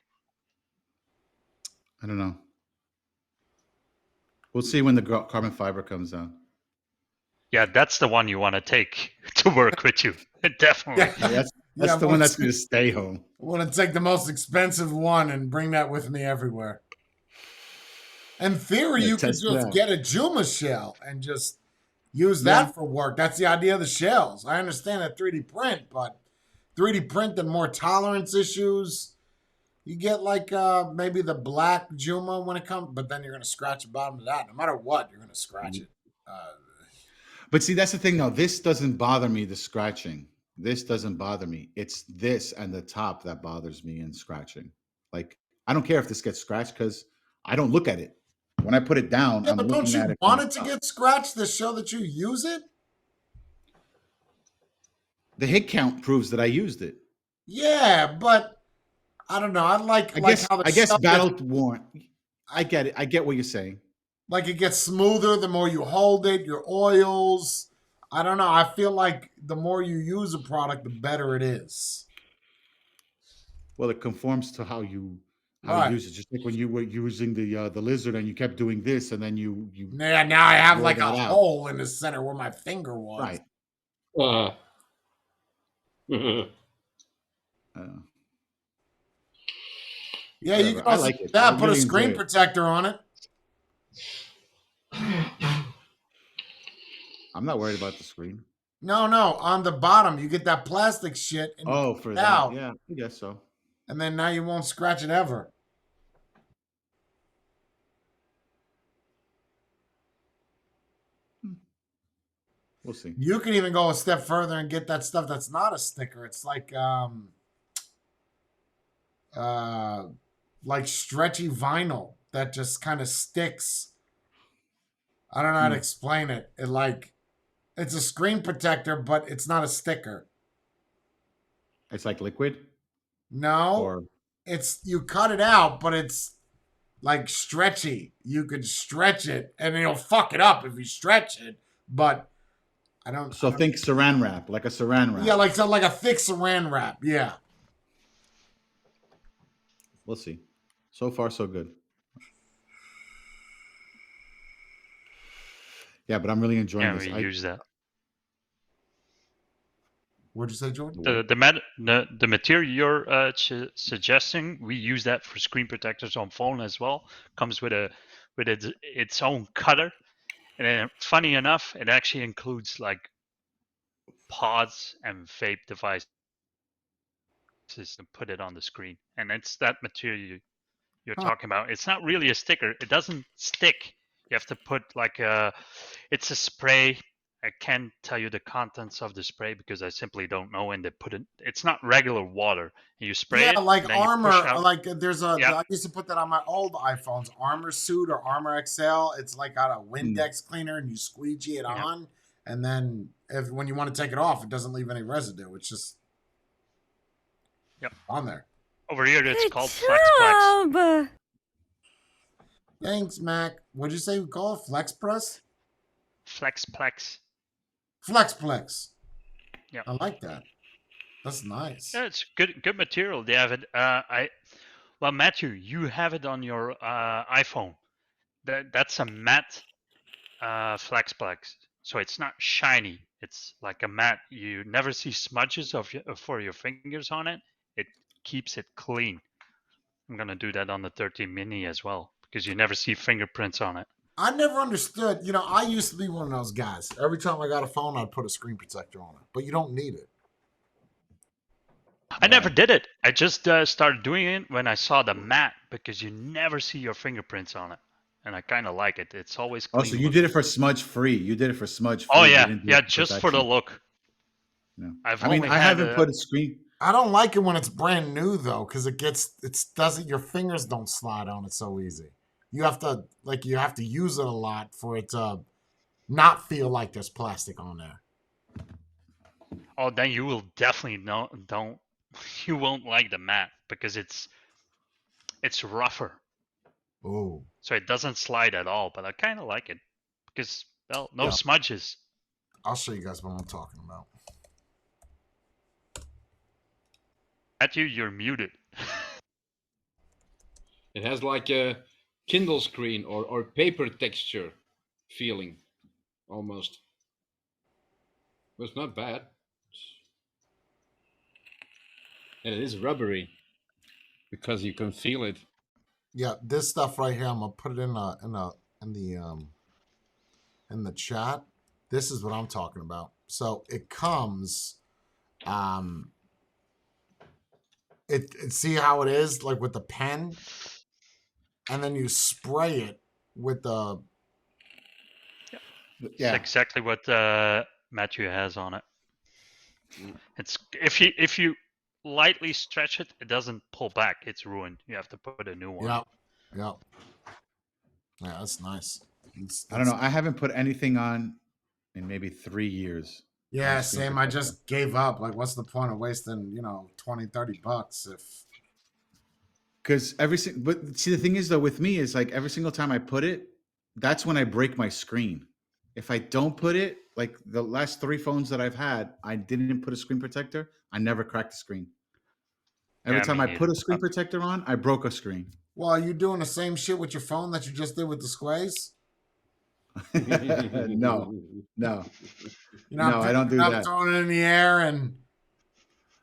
I don't know. We'll see when the carbon fiber comes out. Yeah, that's the one you want to take to work with you. Definitely. Yeah, that's the one that's going to stay home. I want to take the most expensive one and bring that with me everywhere. In theory, Yeah, you could test just that. get a Juma shell and just use that for work. That's the idea of the shells. I understand that 3D print, but 3D print and more tolerance issues. You get like maybe the black Juma when it comes, but then you're going to scratch the bottom of that. No matter what, you're going to scratch it. But see, that's the thing, though. This doesn't bother me, the scratching. This doesn't bother me. It's this and the top that bothers me in scratching. Like, I don't care if this gets scratched because I don't look at it. When I put it down, Yeah, I'm but don't looking you at it. want it to get scratched to show that you use it? The hit count proves that I used it. Yeah, but I don't know. I guess how the I guess shell battle gets, worn. I get it. I get what you're saying. like it gets smoother the more you hold it, your oils. I don't know. I feel like the more you use a product, the better it is. Well, it conforms to how you Right. use it. Just like when you were using the lizard and you kept doing this, and then you Yeah, now I have roll like a that out. hole in the center where my finger was. Right. Yeah, you Whatever. can I also like do it. that. I Put a really screen enjoy it. protector on it. I'm not worried about the screen. No, on the bottom you get that plastic shit. And Oh, for that, out, yeah, I guess so. and then now you won't scratch it ever. We'll see. You can even go a step further and get that stuff that's not a sticker. It's like stretchy vinyl that just kind of sticks. I don't know how to explain it. It's a screen protector, but it's not a sticker. It's like liquid. No, Or it's you cut it out, but it's like stretchy. You could stretch it, and it'll fuck it up if you stretch it. But I don't. so think saran wrap, like a saran wrap. Yeah, like a thick saran wrap. Yeah. We'll see. So far, so good. Yeah, but I'm really enjoying Yeah, this. we use that. What'd you say, Jordan? The material you're suggesting, we use that for screen protectors on phone as well. Comes with its own cutter, and then, funny enough, it actually includes like pods and vape devices to put it on the screen. And it's that material you're talking about. It's not really a sticker. It doesn't stick. You have to put it's a spray. I can't tell you the contents of the spray because I simply don't know. And they put it. It's not regular water. And you spray it. Yeah, like and then you Armor. push out. Like there's a. Yeah. I used to put that on my old iPhones. Armor Suit or Armor XL. It's like got a Windex cleaner, and you squeegee it on, and then when you want to take it off, it doesn't leave any residue. It's just on there. Over here, it's called FlexPlex. Thanks, Mac. What'd you say we call it? Flex Press? FlexPlex. FlexPlex. Yeah. I like that. That's nice. Yeah, it's good material. They have it. Well, Matthew, you have it on your iPhone. That's a matte FlexPlex. So it's not shiny. It's like a matte. You never see smudges for your fingers on it. It keeps it clean. I'm gonna do that on the 13 mini as well because you never see fingerprints on it. I never understood. I used to be one of those guys. Every time I got a phone, I'd put a screen protector on it, but you don't need it. I never did it. I just started doing it when I saw the matte because you never see your fingerprints on it, and I kind of like it. It's always clean. Oh, so you did it for smudge free? You did it for smudge free? Oh yeah, just for the look. No. I haven't put a screen. I don't like it when it's brand new though, because your fingers don't slide on it so easy. You have to use it a lot for it to not feel like there's plastic on there. Oh, then you will definitely you won't like the matte because it's rougher. Oh. So it doesn't slide at all, but I kind of like it because no smudges. I'll show you guys what I'm talking about. Matthew, you're muted. It has like a Kindle screen or paper texture feeling, almost. But it's not bad. And it is rubbery because you can feel it. Yeah, this stuff right here, I'm gonna put it in the chat. This is what I'm talking about. So it comes, see how it is like with the pen, and then you spray it with the. Yeah, it's exactly what Matthew has on it. It's if you lightly stretch it, it doesn't pull back. It's ruined. You have to put a new one. Yep. Yeah, that's nice. I don't know. I haven't put anything on in maybe 3 years. Yeah, same. I just gave up. Like, what's the point of wasting, $20-$30 if? Because but see, the thing is though, with me is like every single time I put it, that's when I break my screen. If I don't put it, like the last 3 phones that I've had, I didn't put a screen protector. I never cracked the screen. Every time I put a screen protector on, I broke a screen. Well, are you doing the same shit with your phone that you just did with the Squaze? No, I don't do that. Throwing it in the air and.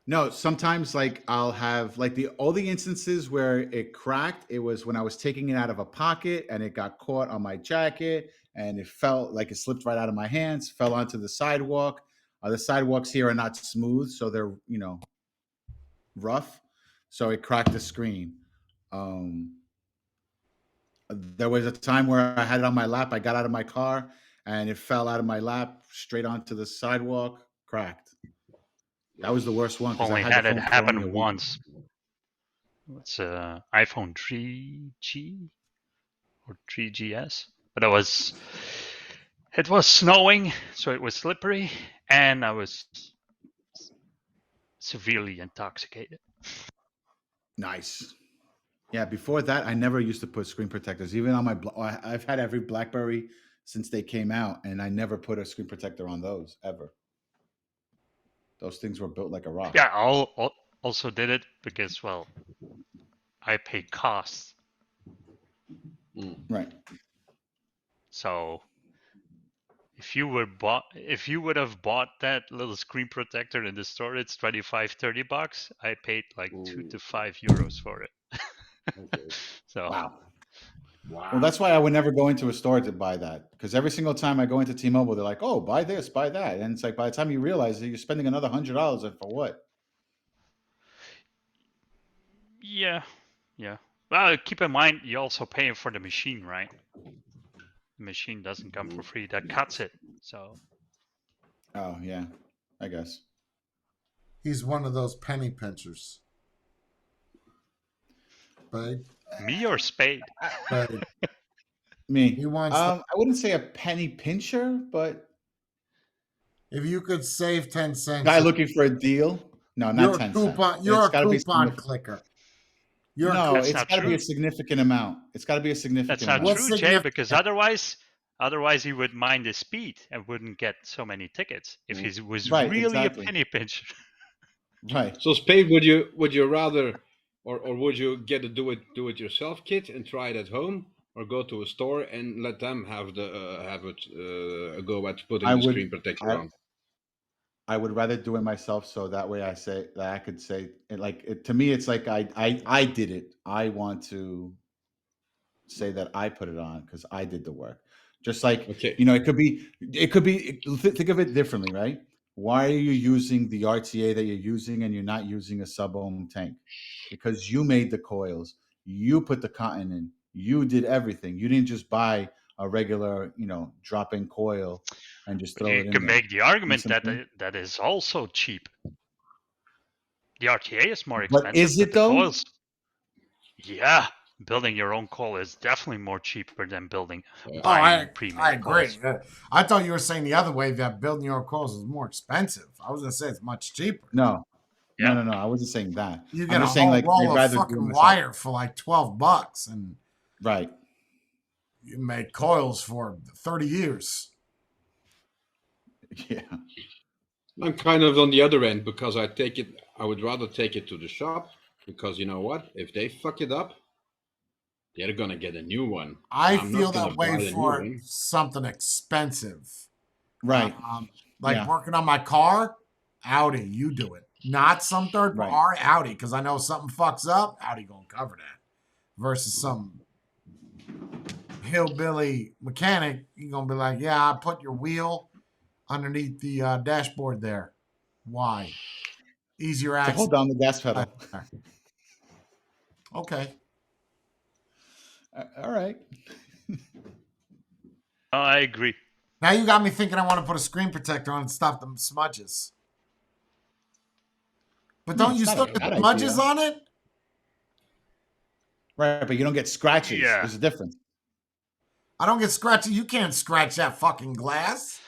No, sometimes like I'll have like all the instances where it cracked. It was when I was taking it out of a pocket and it got caught on my jacket and it felt like it slipped right out of my hands, fell onto the sidewalk. The sidewalks here are not smooth, so they're rough. So it cracked the screen. There was a time where I had it on my lap. I got out of my car and it fell out of my lap straight onto the sidewalk, cracked. That was the worst one. Only had it happen once. It's iPhone 3G or 3GS, but it was snowing, so it was slippery, and I was severely intoxicated. Nice. Yeah, before that, I never used to put screen protectors. Even on my, I've had every BlackBerry since they came out, and I never put a screen protector on those ever. Those things were built like a rock. Yeah, I also did it because, well, I pay costs. Right. So if you would have bought that little screen protector in the store, it's $25-$30. I paid like €2 to €5 for it. Okay. So wow. Well, that's why I would never go into a store to buy that, because every single time I go into T-Mobile, they're like, "Oh, buy this, buy that," and it's like by the time you realize that you're spending another $100 for what? Yeah. Well, keep in mind you're also paying for the machine, right? The machine doesn't come for free. That cuts it. So. Oh yeah, I guess. He's one of those penny pinchers. Babe. Me or Spade? Me. He wants. I wouldn't say a penny pincher, but If you could save 10 cents, Guy looking for a deal? No, not you're a 10 coupon. cents. You're It's a got to be coupon significant. clicker. You're No, That's it's not got to be true. a significant amount. It's got to be a That's significant not amount. What's true, Jay, because significant? otherwise he would mind the speed and wouldn't get so many tickets if he was Right, really a exactly. penny pincher. Right. So Spade, would you rather, or would you get a do it yourself kit and try it at home, or go to a store and let them have a go at putting I the would screen protector I on? I would rather do it myself, so that way I could say it, like to me it's like I did it. I want to say that I put it on because I did the work. Just like, Okay. think of it differently, right? Why are you using the RTA that you're using and you're not using a sub-ohm tank? Because you made the coils, you put the cotton in, you did everything. You didn't just buy a regular, drop-in coil and just But throw you it in can there. make the You argument see what that I'm saying? that is also cheap. The RTA is more But expensive, is but it the though? coils, yeah, building your own coil is definitely more cheaper than Oh, buying I pre-made agree. coils. I thought you were saying the other way, that building your own coils is more expensive. I was gonna say it's much cheaper. No, Yeah, no. I wasn't saying that. You I'm get a just saying whole like roll I'd of rather do it fucking myself. wire for like $12, and Right. you make coils for 30 years. Yeah. I'm kind of on the other end because I would rather take it to the shop, because you know what? If they fuck it up, they're gonna get a new one. I I'm not feel gonna that way buy a new for one. something expensive. Right. Like Yeah. working on my car, Audi, you do it. Not some third Right. party, Audi, because I know something fucks up, Audi gonna cover that. Versus some hillbilly mechanic, you're gonna be like, yeah, I put your wheel underneath the dashboard there. Why? Easier To access. hold down the gas pedal. Okay. All right. I agree. Now you got me thinking I want to put a screen protector on and stop the smudges. But don't It's you not still a get bad smudges idea. on it? Right, but you don't get scratches. Yeah. There's a difference. I don't get scratchy. You can't scratch that fucking glass.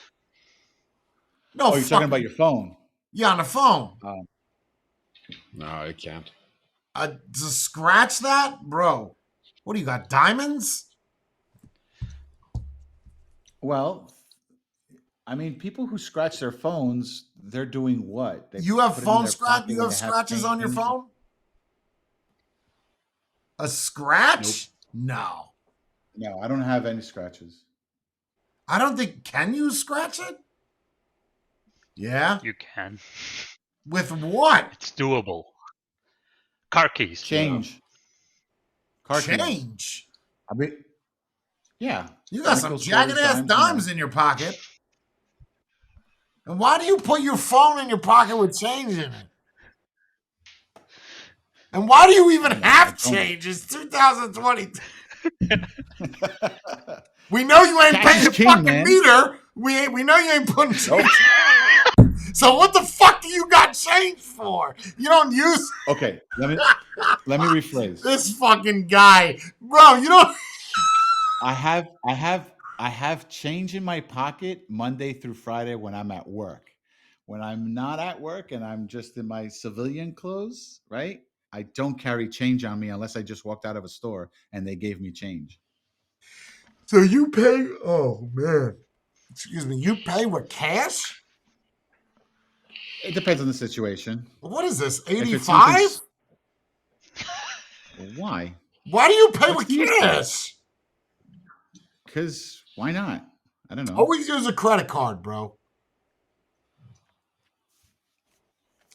No, Oh, you're talking about your phone. Yeah, on the phone. No, I can't. To scratch that, bro. What do you got? Diamonds? Well, I mean, people who scratch their phones, they're doing what? They You have put it in phone their scratch? pocket You when have they have scratches on your change. phone? A scratch? No. No, I don't have any scratches. I don't think. Can you scratch it? Yeah. You can. With what? It's doable. Car keys. Change. Car keys. Change. I mean, yeah. You got some Nickels, jagged quarters, ass dimes, dimes in your pocket. And why do you put your phone in your pocket with change in it? And why do you even have change? It's 2020. We know you ain't Cash paying is the king, fucking man. meter. We know you ain't putting change. So what the fuck do you got change for? You don't use Okay, let me rephrase. this fucking guy, bro. You don't. I have change in my pocket Monday through Friday when I'm at work. When I'm not at work and I'm just in my civilian clothes, right? I don't carry change on me unless I just walked out of a store and they gave me change. So you pay? Oh man, excuse me. You pay with cash? It depends on the situation. What is this? If it's 85? Why? Why do you pay What's with the issue? cash? Because why not? I don't know. Always use a credit card, bro.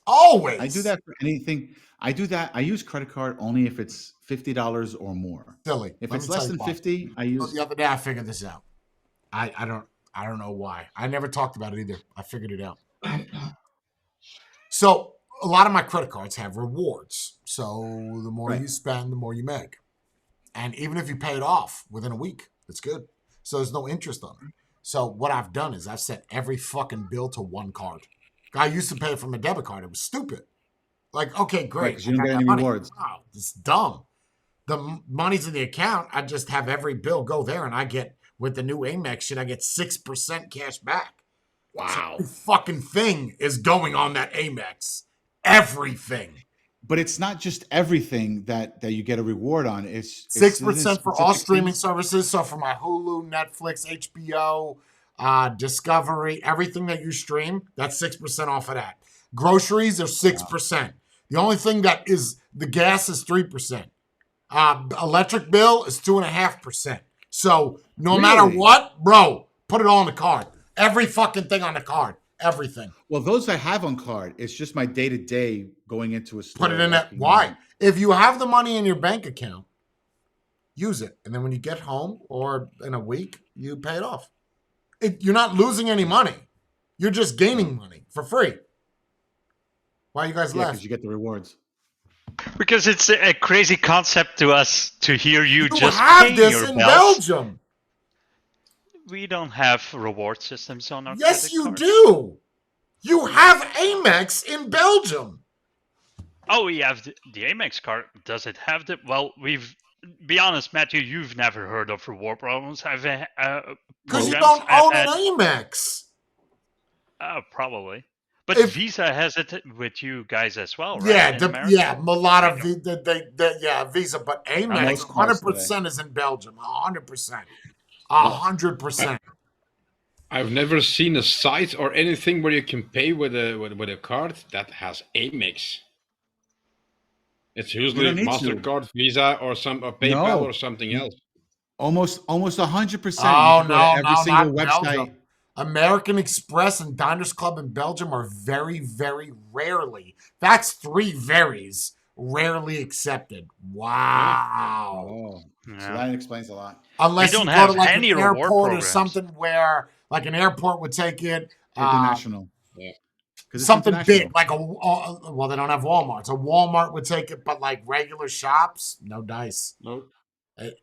Always. I do that for anything. I do that. I use credit card only if it's $50 or more. Silly. If Let it's me tell less you than why. 50, I use. The other day I figured this out. I don't know why. I never talked about it either. I figured it out. So a lot of my credit cards have rewards. So the more Right. you spend, the more you make. And even if you pay it off within a week, it's good. So there's no interest on it. So what I've done is I've set every fucking bill to one card. I used to pay from a debit card. It was stupid. Like, okay, great. Because you don't I get got any that money. rewards. Wow, it's dumb. The money's in the account. I just have every bill go there, and I get, with the new Amex shit, I get 6% cash back. Wow. So fucking thing is going on that Amex. Everything. But it's not just everything that you get a reward on. It's 6% for all specific streaming things? services. So for my Hulu, Netflix, HBO, Discovery, everything that you stream, that's 6% off of that. Groceries are 6%. The only thing that is the gas is 3%. Electric bill is 2.5%. So no matter what, bro, put it all on the card. Every fucking thing on the card. Everything. Well, those I have on card. It's just my day to day going into a store. Put it in that. walking Why? in. If you have the money in your bank account, use it. And then when you get home or in a week, you pay it off. You're not losing any money. You're just gaining money for free. Why you guys Yeah, laugh? because you get the rewards. Because it's a crazy concept to us to hear you just have paying this your in bills. Belgium. We don't have reward systems on our Yes, credit you cards. do. You have Amex in Belgium. Oh, we have the Amex card. Does it have the? Well, be honest, Matthew. You've never heard of reward programs. Because you don't own an Amex. Probably. But If- Visa has it with you guys as well, right? Yeah, in America? a lot of Visa, but Amex Most cards 100% is in Belgium. 100%. 100%. I've never seen a site or anything where you can pay with a card that has Amex. It's usually need to. MasterCard, Visa, or PayPal or something else. Almost 100%. Oh, you can go to every single not website. Belgium. American Express and Diners Club in Belgium are very, very rarely. That's 3 varies. Rarely accepted. Wow. Oh, so Yeah. that explains a lot. Unless We you don't go to have like any an reward airport or programs. something where like an airport would take it. International. Yeah. 'Cause it's Something international. big, like well, they don't have Walmarts. A Walmart would take it, but like regular shops, no dice. No.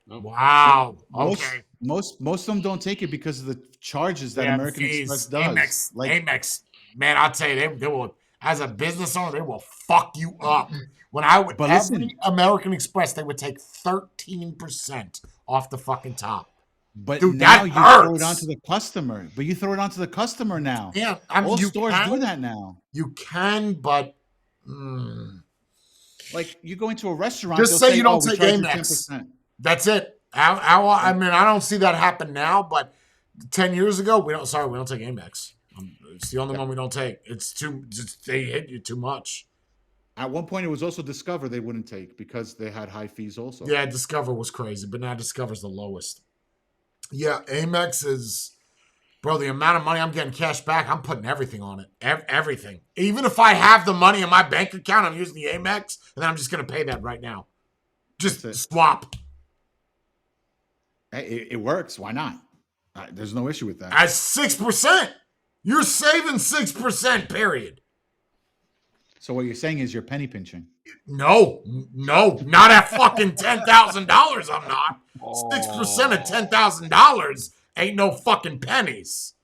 Wow. Okay. Most of them don't take it because of the charges that American Express does. Amex, man, I'll tell you, they will. As a business owner, they will fuck you up. When I would, But every listen- American Express, they would take 13% off the fucking top. But Dude, now that you throw it hurts. onto the customer. But you throw it onto the customer now. Yeah, I mean, All you stores can, do that now. You can, but Like you go into a restaurant, Just they'll say say you don't we take charge you Amex. 10%. that's it. I mean, I don't see that happen now, but 10 years ago, we don't take Amex. It's the only one we don't take. They hit you too much. At one point, it was also Discover they wouldn't take because they had high fees also. Yeah, Discover was crazy, but now Discover's the lowest. Yeah, Amex is, bro, the amount of money I'm getting cash back, I'm putting everything on it. Everything. Even if I have the money in my bank account, I'm using the Amex, and then I'm just going to pay that right now. Just That's it. swap. Hey, it works. Why not? There's no issue with that. At 6%. You're saving 6%, period. So what you're saying is you're penny pinching. No, not at fucking $10,000. I'm not. 6% of $10,000 ain't no fucking pennies.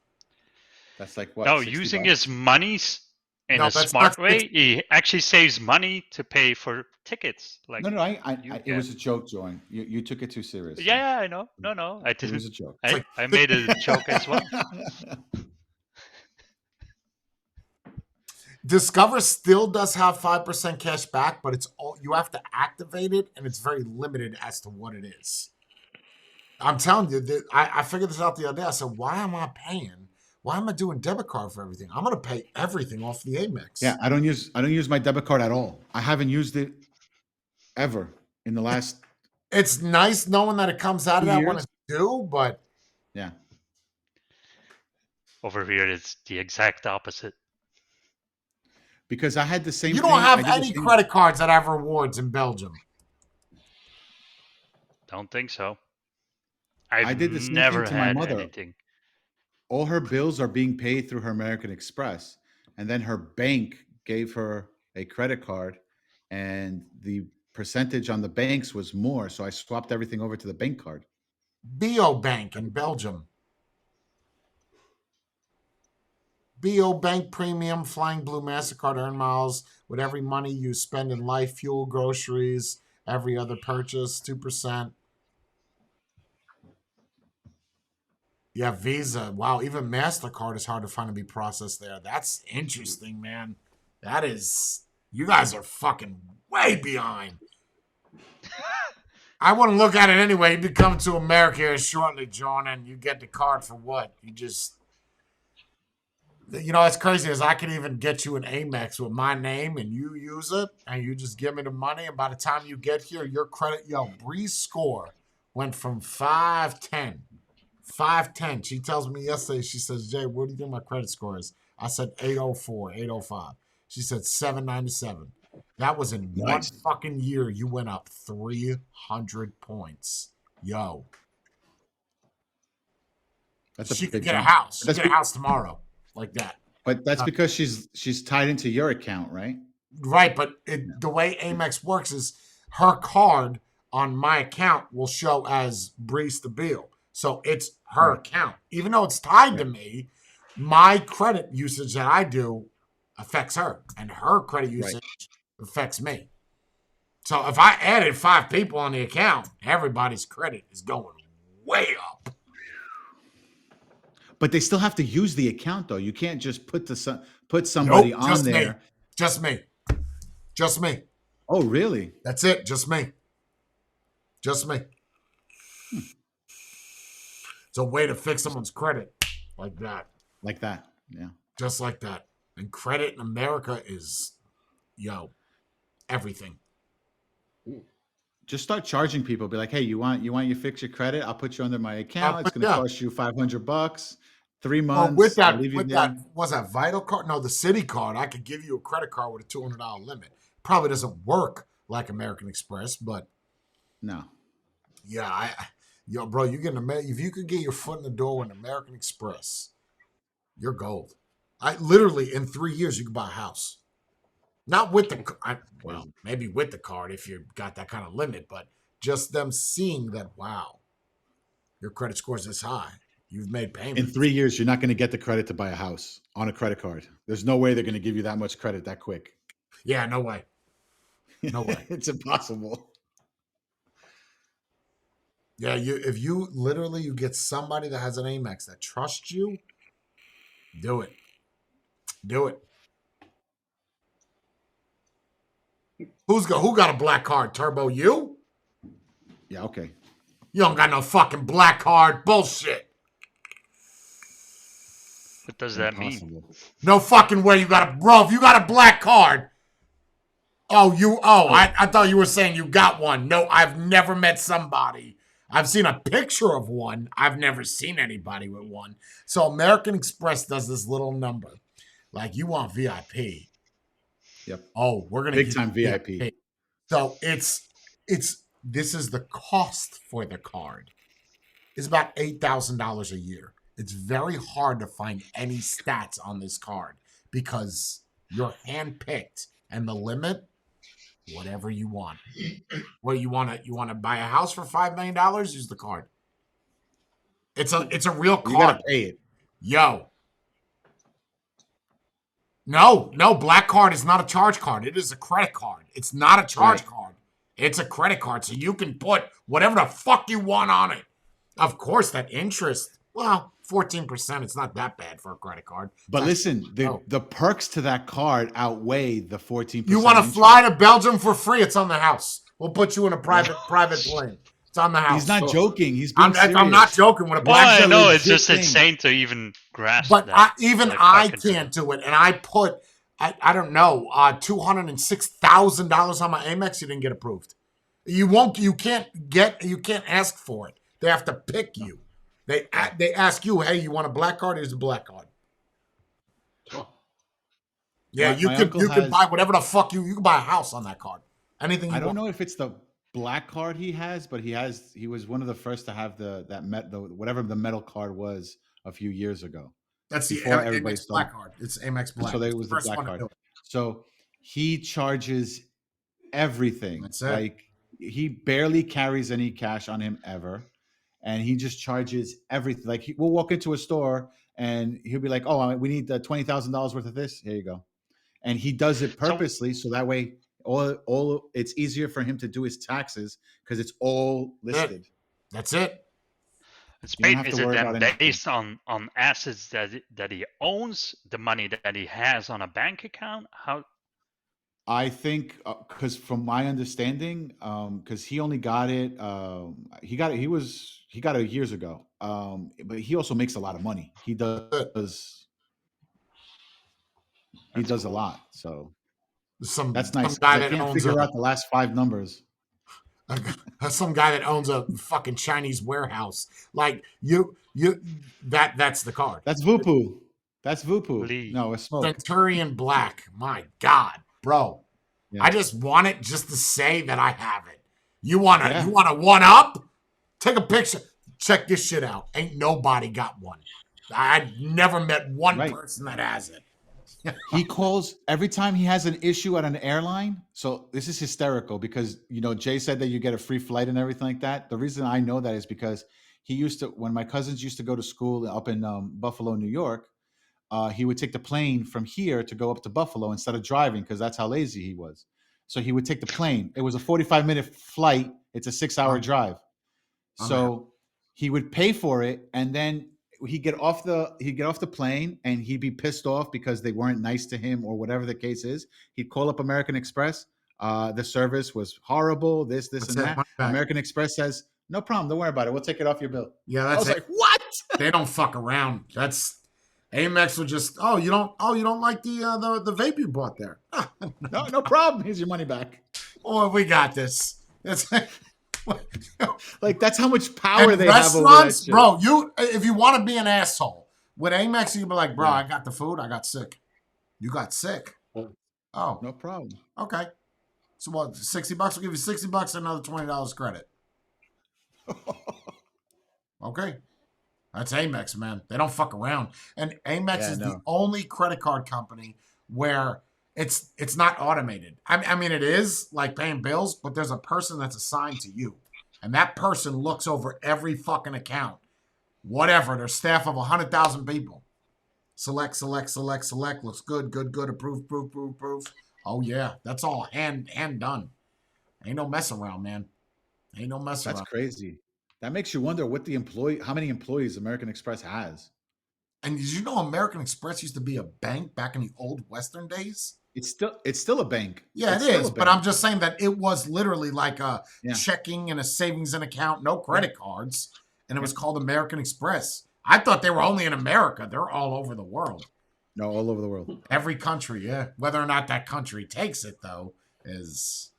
That's like what? No, 60 using bucks? his monies in No, a that's smart not way, he actually saves money to pay for tickets. Like No, you it was a joke, Joy. You took it too seriously. Yeah, I know. No, I It was didn't. a joke. I made a joke as well. Discover still does have 5% cash back, but it's all you have to activate it, and it's very limited as to what it is. I'm telling you, I figured this out the other day. I said, why am I paying? Why am I doing debit card for everything? I'm gonna pay everything off the Amex. Yeah, I don't use my debit card at all. I haven't used it ever in the last. It's nice knowing that it comes out of 2 that when years? it's due, but Yeah, Over here, it's the exact opposite. because I had the same. you thing. don't I have did the any same- credit cards that have rewards in Belgium. Don't think so. I did the same never thing to my had mother. anything. All her bills are being paid through her American Express, and then her bank gave her a credit card, and the percentage on the banks was more, so I swapped everything over to the bank card. BO Bank in Belgium. BO Bank Premium Flying Blue MasterCard earn miles with every money you spend in life, fuel, groceries, every other purchase, 2%. Yeah, Visa. Wow, even MasterCard is hard to find to be processed there. That's interesting, man. That is, you guys are fucking way behind. I wouldn't look at it anyway. You'd be coming to America here shortly, John, and you get the card for what? You just, it's crazy as I could even get you an Amex with my name and you use it and you just give me the money. And by the time you get here, your credit, Bree's score went from 510. 510. She tells me yesterday, she says, Jay, what do you think my credit score is? I said 804, 805. She said 797. That was in one fucking year. You went up 300 points. Yo. She could get a house. She could get a house tomorrow like that. But that's because she's tied into your account, right? Right, but the way Amex works is her card on my account will show as Brees the Bill. So it's her account. Even though it's tied to me, my credit usage that I do affects her. And her credit usage affects me. So if I added 5 people on the account, everybody's credit is going way up. But they still have to use the account, though. You can't just put somebody on there. Me. Just me. Just me. Oh, really? That's it. Just me. Just me. It's a way to fix someone's credit like that. Like that, yeah. Just like that. And credit in America is, everything. Just start charging people. Be like, hey, you want you fix your credit? I'll put you under my account. It's going to cost you $500, 3 months. With that, was that Vital card? No, the City card. I could give you a credit card with a $200 limit. Probably doesn't work like American Express, but no. Yeah, bro, you get if you could get your foot in the door with American Express, you're gold. Literally in 3 years you could buy a house. Not with maybe with the card if you got that kind of limit, but just them seeing that, wow, your credit score is this high. You've made payments. In 3 years, you're not going to get the credit to buy a house on a credit card. There's no way they're going to give you that much credit that quick. Yeah, no way. No way. It's impossible. Yeah, if you get somebody that has an Amex that trusts you, do it. Do it. Who got a black card? Turbo, you? Yeah, okay. You don't got no fucking black card. Bullshit. What does that mean? No fucking way you got if you got a black card. I thought you were saying you got one. No, I've never met somebody. I've seen a picture of one. I've never seen anybody with one. So American Express does this little number. Like, you want VIP. Yep. Oh, we're going to big time VIP. So this is the cost for the card. It's about $8,000 a year. It's very hard to find any stats on this card because you're handpicked and the limit, whatever you want. What you want to buy a house for $5 million? Use the card. It's a real card. You gotta pay it. Yo. No, black card is not a charge card. It is a credit card. It's not a charge card. It's a credit card. So you can put whatever the fuck you want on it. Of course, that interest, 14%. It's not that bad for a credit card. But listen, the perks to that card outweigh the 14%. You want to fly to Belgium for free? It's on the house. We'll put you in a private plane. It's on the house. He's not joking. He's being serious. I'm not joking. With a black card. No, it's just insane to even grasp but that. I can't do it. And I put, I don't know, $206,000 on my Amex. You didn't get approved. You can't ask for it. They have to pick you. They ask you, hey, you want a black card? Here's a black card. Yeah, you can buy whatever the fuck you can buy a house on that card. Anything you want. I don't know if it's the black card he has, but he was one of the first to have whatever the metal card was a few years ago. That's the Amex black card. It's Amex black. So that was the black card. So he charges everything. That's it. Like, he barely carries any cash on him ever. And he just charges everything. Like, we'll walk into a store and he'll be like, "Oh, we need $20,000 worth of this. Here you go." And he does it purposely, so that way, all it's easier for him to do his taxes because it's all listed. That's it. Spain, is it then based on assets that he owns, the money that he has on a bank account? How? I think because from my understanding, because he only got it, he got it years ago. But he also makes a lot of money. He does Cool. a lot. So Some that's nice. guy I that can't owns figure out the last 5 numbers. some guy that owns a fucking Chinese warehouse. Like that's the card. That's Vupu. That's Vupu. Lee. No, it's smoke. Centurion Black. My God, bro. Yeah. I just want it just to say that I have it. You wanna one up? Take a picture. Check this shit out. Ain't nobody got one. I never met one person that has it. He calls every time he has an issue at an airline. So this is hysterical because, Jay said that you get a free flight and everything like that. The reason I know that is because he used to, when my cousins used to go to school up in Buffalo, New York, he would take the plane from here to go up to Buffalo instead of driving because that's how lazy he was. So he would take the plane. It was a 45-minute flight. It's a 6-hour drive. So he would pay for it, and then he'd get off the plane, and he'd be pissed off because they weren't nice to him or whatever the case is. He'd call up American Express. The service was horrible. This, and that. American Express says, "No problem. Don't worry about it. We'll take it off your bill." Yeah, that's like, what? They don't fuck around. That's Amex will just. You don't like the vape you bought there. No problem. Here's your money back. Oh, we got this. It's like that's how much power they have over that shit. Bro, if you want to be an asshole with Amex, you be like, bro, I got the food, I got sick. You got sick. Oh, no problem. Okay, so what? $60? We'll give you $60 and another $20 credit. Okay, that's Amex, man. They don't fuck around, and Amex is the only credit card company where it's not automated. I mean, it is like paying bills, but there's a person that's assigned to you. And that person looks over every fucking account. Whatever. Their staff of 100,000 people. Select. Looks good. Approve. Oh, yeah. That's all hand done. Ain't no mess around, man. Ain't no mess around. That's crazy. That makes you wonder how many employees American Express has. And did you know American Express used to be a bank back in the old Western days? It's still a bank. Yeah, it is. But I'm just saying that it was literally like a checking and a savings and account, no credit cards. And it was called American Express. I thought they were only in America. They're all over the world. No, all over the world. Every country, yeah. Whether or not that country takes it, though, that's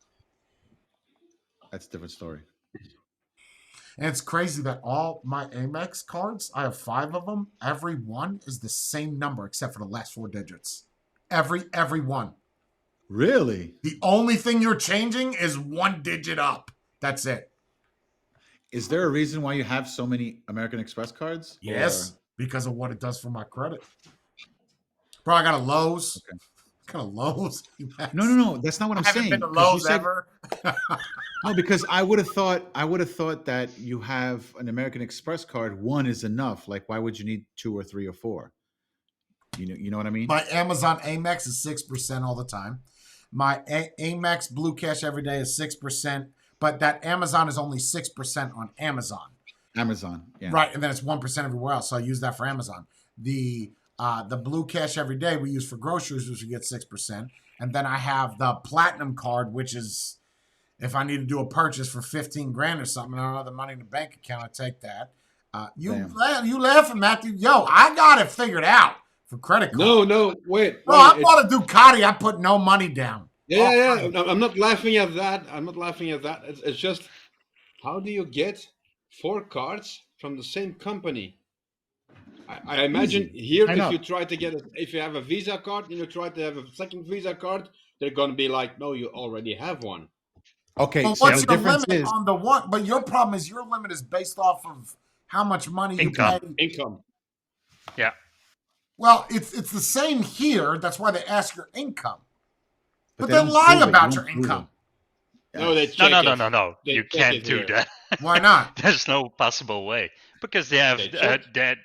a different story. And it's crazy that all my Amex cards, I have 5 of them. Every one is the same number except for the last 4 digits. Every one. Really? The only thing you're changing is 1 digit up. That's it. Is there a reason why you have so many American Express cards? Yes, because of what it does for my credit. Bro, I got a Lowe's. Okay. Kind of Lowe's. No. That's not what I'm saying. I haven't been to Lowe's ever. No, because I would have thought that you have an American Express card. 1 is enough. Like, why would you need 2 or 3 or 4? You know what I mean? My Amazon Amex is 6% all the time. My Amex Blue Cash every day is 6%, but that Amazon is only 6% on Amazon. Amazon, yeah. Right, and then it's 1% everywhere else. So I use that for Amazon. The Blue Cash every day we use for groceries, which we get 6%, and then I have the Platinum card, which is if I need to do a purchase for $15,000 or something, and I don't have the money in the bank account, I take that. You laughing, Matthew? Yo, I got it figured out. For credit card. No, wait. Bro, I bought a Ducati. I put no money down. Yeah. I'm not laughing at that. It's just, how do you get 4 cards from the same company? I imagine here, if you have a Visa card and you try to have a second Visa card, they're going to be like, no, you already have one. Okay, but so what's the your difference limit is on the one? But your problem is your limit is based off of how much money you pay. Income. Yeah. Well, it's the same here. That's why they ask your income. But then lie about your income. No, No. You can't do that. Why not? There's no possible way because they have they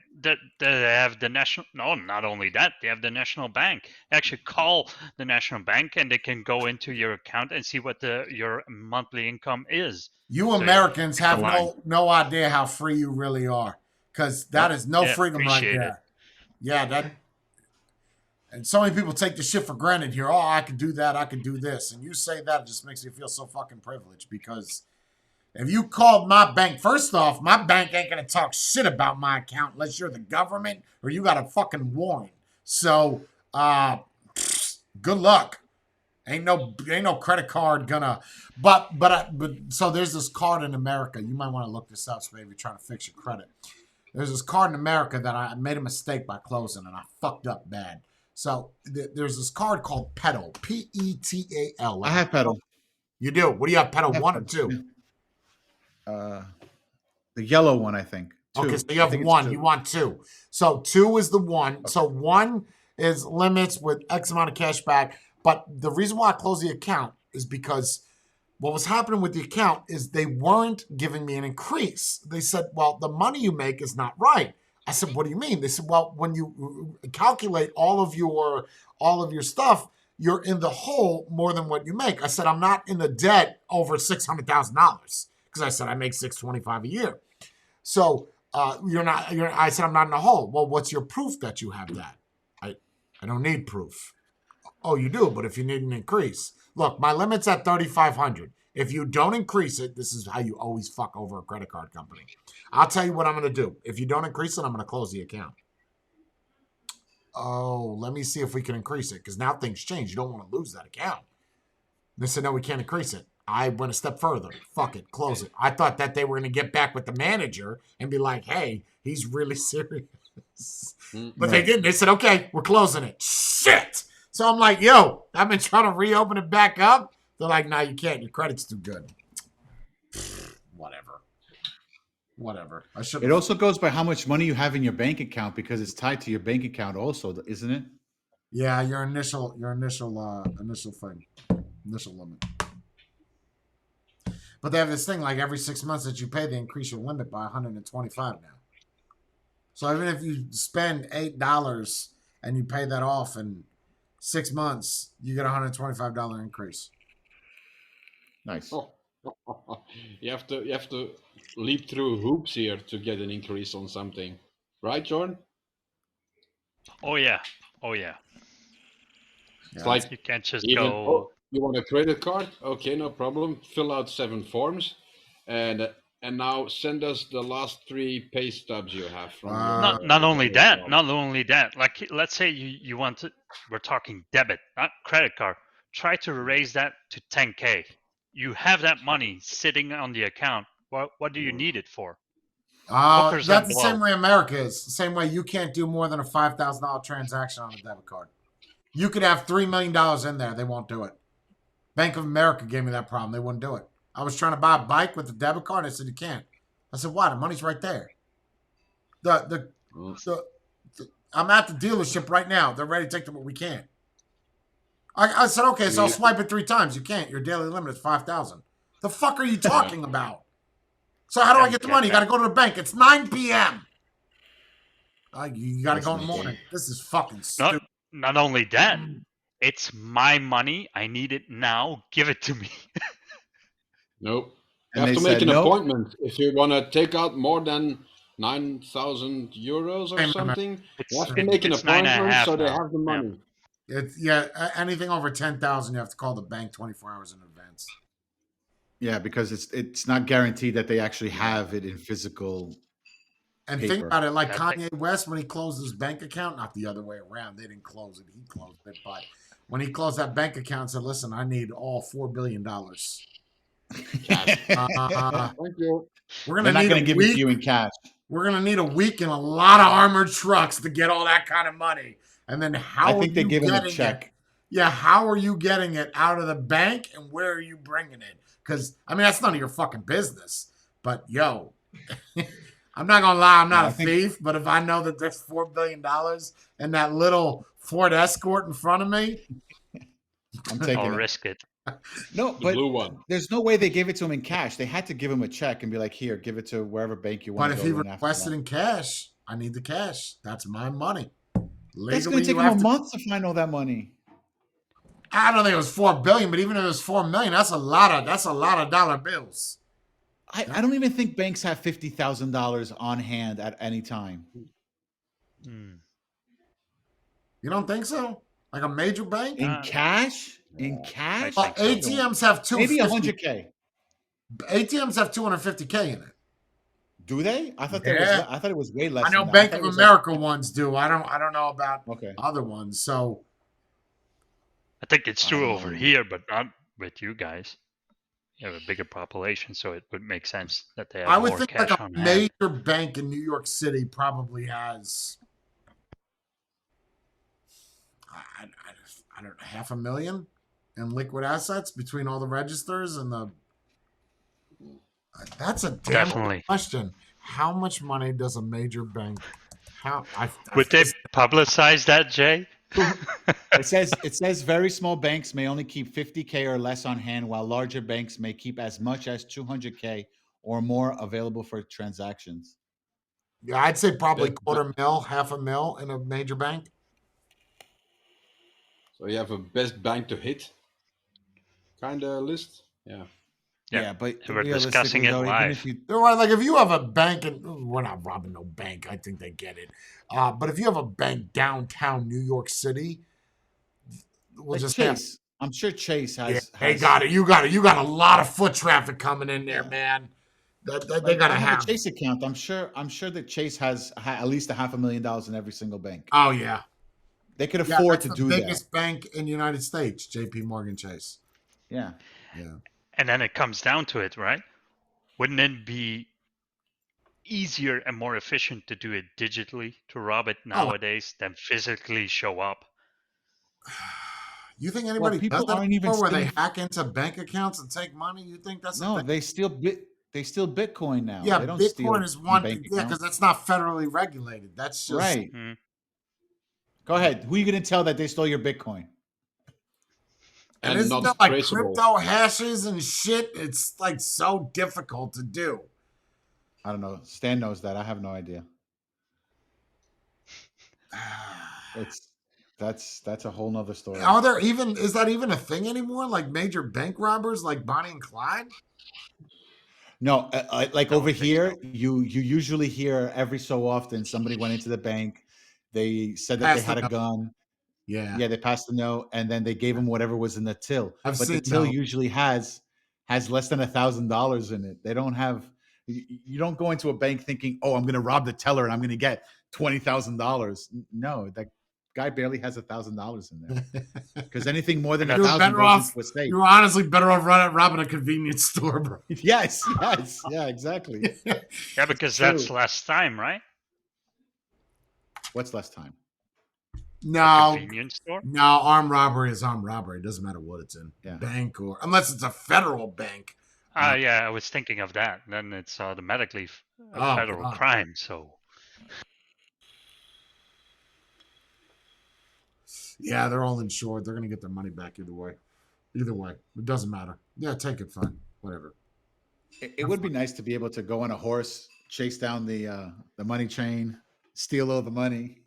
have the national. No, not only that, they have the national bank. Actually, call the national bank and they can go into your account and see what your monthly income is. You Americans have no idea how free you really are. because that is no freedom right appreciate there. it. Yeah, that. And so many people take the shit for granted here. Oh, I could do that. I could do this. And you say that, it just makes me feel so fucking privileged because if you called my bank, first off, my bank ain't going to talk shit about my account unless you're the government or you got a fucking warrant. So, good luck. Ain't no credit card gonna, but so there's this card in America. You might want to look this up, so maybe you're trying to fix your credit. There's this card in America that I made a mistake by closing and I fucked up bad. So there's this card called Petle, Petal. I have Petle. You do? What do you have, Petle? I have 1 or Petle, 2? yeah. The yellow one, I think. 2. Okay, so you have 1. You want 2. So 2 is the one. Okay. So 1 is limits with X amount of cash back. But the reason why I closed the account is because what was happening with the account is they weren't giving me an increase. They said, well, the money you make is not right. I said, what do you mean? They said, well, when you calculate all of your stuff, you're in the hole more than what you make. I said, I'm not in the debt over $600,000 because I said I make $625 a year. So I said, I'm not in the hole. Well, what's your proof that you have that? I don't need proof. Oh, you do, but if you need an increase. Look, my limit's at $3,500. If you don't increase it, this is how you always fuck over a credit card company. I'll tell you what I'm going to do. If you don't increase it, I'm going to close the account. Oh, let me see if we can increase it, because now things change. You don't want to lose that account. They said, no, we can't increase it. I went a step further. Fuck it, close it. I thought that they were going to get back with the manager and be like, hey, he's really serious. But they didn't. They said, okay, we're closing it. Shit! So I'm like, yo, I've been trying to reopen it back up. They're like, no, you can't. Your credit's too good. Whatever. It also goes by how much money you have in your bank account because it's tied to your bank account also, isn't it? Yeah, your initial thing. Initial limit. But they have this thing like every 6 months that you pay, they increase your limit by $125 now. So even if you spend $8 and you pay that off in 6 months, you get a $125 increase. Nice. You have to leap through hoops here to get an increase on something, right, Jordan? Oh yeah. It's like you can't just even, go. Oh, you want a credit card? Okay, no problem. Fill out 7 forms, and now send us the last 3 pay stubs you have from. Not only that. Like, let's say you want to. We're talking debit, not credit card. Try to raise that to 10K. You have that money sitting on the account. What do you need it for? That's the same way America is. The same way you can't do more than a $5,000 transaction on a debit card. You could have $3 million in there. They won't do it. Bank of America gave me that problem. They wouldn't do it. I was trying to buy a bike with a debit card. They said, you can't. I said, why? The money's right there. I'm at the dealership right now. They're ready to take them, but we can't. I said, okay, so I'll swipe it 3 times. You can't. Your daily limit is 5,000. The fuck are you talking about? So how do I get the money? You got to go to the bank. It's 9 p.m. You got to go in the morning. This is fucking stupid. Not only that, it's my money. I need it now. Give it to me. Nope. You have to make an appointment if you want to take out more than 9,000 euros or something. You have to make an appointment so they have the money. Anything over 10,000, you have to call the bank 24 hours in advance. Yeah, because it's not guaranteed that they actually have it in physical. And paper. Think about it, like Kanye West when he closed his bank account, not the other way around. They didn't close it; he closed it. But when he closed that bank account, and said, "Listen, I need all $4 billion." Thank you. We're gonna not going to give it to you in cash. We're gonna need a week and a lot of armored trucks to get all that kind of money. And then I think they give him a check. How are you getting it out of the bank, and where are you bringing it? Because I mean, that's none of your fucking business. But yo, I'm not gonna lie, I'm not a thief. But if I know that there's $4 billion in that little Ford Escort in front of me, I'm taking I'll it. risk it. No, The but blue one. there's no way they gave it to him in cash. They had to give him a check and be like, "Here, give it to wherever bank you want." But if he requested in cash, I need the cash. That's my money. It's going to take him a month to find all that money. I don't think it was $4 billion, but even if it was $4 million, that's a lot of dollar bills. I don't even think banks have $50,000 on hand at any time. Hmm. You don't think so? Like a major bank? In cash? In cash? I think so. ATMs have Maybe 250. $100K. ATMs have 250K in it. Do they? I thought I thought it was way less. I know than that. Bank I of thought it was America ones do. I don't know about Okay. other ones. So I think it's true over Um, here, but not with you guys. You have a bigger population, so it would make sense that they have I would more think cash like a on hand. major bank in New York City probably has I don't know, 500,000 in liquid assets between all the registers and the. That's a damn Definitely. good question. How much money does a major bank? Would they publicize that, Jay? It says very small banks may only keep 50K or less on hand, while larger banks may keep as much as 200K or more available for transactions. Yeah, I'd say probably That- $250,000, $500,000 in a major bank. So you have a best bank to hit kind of list. Yeah. Yeah, but we're discussing realistically, it though, even live. if you They're right. Like if you have a bank, and we're not robbing no bank. I think they get it. But if you have a bank downtown New York City, we'll like just Chase, I'm sure Chase has. they got it. You got it. You got a lot of foot traffic coming in there, Yeah. man. They Like, gotta I have have a Chase account. I'm sure that Chase has at least $500,000 in every single bank. Oh yeah, They could yeah. afford That's to the do that. biggest bank in the United States, J.P. Morgan Chase. Yeah. Yeah. And then it comes down to it, right? Wouldn't it be easier and more efficient to do it digitally to rob it nowadays than physically show up? You think anybody people does that aren't even anymore where they stealing- hack into bank accounts and take money? You think that's a No, thing? they steal Bitcoin now. Yeah, they don't steal Bitcoin is one. bank Yeah, because accounts. that's not federally regulated. That's just Right. Hmm. Go ahead. Who are you going to tell that they stole your Bitcoin? And And isn't not that like traceable. crypto hashes and shit? It's like so difficult to do. I don't know. Stan knows that. I have no idea. That's a whole nother story. Are there even? Is that even a thing anymore? Like major bank robbers, like Bonnie and Clyde? No, like No, over I think here, so. you usually hear every so often somebody went into the bank. They said that they Passed had the a gun. Yeah, Yeah, they passed the note, and then they gave them whatever was in the till. I've But the seen till those. usually has less than $1,000 in it. They don't have. You don't go into a bank thinking, "Oh, I'm going to rob the teller and I'm going to get $20,000." No, that guy barely has $1,000 in there because anything more than And You're 1,000 better goes off. into a safe. You're honestly better off robbing a convenience store, bro. Yes, yeah, exactly. Yeah, because True. that's less time, right? What's less time? No, Convenience store. no, armed robbery is armed robbery. It doesn't matter what it's in. Yeah. Bank or unless it's a federal bank. Yeah, I was thinking of that. Then it's automatically a Oh, federal God. crime. So Yeah, they're all insured. They're gonna get their money back either way. Either way, it doesn't matter. Yeah, take it, fine, whatever. It would be nice to be able to go on a horse, chase down the money train, steal all the money.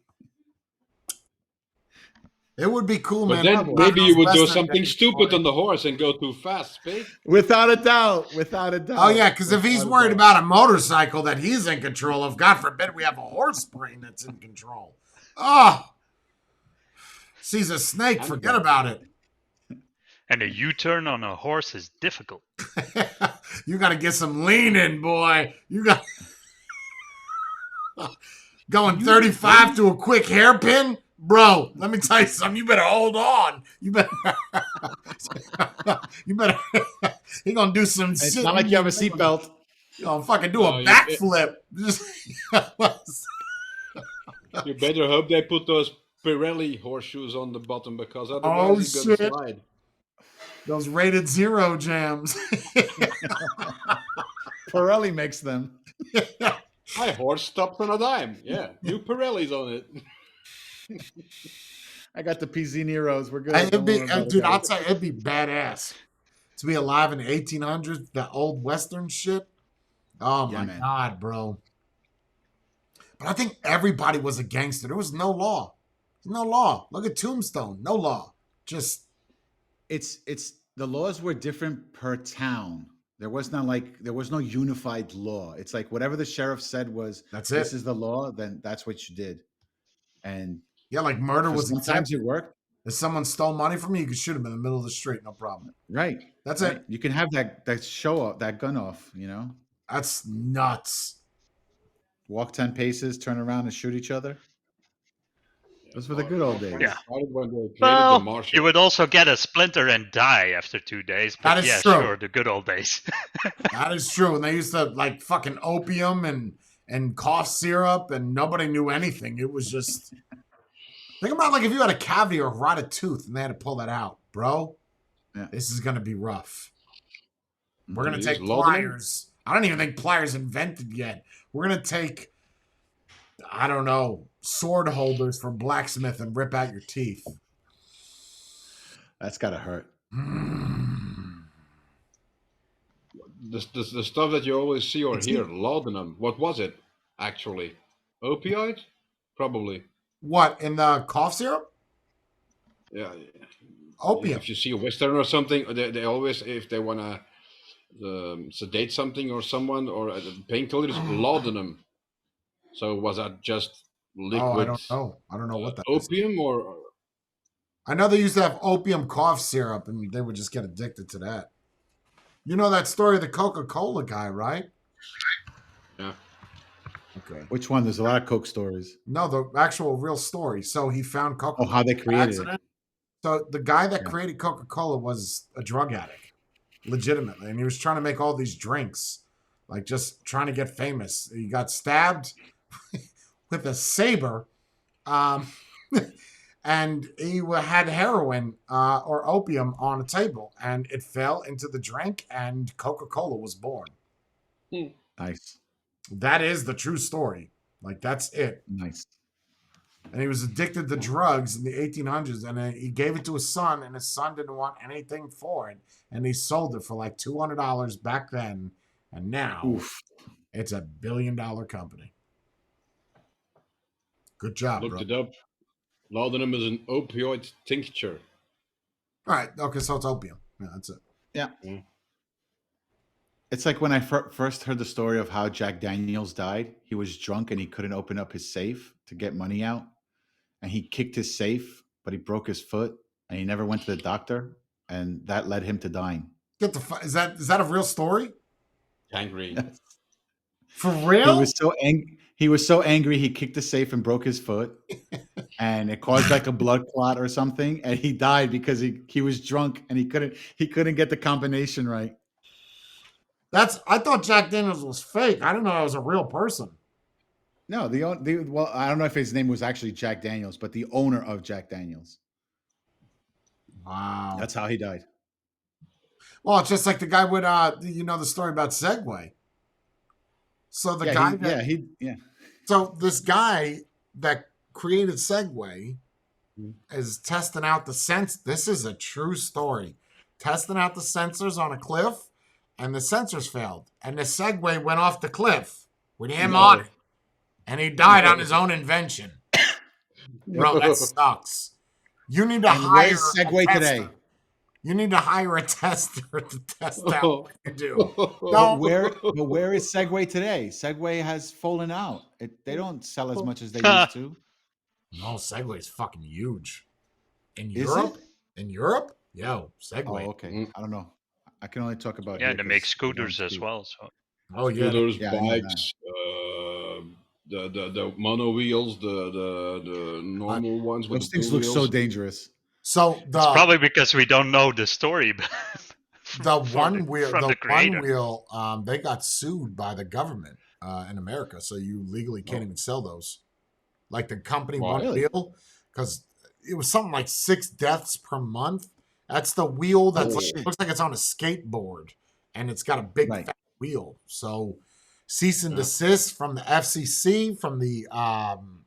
It would be cool, But man. then maybe you would do something stupid on the horse and go too fast, Spade. Without a doubt, without a doubt. Oh yeah, because if he's Without a worried doubt. about a motorcycle that he's in control of, God forbid we have a horse brain that's in control. Oh, sees a snake, forget about it. and a U-turn on a horse is difficult. You got to get some lean in, boy. You got going 35 to a quick hairpin, bro. Let me tell you something. You better hold on. You better. You better. He gonna do some It's shit. not like you have a seatbelt. You gonna fucking do a No, backflip. You better hope they put those Pirelli horseshoes on the bottom because otherwise you're shit. gonna slide. Those rated zero jams. Pirelli makes them. My horse stopped on a dime. Yeah, new Pirellis on it. I got the PZ Neros. We're good. It'd be, Don't worry about dude, it, I'll guys. tell you, it'd be badass to be alive in the 1800s, the old Western shit. Oh Yeah, my man. God, bro. But I think everybody was a gangster. There was no law. No law. Look at Tombstone. No law. Just It's the laws were different per town. There was no unified law. It's like whatever the sheriff said was That's this it. is the law, then that's what you did. And Yeah, like murder was sometimes exempt. it worked. If someone stole money from you, you could shoot him in the middle of the street, no problem. Right. That's right. it. You can have that show off, that gun off, That's nuts. Walk 10 paces, turn around and shoot each other. Those were the good old days. Yeah. When they created the Well, martial. you would also get a splinter and die after 2 days. But That is yeah, true. sure, the good old days. That is true. And they used to like fucking opium and cough syrup, and nobody knew anything. It was just think about like if you had a cavity or a rotted tooth and they had to pull that out, bro. Yeah. This is gonna be rough. We're gonna Use take laudanum? pliers. I don't even think pliers invented yet. We're gonna take, I don't know, sword holders for blacksmith and rip out your teeth. That's gotta hurt. The stuff that you always see or hear, laudanum. What was it actually? Opioid? Probably. What, in the cough syrup? Yeah. Opium. If you see a Western or something, they always, if they want to sedate something or someone or painkillers, laudanum. So was that just liquid? Oh, I don't know. I don't know what that is. opium or I know they used to have opium cough syrup, and they would just get addicted to that. You know that story of the Coca-Cola guy, right? yeah. Okay. Which one? There's a lot of Coke stories. No, the actual real story. So he found Coca-Cola. Oh, how they created it. accident. So the guy that Yeah. created Coca-Cola was a drug addict, legitimately, and he was trying to make all these drinks, like just trying to get famous. He got stabbed with a saber, and he had heroin or opium on a table, and it fell into the drink, and Coca-Cola was born. Nice. That is the true story. Like, that's it. Nice. And he was addicted to drugs in the 1800s, and then he gave it to his son, and his son didn't want anything for it, and he sold it for like $200 back then, and now Oof. it's a $1 billion company. Good job, Looked bro. it up. Laudanum is an opioid tincture. All right, okay, so it's opium. Yeah, that's it. Yeah. Mm. It's like when I first heard the story of how Jack Daniels died. He was drunk and he couldn't open up his safe to get money out. And he kicked his safe, but he broke his foot and he never went to the doctor. And that led him to dying. Get the is that a real story? Gangrene. For real? He was so angry he kicked the safe and broke his foot. And it caused like a blood clot or something. And he died because he was drunk and he couldn't get the combination right. I thought Jack Daniels was fake. I didn't know I was a real person. No, well, I don't know if his name was actually Jack Daniels, but the owner of Jack Daniels. Wow. That's how he died. Well, it's just like the guy with the story about Segway. So So this guy that created Segway is testing out the sense. This is a true story. Testing out the sensors on a cliff, and the sensors failed, and the Segway went off the cliff with him on it, and he died on his own invention. Bro, that sucks. You need to hire where's Segway today? You need to hire a tester to test out what you do. But where is Segway today? Segway has fallen out. They don't sell as much as they used to. No, Segway is fucking huge. In Is Europe? it? In Europe? Yo, Segway. Oh, okay. I don't know. I can only talk about Yeah, here they make 'cause scooters I don't as speak. well. So Oh, yeah. Scooters, Yeah, I know bikes, the mono wheels, the normal ones with Those the things two look wheels. so dangerous. So it's probably because we don't know the story. the one wheel, from the creator. they got sued by the government in America, so you legally can't even sell those. Like the company Wow, One really? Wheel, because it was something like 6 deaths per month. That's the wheel that's looks like it's on a skateboard, and it's got a big Right. fat wheel. So cease and desist from the FCC, from the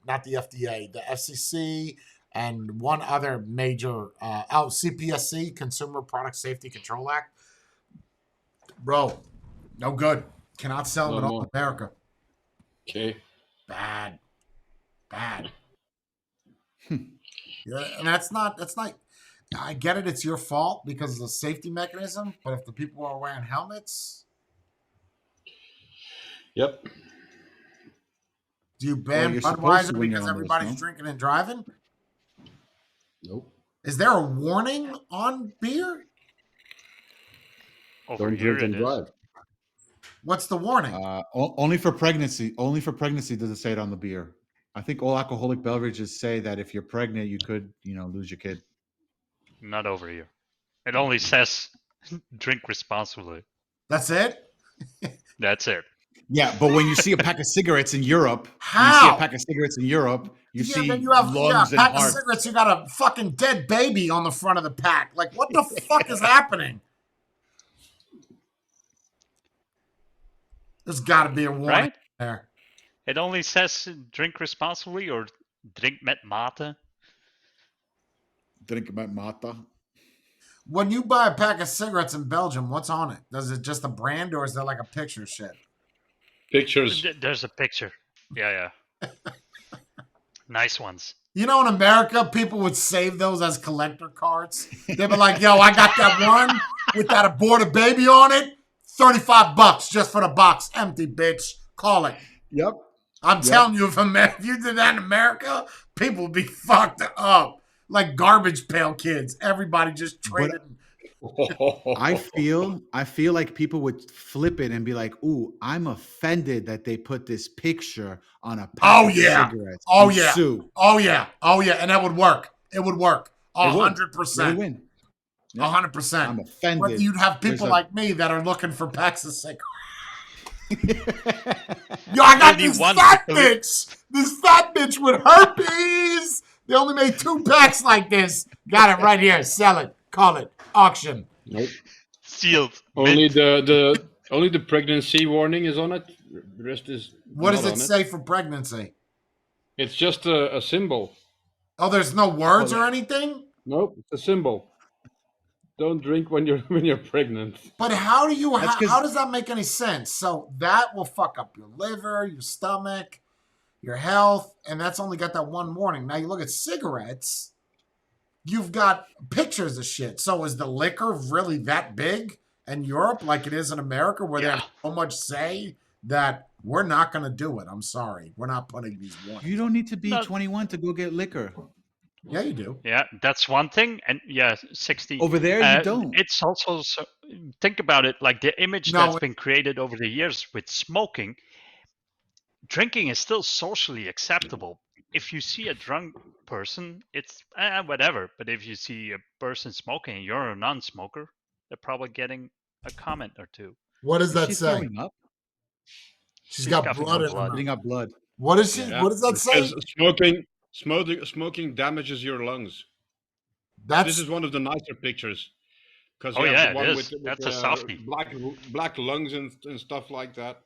not the FDA, the FCC, and one other major CPSC, Consumer Product Safety Control Act. Bro, no good. Cannot sell them at all in America. Okay. Bad. Yeah, and that's not I get it. It's your fault because of the safety mechanism. But if the people are wearing helmets, Yep. do you Well, ban you're supposed to Budweiser when you're because on those, everybody's no? drinking and driving? Nope. Is there a warning on beer? Over Don't here drink it and is. drive. What's the warning? Only for pregnancy. Only for pregnancy does it say it on the beer. I think all alcoholic beverages say that if you're pregnant, you could, lose your kid. Not over here. It only says drink responsibly. That's it? That's it. Yeah, but when you see a pack of cigarettes in Europe, How? you Yeah, see then you have lungs a and pack of heart. cigarettes. You got a fucking dead baby on the front of the pack. Like, what the fuck is happening? There's got to be a warning Right? there. It only says drink responsibly or drink met mate. Drink my mata. When you buy a pack of cigarettes in Belgium, what's on it? Does it just a brand or is there like a picture shit? Pictures. There's a picture. Yeah. Nice ones. You know, in America, people would save those as collector cards. They'd be like, yo, I got that one with that aborted baby on it. $35 just for the box. Empty, bitch. Call it. Yep. I'm telling you, if you did that in America, people would be fucked up. Like garbage pail kids. Everybody just traded. I feel like people would flip it and be like, "Ooh, I'm offended that they put this picture on a pack of cigarettes." Oh and yeah. sue. Oh yeah. Oh yeah. And that would work. It would work. They would. 100%. They win. Yeah. 100%. I'm offended. But you'd have people like me that are looking for packs of cigarettes. Yo, I got this fat bitch. This fat bitch with herpes. They only made 2 packs like this. Got it right here. Sell it. Call it. Auction. Nope. Sealed. Only the pregnancy warning is on it. The rest is. What does not it on say for pregnancy? It's just a symbol. Oh, there's no words or anything? Nope, it's a symbol. Don't drink when you're pregnant. But how does that make any sense? So that will fuck up your liver, your stomach, your health, and that's only got that one warning. Now you look at cigarettes, you've got pictures of shit. So is the liquor really that big in Europe like it is in America where they have so much say that we're not going to do it? I'm sorry. We're not putting these warnings. You don't need to be 21 to go get liquor. Yeah, you do. Yeah, that's one thing. And 60. Over there, you don't. It's also, think about it, like the image that's been created over the years with smoking. Drinking is still socially acceptable. If you see a drunk person, it's whatever. But if you see a person smoking and you're a non-smoker, they're probably getting a comment or two. What does that say? Throwing up? She's got blood in her mouth. Putting up blood. What is she? Yeah. What does that say? Smoking damages your lungs. This is one of the nicer pictures. Because yeah, the one it is. with That's a softie. Black lungs and stuff like that.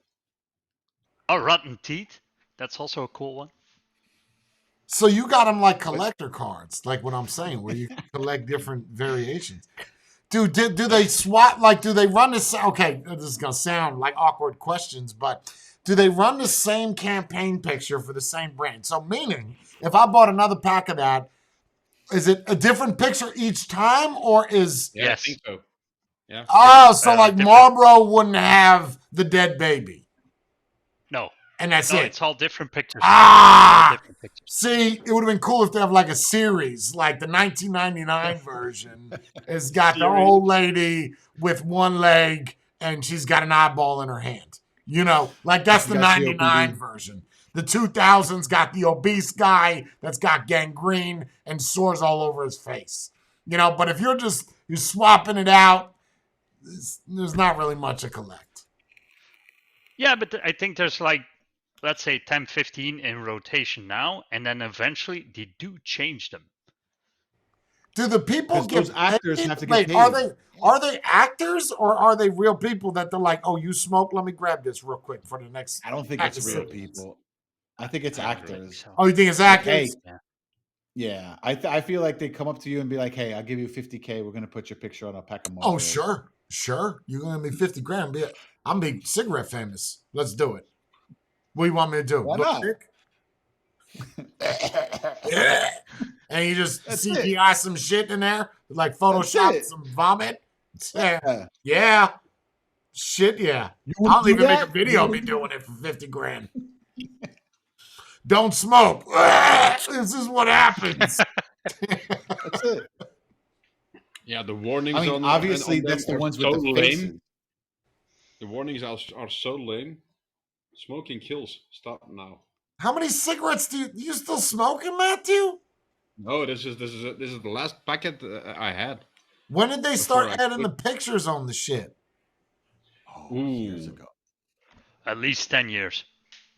Oh, rotten teeth. That's also a cool one. So you got them like collector cards, like what I'm saying, where you collect different variations. Dude, do they swap? Like, do they run this? Okay, this is gonna sound like awkward questions, but do they run the same campaign picture for the same brand? So, meaning, if I bought another pack of that, is it a different picture each time, or is? Yeah, I think so. Yeah. Oh, so like Marlboro wouldn't have the dead baby. No. And that's it. It's all different pictures. Different pictures. See, it would have been cool if they have like a series, like the 1999 version has got the old lady with one leg and she's got an eyeball in her hand. You know, like that's the 99 version. The 2000s got the obese guy that's got gangrene and sores all over his face. You know, but if you're swapping it out, there's not really much to collect. Yeah, but I think there's like, let's say 10, 15 in rotation now, and then eventually they do change them. Do the people get those actors paid? have to get paid? Are they actors or are they real people that they're like, oh, you smoke? Let me grab this real quick for the next. I don't think it's real people. I think it's actors. So. Oh, you think it's actors? Hey, yeah. I feel like they come up to you and be like, hey, I'll give you $50K. We're going to put your picture on a pack of Marlboro. Oh, sure. You're going to be 50 grand. I'm being cigarette famous. Let's do it. What do you want me to do? Why not? And you just CGI some shit in there. Like That's Photoshop it. some vomit. Yeah. Yeah. Shit, yeah. You I'll wouldn't do even make a that? video of me doing it for 50 grand. Don't smoke. This is what happens. That's it. Yeah, the I warnings mean, on obviously, them that's the are ones so with the faces. lame. The warnings are so lame. Smoking kills. Stop now. How many cigarettes do you still smoking, Matthew? No, this is the last packet I had When did they before start I adding the quit. pictures on the shit? Oh, years Ooh, ago. At least 10 years.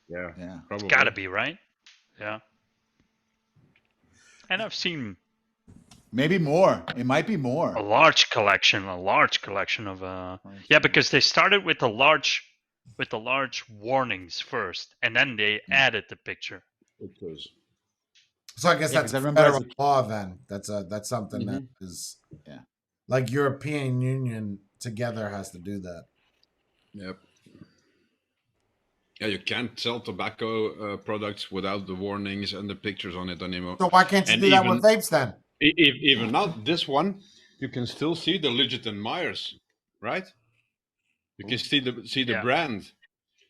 yeah, Yeah. It's probably. gotta be, right? Yeah. And I've seen Maybe more. It might be a more. large collection of yeah, because they started with the large warnings first, and then they added the picture. Pictures. So I guess Yeah, that's because I a remember as federal a law then. That's something that Mhm. is yeah. like European Union together has to do that. Yep. Yeah, you can't sell tobacco products without the warnings and the pictures on it anymore. So why can't you And do that with vapes then? even now, this one, you can still see the Legit and Myers, right? You can see the Yeah. brand.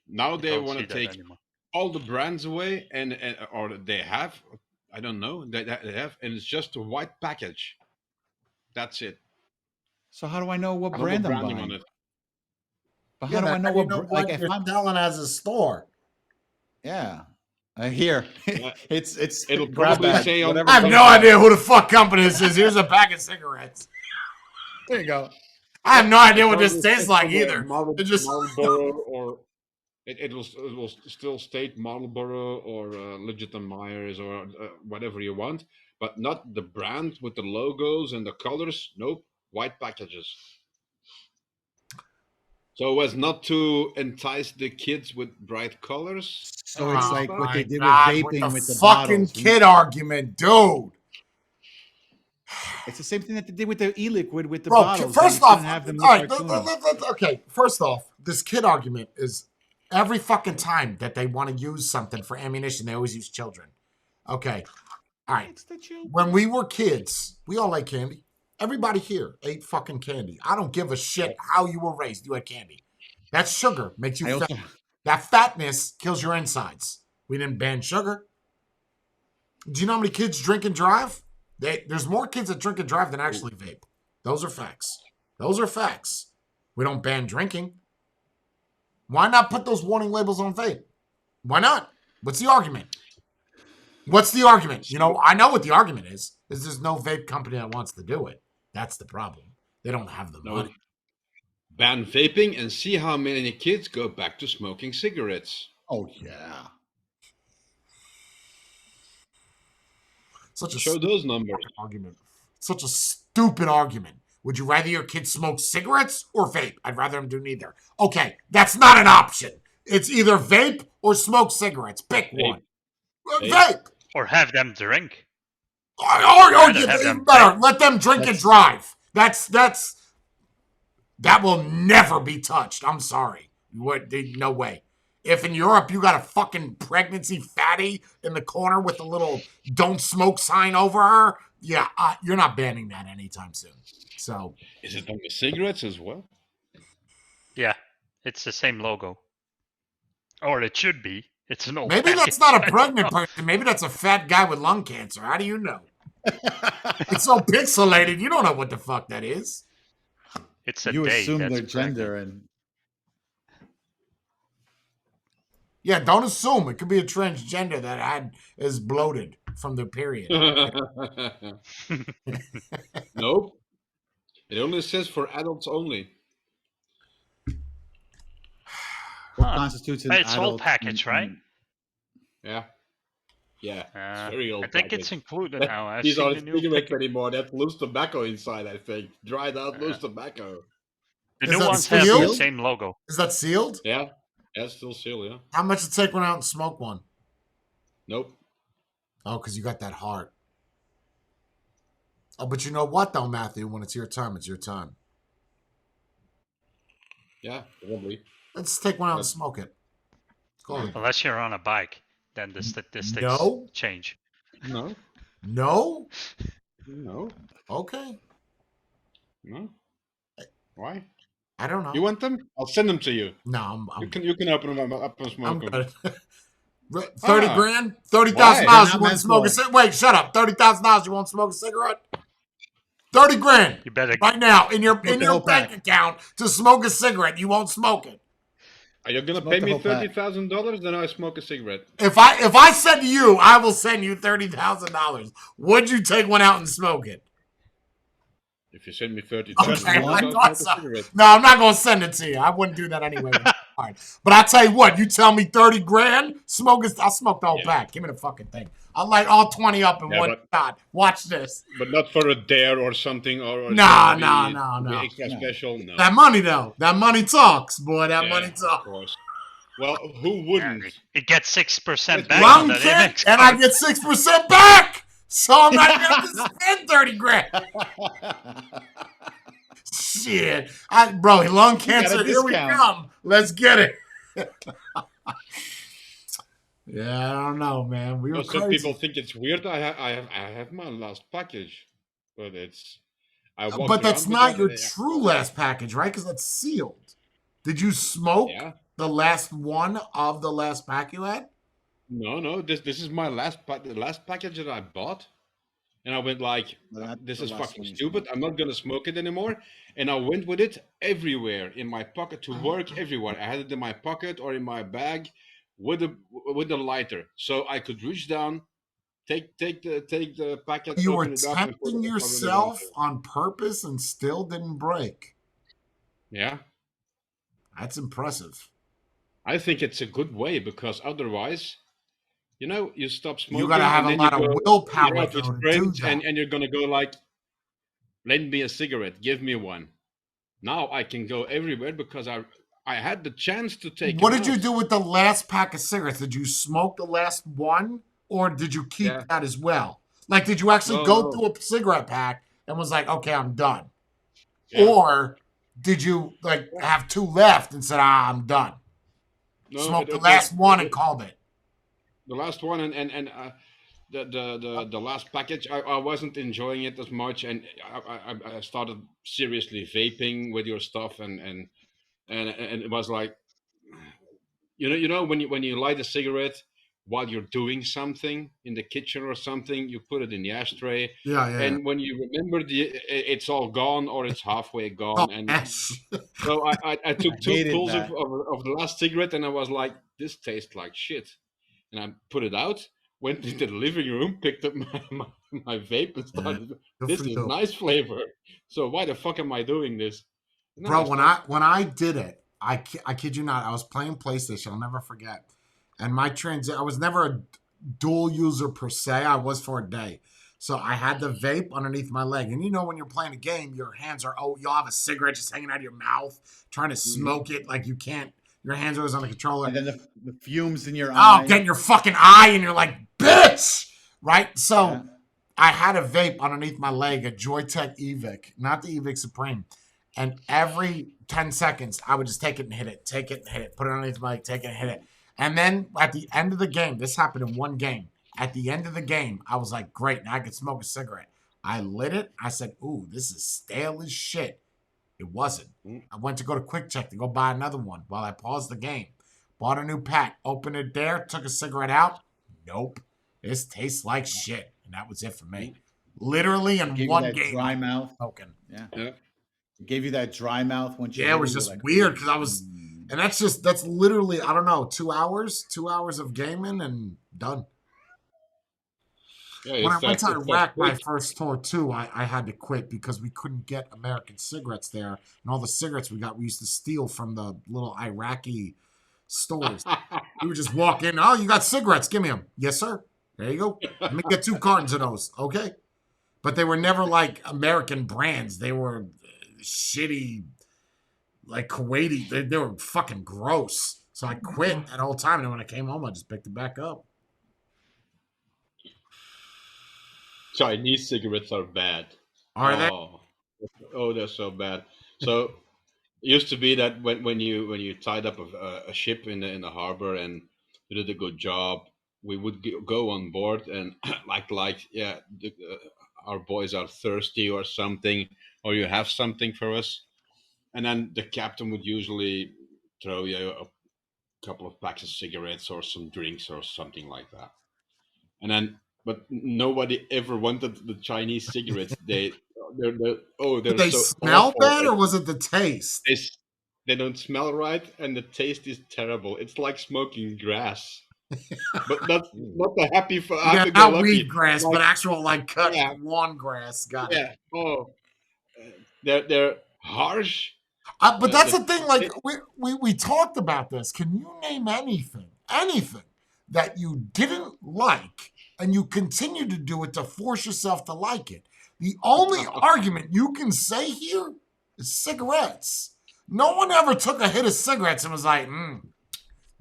Now You they don't want see to that take anymore. all the brands away, and or they have, I don't know, they have, and it's just a white package. That's it. So how do I know what No more brand I'm branding on buying? it. But Yeah, how do then I know how do you what know like what if you're I'm selling as a store? yeah. Here. Yeah. it's It'll grab probably bag. say on. Whatever I have comes no out. idea who the fuck company this is. Here's a pack of cigarettes. There you go. I have no idea It what this probably tastes says like somewhere either. It just Marlboro, or it will still state Marlboro or Legit and Myers or whatever you want, but not the brand with the logos and the colors. Nope, white packages. So as not to entice the kids with bright colors So it's oh like what they my did with god, with the vaping with the fucking bottles. kid argument, dude. It's the same thing that they did with the e-liquid with the Bro, bottles. That you first off, couldn't have them all look right, cartoony. okay. First off, this kid argument is every fucking time that they want to use something for ammunition, they always use children. Okay, all right. It's the children. When we were kids, we all ate candy. Everybody here ate fucking candy. I don't give a shit how you were raised. You had candy. That's sugar, makes you I fat. also That fatness kills your insides. We didn't ban sugar. Do you know how many kids drink and drive? There's more kids that drink and drive than actually vape. Those are facts. Those are facts. We don't ban drinking. Why not put those warning labels on vape? Why not? What's the argument? What's the argument? You know, I know what the argument is. There's no vape company that wants to do it. That's the problem. They don't have the No, money. ban vaping and see how many kids go back to smoking cigarettes. Oh yeah. Such a Show those numbers. argument. Such a stupid argument. Would you rather your kids smoke cigarettes or vape? I'd rather them do neither. Okay, that's not an option. It's either vape or smoke cigarettes. Pick one. Vape. Or have them drink. Or Rather you have even them better. vape. Let them drink and drive. That will never be touched. I'm sorry. No way. If in Europe you got a fucking pregnancy fatty in the corner with a little "don't smoke" sign over her, yeah, you're not banning that anytime soon. So Is it on the cigarettes as well? Yeah, it's the same logo. Or it should be. It's an old maybe package. that's not a pregnant person. Maybe that's a fat guy with lung cancer. How do you know? It's so pixelated. You don't know what the fuck that is. It's a You day assume that's their pregnant. gender and Yeah, don't assume. It could be a transgender that is bloated from their period. Nope. It only says for adults only. what constitutes an It's adult old package, right? Yeah. Yeah. It's very old. I think package. it's included now. I've These seen aren't the new cigarettes pic- anymore. That's loose tobacco inside, I think. Dried out loose tobacco. The Is new that ones have the sealed? same logo. Is that sealed? Yeah. That's still sealed, yeah. How much to take one out and smoke one? Nope. Oh, because you got that heart. Oh, but you know what, though, Matthew? When it's your time, it's your time. Yeah, probably. Let's take one out and smoke it. Go ahead. Unless you're on a bike, then the statistics No. change. No. No? No. Okay. No. Why? I don't know. You want them? I'll send them to you. No, You can open them up and I'm smoke them. good. 30 grand? $30,000 Why? you won't smoke a cigarette? Wait, shut up. $30,000 you won't smoke a cigarette? 30 grand You better right now in your whole bank pack. account to smoke a cigarette. You won't smoke it. Are you gonna Smoke pay the me whole pack. $30,000? Then I smoke a cigarette. If I said to you, I will send you $30,000, would you take one out and smoke it? If you send me $30,000, Okay, I'll I smoke thought a so. cigarette. No, I'm not gonna send it to you. I wouldn't do that anyway. All right. But I tell you what, you tell me 30 grand, I'll smoke the whole pack. Give me the fucking thing. I'll light all 20 up in one shot. Watch this. But not for a dare or something, or No. be extra special. No. That money though, that money talks, boy. That money Of talks. course. Well, who wouldn't? it gets 6% back Lung on that can't, Amex and card. I get 6% back. So I'm not gonna have to spend 30 grand. Shit. Bro, lung cancer, here we come. Let's get it. Yeah, I don't know, man. We were Some crazy. people think it's weird. I have my last package, but it's. But that's not your true last package, right? Because that's sealed. Did you smoke the last one of the last pack you had? No. This is my the last package that I bought, and I went like, this is fucking stupid. I'm not gonna smoke it anymore. And I went with it everywhere, in my pocket, to work, everywhere. I had it in my pocket or in my bag with the lighter, so I could reach down, take the packet. You were open it up, and put tempting it yourself on purpose and still didn't break. Yeah. That's impressive. I think it's a good way, because otherwise, you stop smoking. You gotta have a lot of willpower to do friends, that. and you're gonna go like, lend me a cigarette, give me one. Now I can go everywhere because I had the chance to take. What did you do with the last pack of cigarettes? Did you smoke the last one, or did you keep that as well? Like, did you actually go through a cigarette pack and was like, okay, I'm done? Yeah. Or did you have two left and said, I'm done? No, smoked the last one and called it. The last one and the last package, I wasn't enjoying it as much, and I started seriously vaping with your stuff, and it was like, when you light a cigarette while you're doing something in the kitchen or something, you put it in the ashtray. And when you remember it's all gone, or it's halfway gone. So I took 2 pulls of the last cigarette, and I was like, this tastes like shit. And I put it out, went into the living room, picked up my vape, and started. This is nice flavor. So why the fuck am I doing this? Bro, when I did it, I kid you not, I was playing PlayStation. I'll never forget. And I was never a dual user per se. I was for a day. So I had the vape underneath my leg. And when you're playing a game, your hands are, you'll have a cigarette just hanging out of your mouth, trying to smoke it like you can't. Your hands are always on the controller. And then the fumes in your eye. Oh, getting your fucking eye, and you're like, bitch! Right? So I had a vape underneath my leg, a Joytech Evic, not the Evic Supreme. And every 10 seconds, I would just take it and hit it, put it underneath my leg, take it and hit it. And then at the end of the game, this happened in one game. At the end of the game, I was like, great, now I can smoke a cigarette. I lit it. I said, ooh, this is stale as shit. It wasn't. I went to go to Quick Check to go buy another one while I paused the game. Bought a new pack, opened it there, took a cigarette out. Nope. This tastes like shit. And that was it for me. Literally in one game. Dry mouth. Smoking. Yeah. It gave you that dry mouth when you it was just weird because I was, and that's literally, I don't know, 2 hours of gaming and done. Yeah, when I went to Iraq my first tour too, I had to quit because we couldn't get American cigarettes there. And all the cigarettes we got, we used to steal from the little Iraqi stores. We would just walk in, oh, you got cigarettes, give me them. Yes, sir. There you go. Let me get 2 cartons of those. Okay. But they were never like American brands. They were shitty, like Kuwaiti. They were fucking gross. So I quit that whole time. And when I came home, I just picked it back up. Chinese cigarettes are bad. Are they? Oh, they're so bad. So it used to be that when you tied up a ship in the harbor and you did a good job, we would go on board and our boys are thirsty or something. or you have something for us. And then the captain would usually throw you a couple of packs of cigarettes or some drinks or something like that. And then, but nobody ever wanted the Chinese cigarettes. Did They're they so smell awful. bad, or was it the taste? They don't smell right, and the taste is terrible. It's like smoking grass, but not the Yeah, happy go not weed lucky. grass, but Like, actual like cut yeah, lawn grass. Got it. yeah. Oh, they're harsh. But that's The the thing. Like we talked about this. Can you name anything that you didn't like and you continue to do it to force yourself to like it? The only argument you can say here is cigarettes. No one ever took a hit of cigarettes and was like,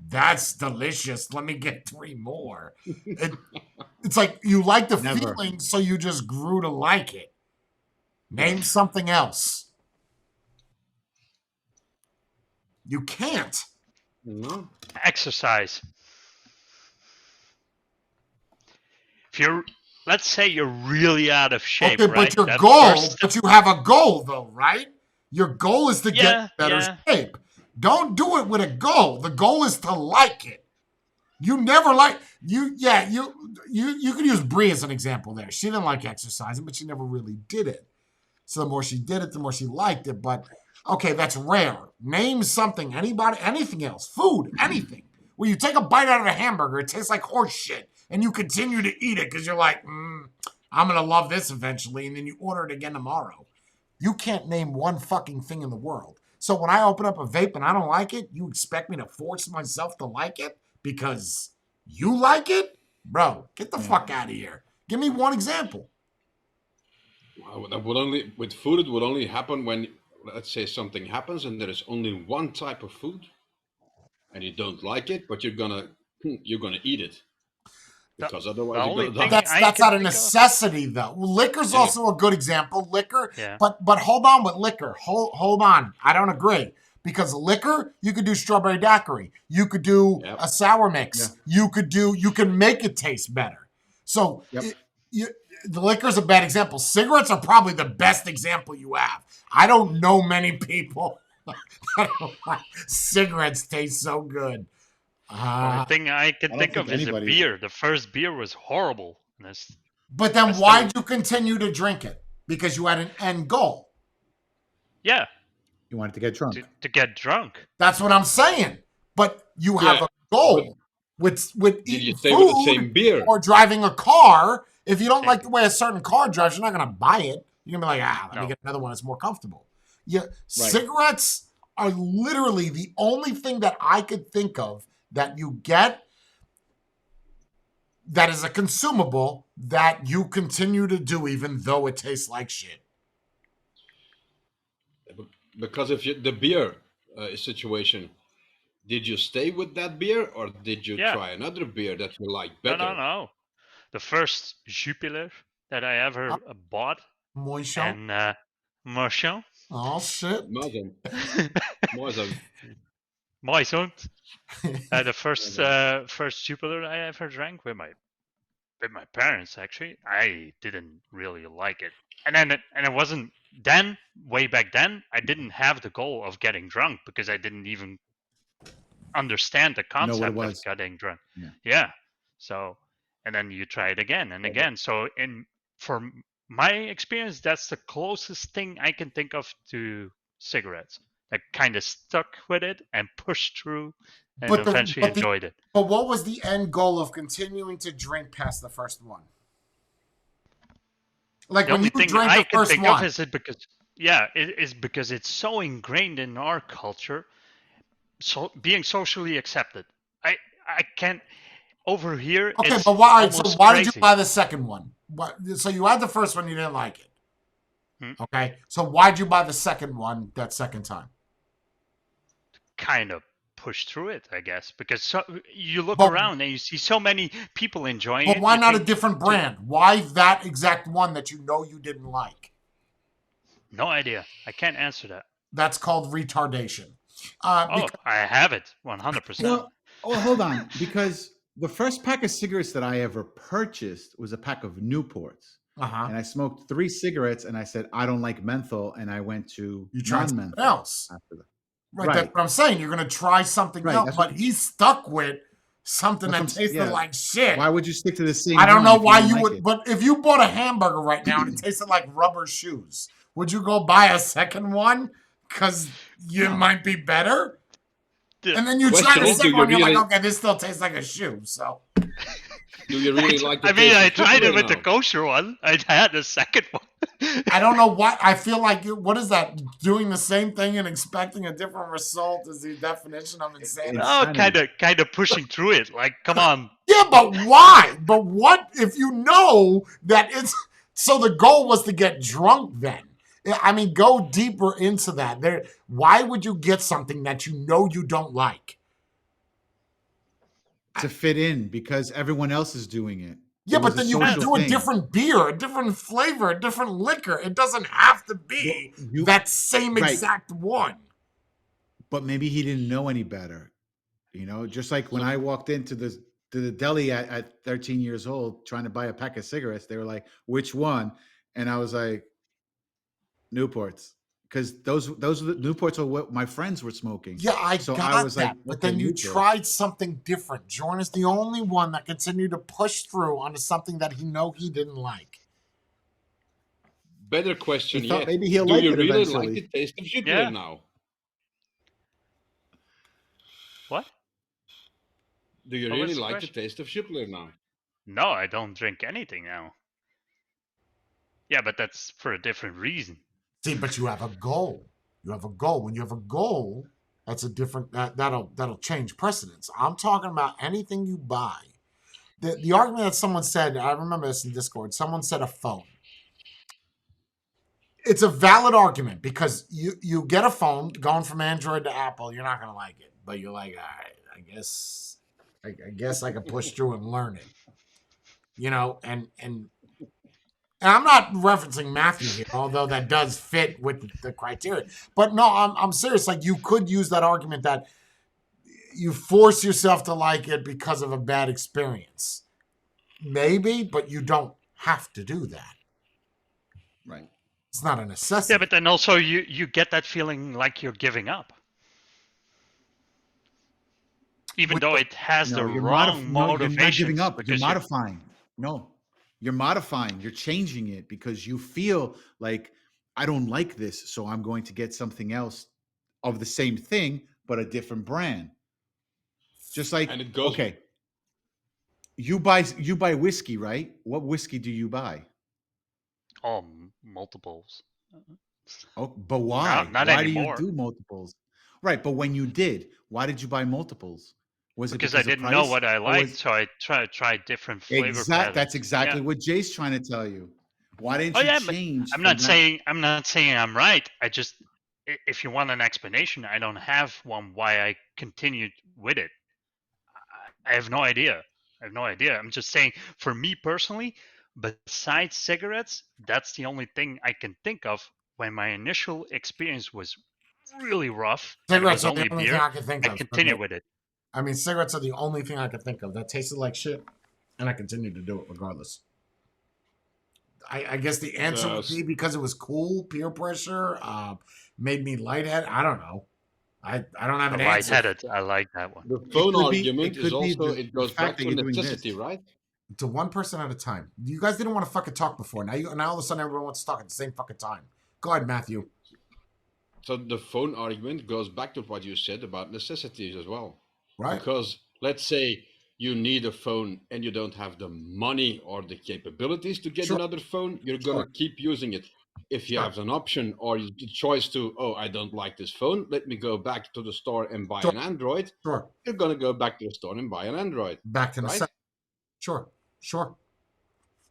that's delicious. Let me get 3 more. It's like you like the Never. feeling, so you just grew to like it. Name something else. You can't. No. Exercise. If you're, let's say you're really out of shape, Okay, right? but but you have a goal though, right? Your goal is to get in better shape. Don't do it with a goal. The goal is to like it. You never like you could use Brie as an example there. She didn't like exercising, but she never really did it. So the more she did it, the more she liked it. But okay, that's rare. Name something, anything else, food, anything. Where you take a bite out of a hamburger, it tastes like horse shit, and you continue to eat it because you're like, I'm gonna love this eventually, and then you order it again tomorrow. You can't name one fucking thing in the world. So when I open up a vape and I don't like it, you expect me to force myself to like it because you like it? Bro, get the fuck out of here. Give me one example. Well, that would only with food. It would only happen when, let's say, something happens and there is only one type of food, and you don't like it, but you're gonna eat it because otherwise you're gonna die. That's not a necessity though. Liquor's also a good example. Liquor, but hold on with liquor. Hold on. I don't agree. Because liquor, you could do strawberry daiquiri. You could do a sour mix. You can make it taste better. So the liquor's a bad example. Cigarettes are probably the best example you have. I don't know many people that don't like cigarettes taste so good. The only thing I can think of is a beer. The first beer was horrible. But then why'd you continue to drink it? Because you had an end goal. Yeah. You wanted to get drunk. To get drunk. That's what I'm saying. But you have a goal with eating food with the same beer or driving a car. If you don't like the way a certain car drives, you're not going to buy it. You're going to be like, let me get another one that's more comfortable. Cigarettes are literally the only thing that I could think of that you get that is a consumable that you continue to do even though it tastes like shit. Because if the beer situation, did you stay with that beer or did you try another beer that you like better? No. The first Jupiler that I ever bought. Moisson. And Moisson. Oh shit. Moisson. The first Jupiler I ever drank with my parents. Actually, I didn't really like it, and it wasn't then. Way back then, I didn't have the goal of getting drunk because I didn't even understand the concept of getting drunk. Yeah. So, and then you try it again and again. So, for my experience, that's the closest thing I can think of to cigarettes. I kind of stuck with it and pushed through and eventually enjoyed it. But what was the end goal of continuing to drink past the first one? Like when you drank the first one. Is it because it is because it's so ingrained in our culture, so being socially accepted. I can't over here. Okay, but why? So why did you buy the second one? So you had the first one, you didn't like it. Okay, so why'd you buy the second one that second time? Kind of push through it, I guess, because you look around and you see so many people enjoying it. But why not a different brand? Why that exact one that you know you didn't like? No idea. I can't answer that. That's called retardation. I have it 100%. Well, hold on, because the first pack of cigarettes that I ever purchased was a pack of Newports. and I smoked 3 cigarettes, and I said I don't like menthol, and I went to You tried something non-menthol else. after that. Right, that's what I'm saying. You're going to try something else, but he's stuck with something that tasted like shit. Why would you stick to the same I don't know why you like would, it? but if you bought a hamburger right now and it tasted like rubber shoes, would you go buy a second one? Because you might be better? And then you try the second one, you're like, okay, this still tastes like a shoe, so... Do you really like the I tried it with the kosher one. I had the second one. I don't know why. I feel like, what is that? Doing the same thing and expecting a different result is the definition of insanity. Oh, kind of pushing through it. Like, come on. Yeah, but why? But what if you know that it's... So the goal was to get drunk then. I mean, go deeper into that. Why would you get something that you know you don't like? To fit in, because everyone else is doing it. Yeah, but then you can do a different beer, a different flavor, a different liquor. It doesn't have to be that same exact one. But maybe he didn't know any better. You know, just like when I walked into the deli at 13 years old trying to buy a pack of cigarettes, they were like, which one? And I was like, Newports. Because those Newports are what my friends were smoking. Yeah, I got that. But then you tried something different. Jordan is the only one that continued to push through onto something that he didn't like. Better question yet. Maybe he'll Do like you it really eventually. like the taste of sugar now? What? Do you really like the taste of sugar now? No, I don't drink anything now. Yeah, but that's for a different reason. See, but you have a goal. You have a goal. When you have a goal, that's a different. That'll change precedence. I'm talking about anything you buy. The argument that someone said, I remember this in Discord. Someone said a phone. It's a valid argument because you get a phone going from Android to Apple. You're not gonna like it, but you're like, all right, I guess I can push through and learn it. You know, and I'm not referencing Matthew here, although that does fit with the criteria. But no, I'm serious. Like, you could use that argument that you force yourself to like it because of a bad experience. Maybe, but you don't have to do that. Right. It's not a necessity. Yeah, but then also you get that feeling like you're giving up. Even though it has the wrong motivation. You're not giving up. You're modifying. No. You're modifying, you're changing it because you feel like, I don't like this, so I'm going to get something else of the same thing, but a different brand. Just like, and it goes, okay, you buy whiskey, right? What whiskey do you buy? Oh, multiples. Oh, but why? Not why anymore. do you do multiples? Right, but when you did, why did you buy multiples? Was it because I didn't know what I liked, so I tried different flavor patterns. That's exactly what Jay's trying to tell you. Why didn't you change? I'm not saying I'm right. I just, if you want an explanation, I don't have one. Why I continued with it, I have no idea. I'm just saying, for me personally, besides cigarettes, that's the only thing I can think of when my initial experience was really rough. Cigarettes are the only thing I can think of. I continued with it. I mean, cigarettes are the only thing I could think of that tasted like shit, and I continued to do it regardless. I guess the answer would be because it was cool, peer pressure, made me lightheaded. I don't know. I don't have an answer. Lightheaded, I like that one. The phone argument is also, it goes back to necessity, right? To one person at a time. You guys didn't want to fucking talk before. Now all of a sudden everyone wants to talk at the same fucking time. Go ahead, Matthew. So the phone argument goes back to what you said about necessities as well. Right. Because let's say you need a phone and you don't have the money or the capabilities to get another phone, you're going to keep using it. If you have an option or the choice to, I don't like this phone, let me go back to the store and buy an Android. Sure. You're going to go back to the store and buy an Android. Back to necessity. Sure.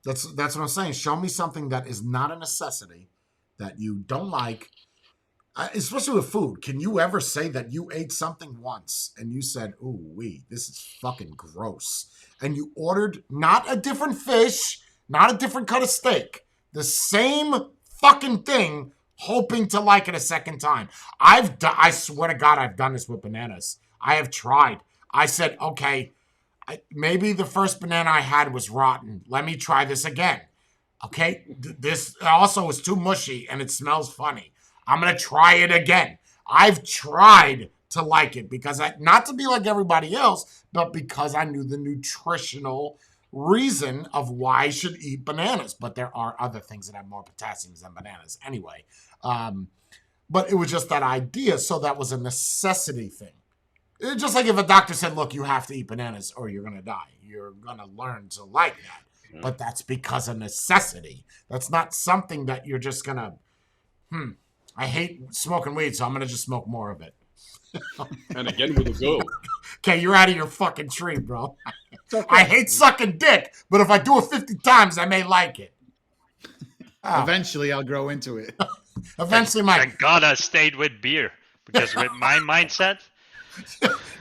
That's what I'm saying. Show me something that is not a necessity, that you don't like, especially with food. Can you ever say that you ate something once and you said, ooh, this is fucking gross, and you ordered not a different fish, not a different cut of steak, the same fucking thing, hoping to like it a second time? I swear to God, I've done this with bananas. I have tried. I said, okay, maybe the first banana I had was rotten. Let me try this again. Okay, this also is too mushy and it smells funny. I'm gonna try it again. I've tried to like it because not to be like everybody else, but because I knew the nutritional reason of why I should eat bananas. But there are other things that have more potassium than bananas anyway. But it was just that idea, so that was a necessity thing. It's just like if a doctor said, look, you have to eat bananas or you're gonna die. You're gonna learn to like that. But that's because of necessity. That's not something that you're just gonna, I hate smoking weed, so I'm gonna just smoke more of it. And again with the girl. Okay, you're out of your fucking tree, bro. Okay. I hate sucking dick, but if I do it 50 times, I may like it. Eventually, I'll grow into it. Eventually, Thank God I stayed with beer, because with my mindset...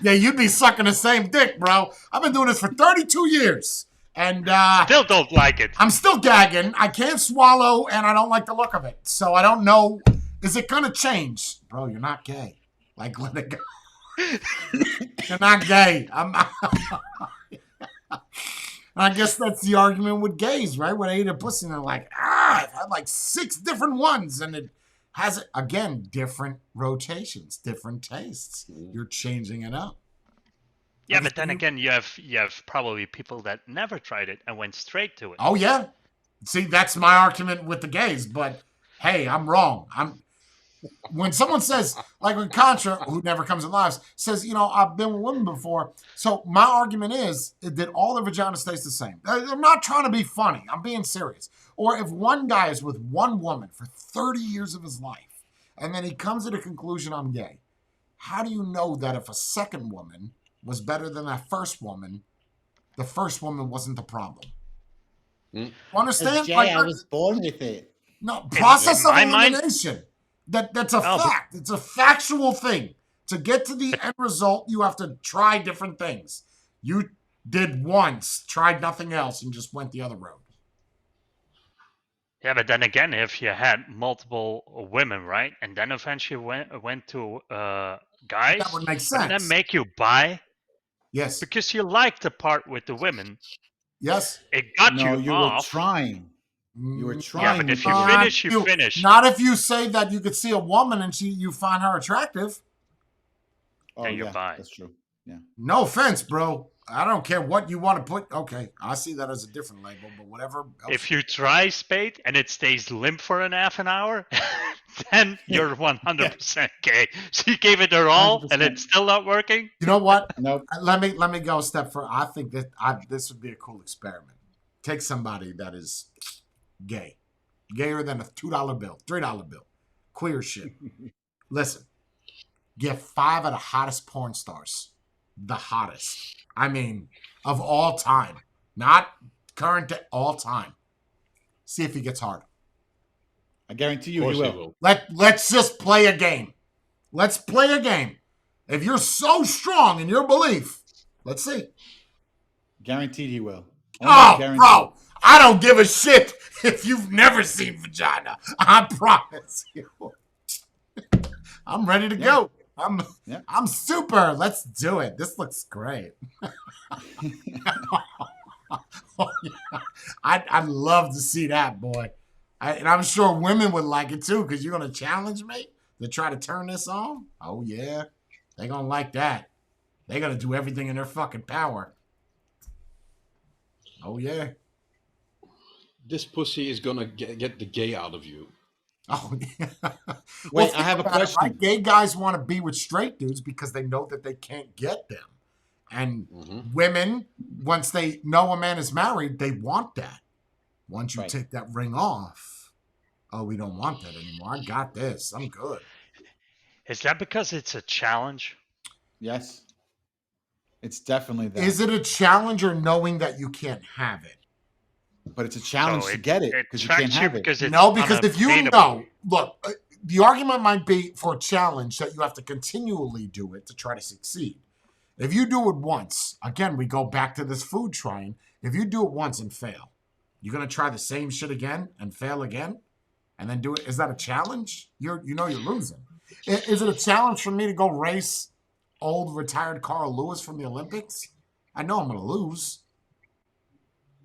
Yeah, you'd be sucking the same dick, bro. I've been doing this for 32 years. And still don't like it. I'm still gagging. I can't swallow, and I don't like the look of it. So I don't know. Is it going to change? Bro, you're not gay. Like, let it go. You're not gay. I guess that's the argument with gays, right? When they eat a pussy, and they're like, I've had like 6 different ones, and it has, again, different rotations, different tastes. You're changing it up. Yeah, but then again, you have probably people that never tried it and went straight to it. Oh, yeah. See, that's my argument with the gays, but hey, I'm wrong. When someone says, like when Contra, who never comes in lives, says, I've been with women before. So my argument is that all their vagina stays the same. I'm not trying to be funny. I'm being serious. Or if one guy is with one woman for 30 years of his life, and then he comes to the conclusion I'm gay, how do you know that if a second woman was better than that first woman, the first woman wasn't the problem? You understand? Jay, I was born with it. No, process of elimination. That's a fact. It's a factual thing. To get to the end result, you have to try different things. You did once, tried nothing else, and just went the other road. Yeah, but then again, if you had multiple women, right, and then eventually went to guys, that would make sense. And then make you bi. Yes. Because you liked the part with the women. Yes. It got No, you were off. trying. You were trying. Yeah, but if you finish, you finish. Not if you say that you could see a woman and you find her attractive. Oh, then you're bi. That's true. Yeah. No offense, bro. I don't care what you want to put. Okay, I see that as a different label, but whatever. Else. If you try spade and it stays limp for an half an hour, then you're 100% gay. So you gave it your all 100%. And it's still not working? You know what? Nope. Let me go a step further. I think that this would be a cool experiment. Take somebody that is gay. Gayer than a $2 bill, $3 bill. Queer shit. Listen. Get 5 of the hottest porn stars. The hottest. I mean, of all time. Not current, all time. See if he gets hard. I guarantee you he will. Let's just play a game. Let's play a game. If you're so strong in your belief, let's see. Guaranteed he will. Bro, I don't give a shit if you've never seen vagina. I promise you. I'm ready to go. I'm super. Let's do it. This looks great. I'd love to see that, boy. And I'm sure women would like it too, because you're going to challenge me to try to turn this on? Oh, yeah. They're going to like that. They're going to do everything in their fucking power. Oh, yeah. This pussy is going to get the gay out of you. Oh, yeah. Wait, I have a question. Right? Gay guys want to be with straight dudes because they know that they can't get them. And women, once they know a man is married, they want that. Once you take that ring off, oh, we don't want that anymore. I got this. I'm good. Is that because it's a challenge? Yes. It's definitely that. Is it a challenge or knowing that you can't have it? But it's a challenge to get it because you can't have it. Because if you know, look, the argument might be for a challenge that you have to continually do it to try to succeed. If you do it once, again, we go back to this food trying. If you do it once and fail, you're going to try the same shit again and fail again and then do it. Is that a challenge? You're losing. Is it a challenge for me to go race old retired Carl Lewis from the Olympics? I know I'm going to lose.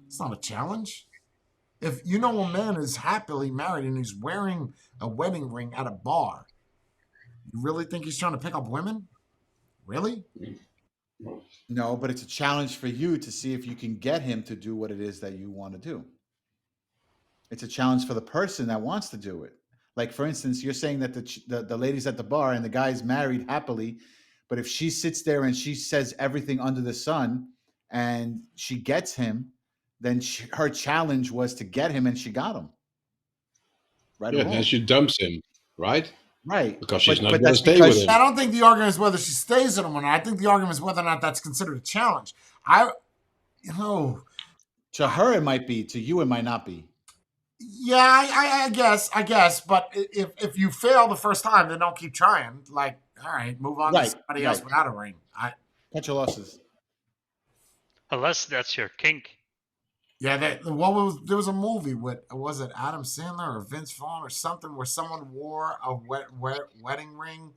It's not a challenge. If you know a man is happily married and he's wearing a wedding ring at a bar, you really think he's trying to pick up women? Really? No, but it's a challenge for you to see if you can get him to do what it is that you want to do. It's a challenge for the person that wants to do it. Like, for instance, you're saying that the lady's at the bar and the guy's married happily, but if she sits there and she says everything under the sun and she gets him, then her challenge was to get him, and she got him. Right or Yeah, wrong? then she dumps him, right? Right. Because she's not but going that's to stay with because him. I don't think the argument is whether she stays with him or not. I think the argument is whether or not that's considered a challenge. to her it might be, to you it might not be. Yeah, I guess. But if you fail the first time, then don't keep trying. Like, all right, move on to somebody else without a ring. Cut your losses. Unless that's your kink. Yeah, there was a movie with, was it Adam Sandler or Vince Vaughn or something, where someone wore a wedding ring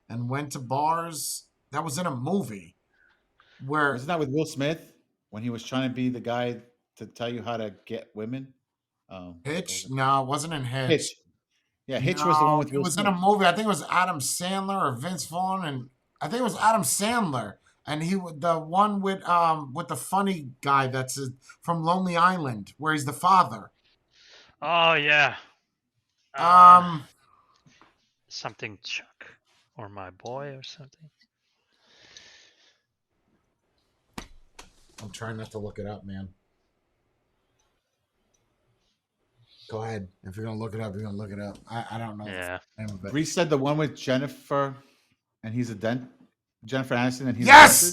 and went to bars. That was in a movie. Where Wasn't that with Will Smith when he was trying to be the guy to tell you how to get women? Hitch? No, it wasn't in Hitch. Hitch. Yeah, Hitch was the one with Will Smith. It was in a movie. I think it was Adam Sandler or Vince Vaughn, and I think it was Adam Sandler. And the one with the funny guy that's from Lonely Island, where he's the father. Oh yeah. Something Chuck or My Boy or something. I'm trying not to look it up, man. Go ahead. If you're gonna look it up, you're gonna look it up. I don't know. Yeah. Bree said the one with Jennifer, and he's a Jennifer Aniston, and he's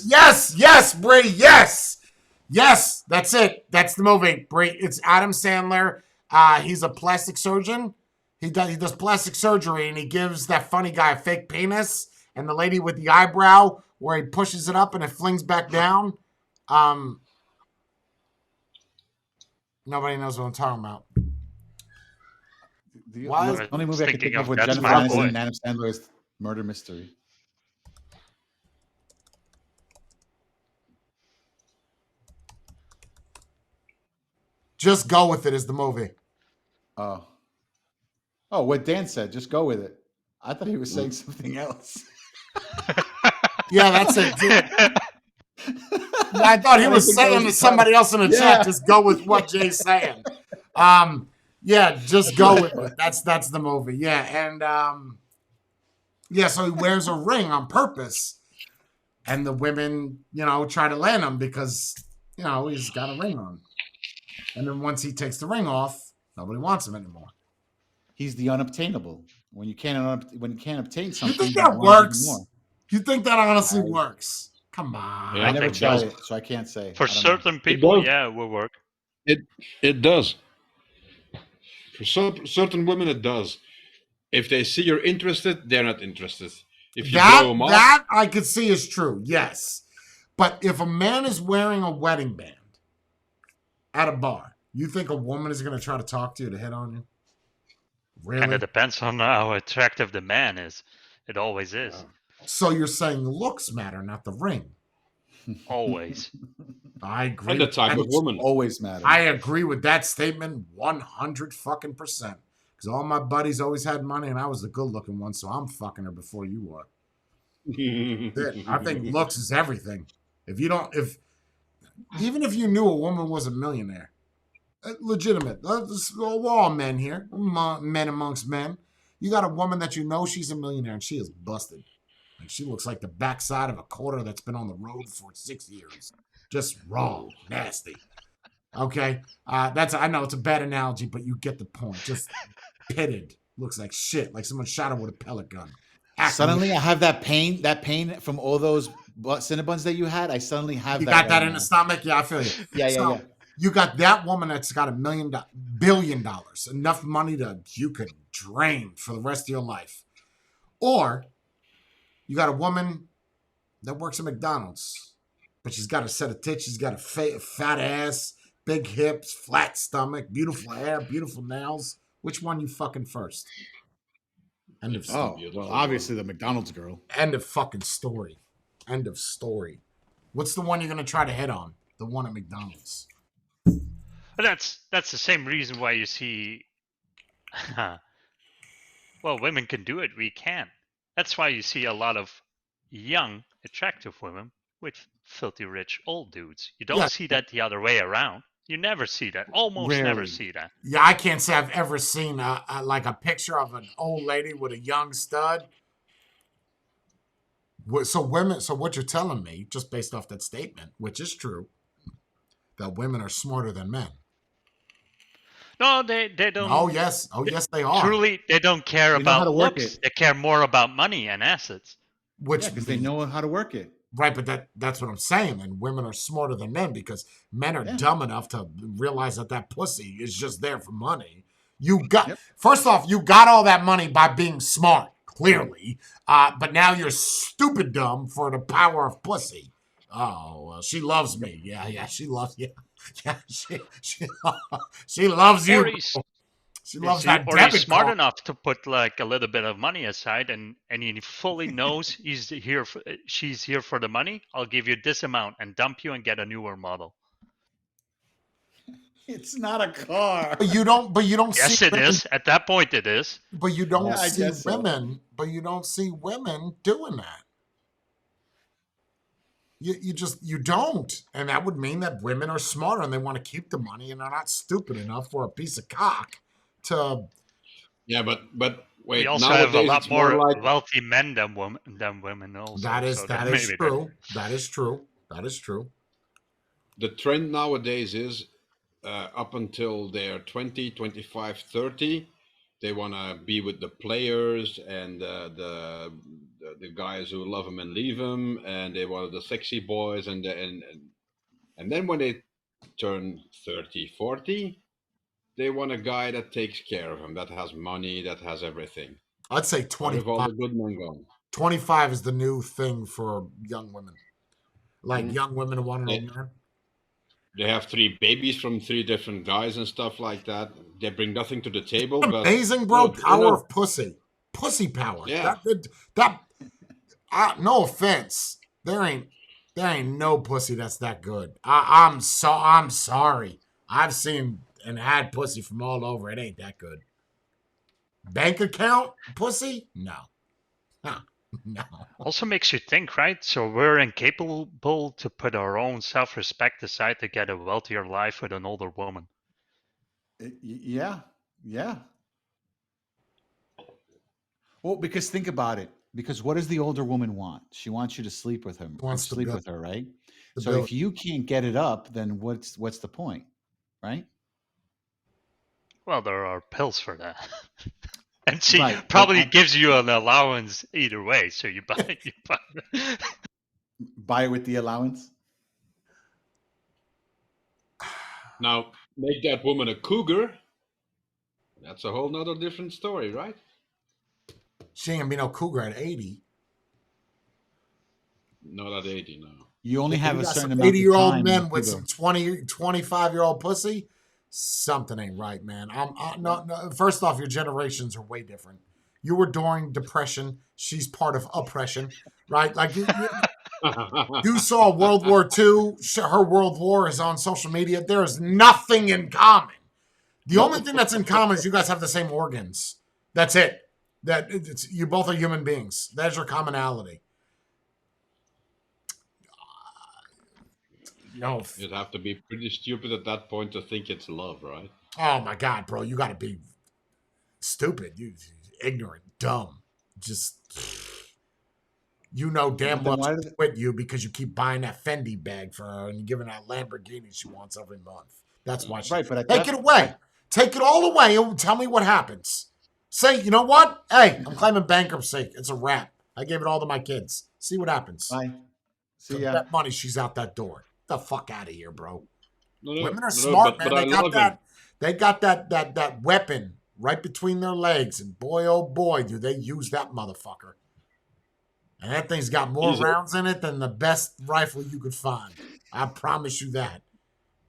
yes, Bree, yes. That's it. That's the movie, Bree. It's Adam Sandler. He's a plastic surgeon. He does plastic surgery, and he gives that funny guy a fake penis, and the lady with the eyebrow where he pushes it up and it flings back down. Nobody knows what I'm talking about. The only movie I can think of with Jennifer Aniston and Adam Sandler is Murder Mystery. Just Go With It is the movie. Oh, what Dan said. Just go with it. I thought he was saying something else. Yeah, that's it. I thought he was saying to somebody else in the chat, just go with what Jay's saying. Yeah, just go with it. That's the movie. Yeah, and so he wears a ring on purpose, and the women, try to land him because he's got a ring on. And then once he takes the ring off, nobody wants him anymore. He's the unobtainable. When you can't obtain something, you think that works? You think that honestly works? Come on. Yeah, I never tried it, so I can't say. For certain people, yeah, it will work. It does. For certain women, it does. If they see you're interested, they're not interested. If you blow them off, that I could see is true, yes. But if a man is wearing a wedding band at a bar, you think a woman is going to try to talk to you to hit on you? Really? And it depends on how attractive the man is. It always is. So you're saying looks matter, not the ring? Always. I agree. And the type of woman always matters. I agree with that statement 100 fucking percent. Because all my buddies always had money, and I was the good-looking one, so I'm fucking her before you were. I think looks is everything. Even if you knew a woman was a millionaire, legitimate. We're all men here, men amongst men. You got a woman that you know she's a millionaire, and she is busted. Like, she looks like the backside of a quarter that's been on the road for 6 years. Just raw, nasty. Okay? I know it's a bad analogy, but you get the point. Just pitted. Looks like shit, like someone shot her with a pellet gun. Suddenly I have that pain from all those Cinnabuns that you had. I suddenly have that. You got that in the stomach? Yeah, I feel you. Yeah. You got that woman that's got $1 billion, enough money you could drain for the rest of your life. Or you got a woman that works at McDonald's, but she's got a set of tits, she's got a fat ass, big hips, flat stomach, beautiful hair, beautiful nails. Which one you fucking first? End of story. Well, obviously the McDonald's girl. End of fucking story. End of story. What's the one you're gonna try to hit on? The one at McDonald's. But that's the same reason why you see. Well, women can do it. We can. That's why you see a lot of young, attractive women with filthy rich old dudes. You don't Yeah. see that the other way around. You never see that. Almost never Rarely. see that. Yeah, I can't say I've ever seen like a picture of an old lady with a young stud. So what you're telling me, just based off that statement, which is true, that women are smarter than men. No, they don't. Oh yes, they are. Truly, they don't care They know how about to work looks. it. They care more about money and assets. Which because they know how to work it. Right, but that's what I'm saying. And women are smarter than men because men are dumb enough to realize that pussy is just there for money. First off, you got all that money by being smart, clearly. But now you're stupid dumb for the power of pussy. Oh, well, she loves me. Yeah, she loves you. Yeah, she loves you. She loves that or debit he's smart card. enough to put like a little bit of money aside, and he fully knows she's here for the money. I'll give you this amount and dump you and get a newer model. It's not a car. But you don't Yes, see it is. At that point, it is. But you don't Yeah, I see guess so. women. But you don't see women doing that. You don't, and that would mean that women are smarter and they want to keep the money and they're not stupid enough for a piece of cock to. Yeah, but wait. We also have a nowadays lot it's more like wealthy men than women also. That is so that maybe is true. That is true. That is true. the trend nowadays is up until they're 20, 25, 30, they want to be with the players and the guys who love them and leave them, and they want the sexy boys, and then when they turn 30, 40, they want a guy that takes care of them, that has money, that has everything. I'd say Where have all 25. the good men gone? 25 is the new thing for young women. Like Mhm. young women want to They, know men. they have 3 babies from 3 different guys and stuff like that. They bring nothing to the table, but Amazing, bro. no, Power of pussy. Pussy power. Yeah. No offense. There ain't no pussy that's that good. I'm sorry. I've seen and had pussy from all over. It ain't that good. Bank account pussy? No. No. Also makes you think, right? So we're incapable to put our own self-respect aside to get a wealthier life with an older woman. Yeah. Well, because think about it. Because what does the older woman want? She wants you to sleep with him. Wants to Sleep build- with her, right? to So build. if you can't get it up, then what's the point, right? Well, there are pills for that. And she Right, but probably gives you an allowance either way. So you buy. Buy it with the allowance. Now, make that woman a cougar. That's a whole nother different story, right? She ain't gonna be no cougar at 80. Not at 80, no. You only have You a got certain some amount of 80-year-old time. men with some 20, 25-year-old pussy. Something ain't right, man. No. First off, your generations are way different. You were during depression. She's part of oppression, right? Like you saw World War II. Her World War is on social media. There is nothing in common. The only thing that's in common is you guys have the same organs. That's it. You both are human beings. That's your commonality. No. You'd have to be pretty stupid at that point to think it's love, right? Oh my God, bro. You got to be stupid. You ignorant, dumb. Just, you know damn well she's with you because you keep buying that Fendi bag for her and you're giving her that Lamborghini she wants every month. That's why she... Right, but take it away. Take it all away and tell me what happens. Say, you know what? Hey, I'm claiming bankruptcy. It's a wrap. I gave it all to my kids. See what happens. Bye. See ya. That money, she's out that door. The fuck out of here, bro. No, Women are smart, man. But They got that weapon right between their legs, and boy, oh boy, do they use that motherfucker. And that thing's got more rounds in it than the best rifle you could find. I promise you that.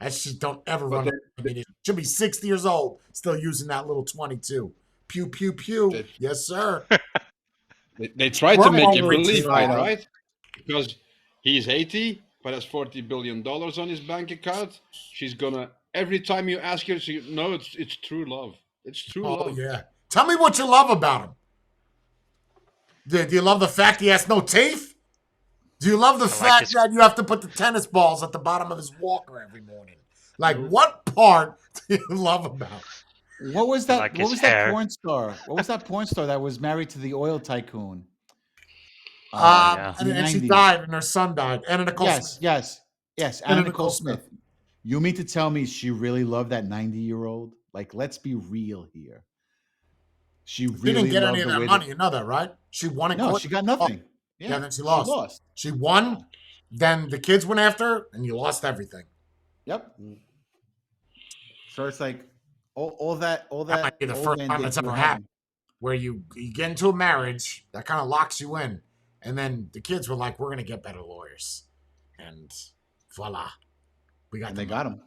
That shit don't ever run. I mean, it should be 60 years old, still using that little 22. Pew, pew, pew. Yes, sir. They try to make you believe that, right? Because he's 80, but has $40 billion on his bank account. She's gonna every time you ask her, she no, it's true love. It's true Oh love. yeah. Tell me what you love about him. Do you love the fact he has no teeth? Do you love the fact that you have to put the tennis balls at the bottom of his walker every morning? Like, what part do you love about? What was that? Like what his was hair. that porn star? What was that porn star that was married to the oil tycoon? Yeah. And she 90s. died, and her son died. Anna Nicole Smith. Yes. Anna Nicole Smith. You mean to tell me she really loved that 90-year-old? Like, let's be real here. She really didn't get loved any of the that way money. You know that, right? She won in No, court. she got nothing. Yeah, then she lost. She won. Then the kids went after her, and you lost everything. Yep. So it's like all that That might be the first time that's ever happened, where you get into a marriage that kind of locks you in, and then the kids were like, "We're gonna get better lawyers," and voila, we got. And they got them.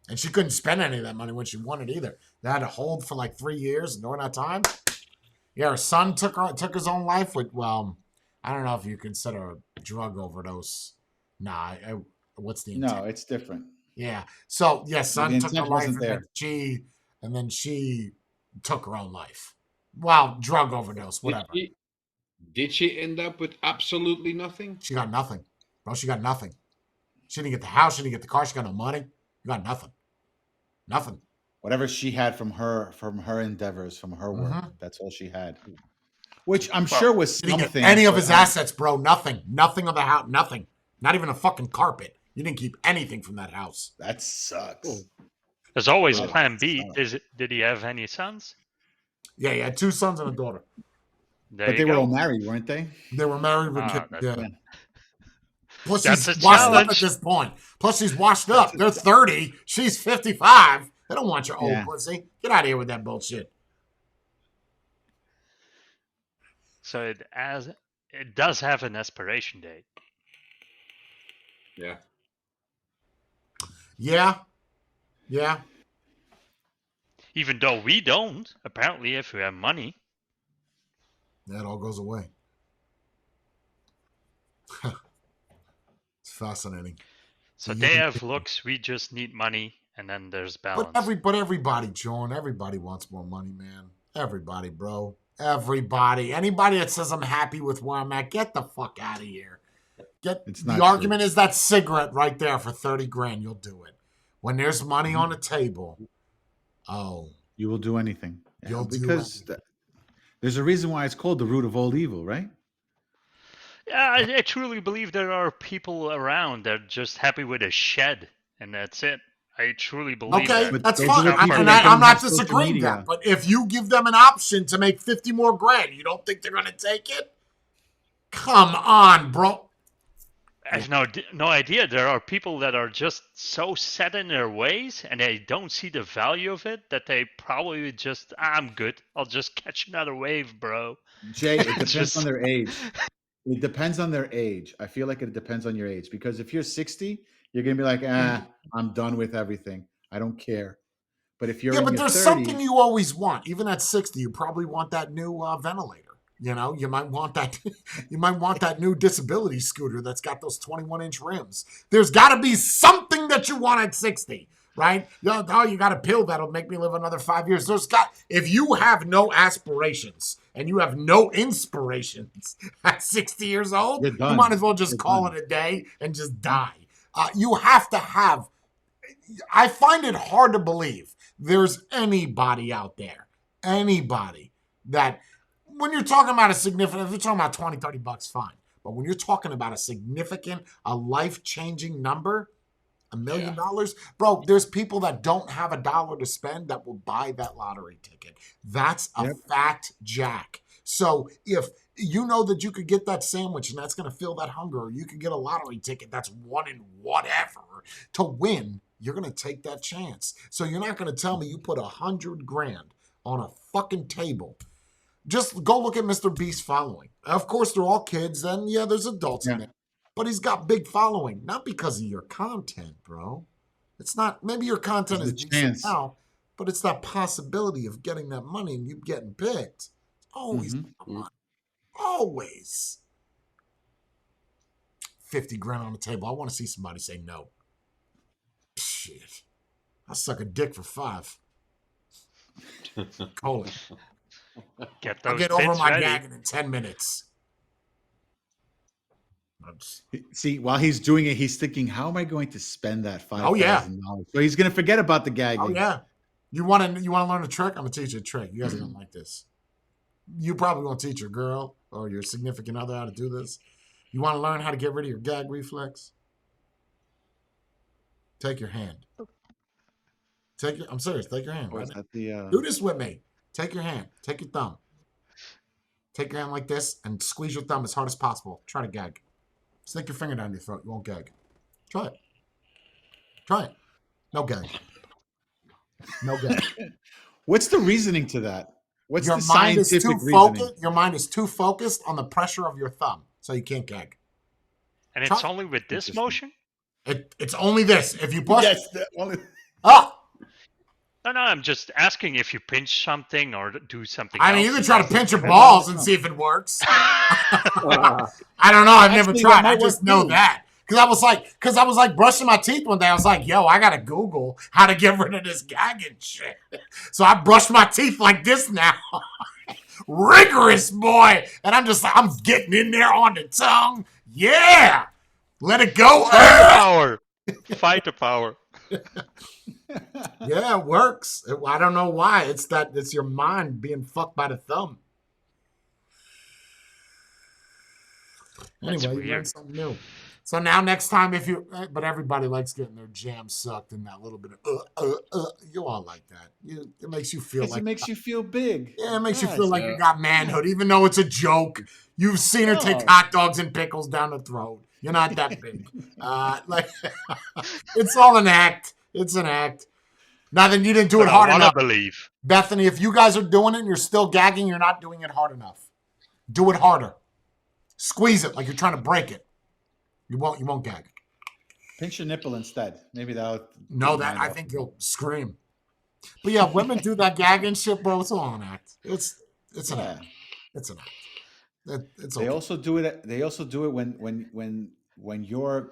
And she couldn't spend any of that money when she won it either. They had to hold for like 3 years, and during that time, yeah, her son took his own life with, well, I don't know if you consider a drug overdose. Nah, what's the intent? No, it's different. Yeah. So yeah, son The took her intent life, wasn't and then she took her own life. Well, drug overdose, whatever. Did she end up with absolutely nothing? She got nothing, bro. She got nothing. She didn't get the house. She didn't get the car. She got no money. You got nothing. Nothing. Whatever she had from her endeavors, from her work, that's all she had. Which I'm sure was Didn't something. get any of his assets, bro. Nothing. Nothing of the house. Nothing. Not even a fucking carpet. You didn't keep anything from that house. That sucks. There's always plan B. Did he have any sons? Yeah, he had 2 sons and a daughter. But they were all married, weren't they? They were married with kids. Yeah. Plus, That's she's a washed challenge. up at this point. Plus, she's washed up. They're 30. She's 55. They don't want your old pussy. Get out of here with that bullshit. So it does have an expiration date. Yeah. Yeah. Yeah. Even though we don't, apparently, if we have money. That all goes away. It's fascinating. So they have looks, we just need money, and then there's balance. But everybody, John, everybody wants more money, man. Everybody, bro. Everybody. Anybody that says I'm happy with where I'm at, get the fuck out of here. The argument is that cigarette right there for 30 grand, you'll do it. When there's money on the table, you will do anything. You'll because there's a reason why it's called the root of all evil, right? Yeah, I truly believe there are people around that are just happy with a shed, and that's it. I truly believe that. Okay, that's fine. I'm not disagreeing that. But if you give them an option to make 50 more grand, you don't think they're going to take it? Come on, bro. I have no idea. There are people that are just so set in their ways, and they don't see the value of it, that they probably just, I'm good. I'll just catch another wave, bro. Jay, it depends on their age. It depends on their age. I feel like it depends on your age. Because if you're 60, you're going to be like, I'm done with everything. I don't care. But if you're in your 30s, there's something you always want. Even at 60, you probably want that new ventilator. You know, you might want that. You might want that new disability scooter that's got those 21-inch rims. There's got to be something that you want at 60, right? You got a pill that'll make me live another 5 years. If you have no aspirations and you have no inspirations at 60 years old, you might as well just call it a day and just die. You have to have. I find it hard to believe there's anybody out there, that. When you're talking about if you're talking about 20, 30 bucks, fine. But when you're talking about a life-changing number, $1 million, bro, there's people that don't have $1 to spend that will buy that lottery ticket. That's a fact, Jack. So if you know that you could get that sandwich and that's going to fill that hunger, or you could get a lottery ticket that's 1 in whatever to win, you're going to take that chance. So you're not going to tell me you put 100 grand on a fucking table. Just go look at Mr. Beast's following. Of course, they're all kids, and there's adults in there. But he's got big following, not because of your content, bro. It's not, maybe your content is decent now, but it's that possibility of getting that money and you getting picked. Always, always. 50 grand on the table. I want to see somebody say no. Shit. I'll suck a dick for 5. Colon. Get I'll those get over bits my ready. gagging in 10 minutes. See, while he's doing it, he's thinking, "How am I going to spend that $5,000?" Oh, yeah. So he's going to forget about the gagging. Oh yeah. You want to learn a trick? I'm gonna teach you a trick. You guys are gonna like this. You probably gonna teach your girl or your significant other how to do this. You want to learn how to get rid of your gag reflex? Take your hand. I'm serious. Take your hand. Or is Right? that the Do this with me. Take your hand. Take your thumb. Take your hand like this and squeeze your thumb as hard as possible. Try to gag. Stick your finger down your throat. You won't gag. Try it. Try it. No gag. No gag. What's the reasoning to that? What's Your the mind is scientific too reasoning? focused. Your mind is too focused on the pressure of your thumb, so you can't gag. And it's only with this motion? It's only this. If you push, Yes. Only... oh, No, I'm just asking if you pinch something or do something I mean, else. you can try to pinch your balls and see if it works. I don't know. I've never tried. I just know that. Because I was like brushing my teeth one day. I was like, yo, I got to Google how to get rid of this gagging shit. So I brushed my teeth like this now. Rigorous, boy. And I'm getting in there on the tongue. Yeah. Let it go. Power. Fight the power. Yeah, it works. I don't know why. It's your mind being fucked by the thumb. That's Anyway, you learned weird. something new. So now next time but everybody likes getting their jam sucked in that little bit of you all like that. It makes you feel like it makes you feel big. Yeah, it makes you feel like you got manhood, even though it's a joke. You've seen her take No. hot dogs and pickles down the throat. You're not that big. It's all an act. It's an act. Now then, you didn't do it hard enough. I believe. Bethany, if you guys are doing it and you're still gagging, you're not doing it hard enough. Do it harder. Squeeze it like you're trying to break it. You won't gag. Pinch your nipple instead. Maybe that'll. I think you'll scream. But yeah, women do that gagging shit, bro. It's all an act. It's an act. It's an act. It's okay. They also do it. They also do it when you're,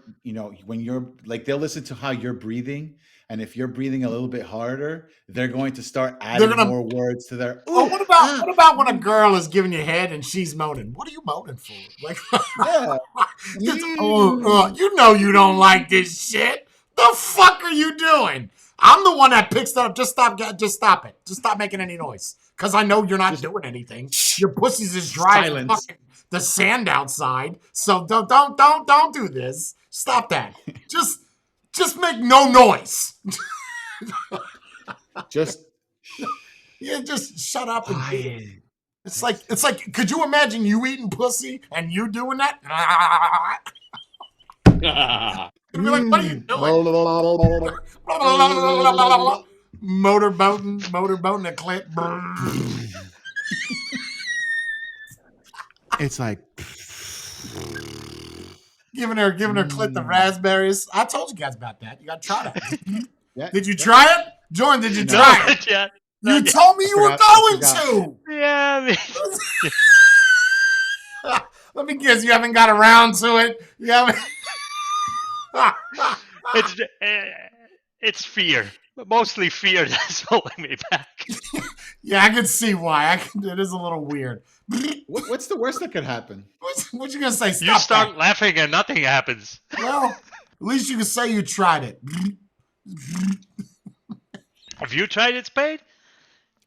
when you're like, they'll listen to how you're breathing, and if you're breathing a little bit harder, they're going to start adding more words to their. Oh, what about when a girl is giving you head and she's moaning? What are you moaning for? Like, Yeah. You know you don't like this shit. The fuck are you doing? I'm the one that picks that up. Just stop it. Just stop making any noise. Because I know you're not doing anything. Your pussy's as dry as fucking the sand outside. So don't do this. Stop that. Just make no noise. Just shut up and do it. It's like, could you imagine you eating pussy and you doing that? It'd be like, what are you doing? Motorboating a clit. it's like giving her clit the raspberries. I told you guys about that. You got to try that. Yeah. Did you try it? Jordan, did you try it? Yeah. You told me you were going to. Yeah. Let me guess, you haven't got around to it. You haven't. It's fear. Mostly fear that's holding me back. Yeah, I can see why. It is a little weird. What's the worst that could happen? What you gonna say? Stop You start that. laughing and nothing happens. Well, at least you can say you tried it. Have you tried it, Spade?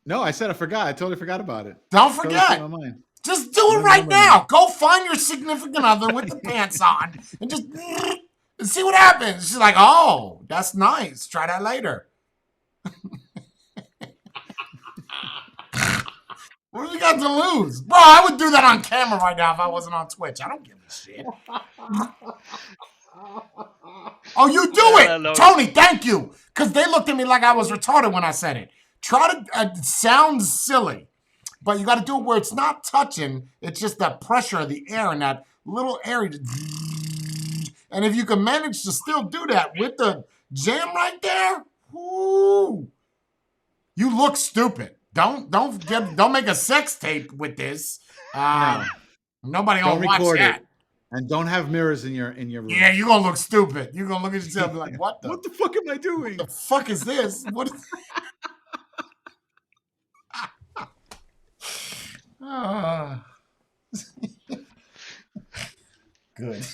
No, I said I forgot. I totally forgot about it. Don't Totally forget. slipped my mind. Just do it right now. Go find your significant other with the pants on and just and see what happens. She's like, oh, that's nice. Try that later. What do you got to lose? Bro, I would do that on camera right now if I wasn't on Twitch. I don't give a shit. Oh, you do it. Tony, thank you. Because they looked at me like I was retarded when I said it. Try to, it sounds silly. But you got to do it where it's not touching. It's just that pressure of the air and that little area. And if you can manage to still do that with the jam right there, whoo, you look stupid. Don't make a sex tape with this. Nobody gonna watch that. And don't have mirrors in your room. Yeah, you're gonna look stupid. You're gonna look at yourself and be like, what What the fuck am I doing? the fuck is this? What is Good.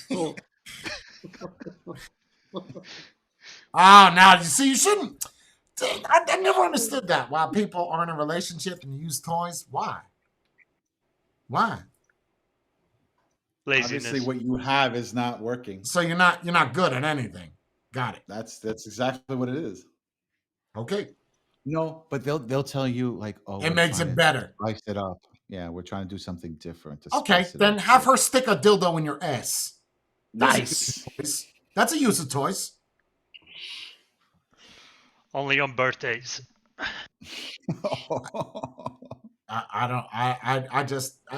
Now you see, you shouldn't. I never understood that. Why people are in a relationship and use toys? Why? Laziness. Obviously, what you have is not working. So you're not good at anything. Got it. That's exactly what it is. Okay. No, but they'll tell you like, oh, It makes it better. Spice it up. Yeah, we're trying to do something different. Okay, then have her stick a dildo in your ass. Nice. That's a use of toys. Only on birthdays.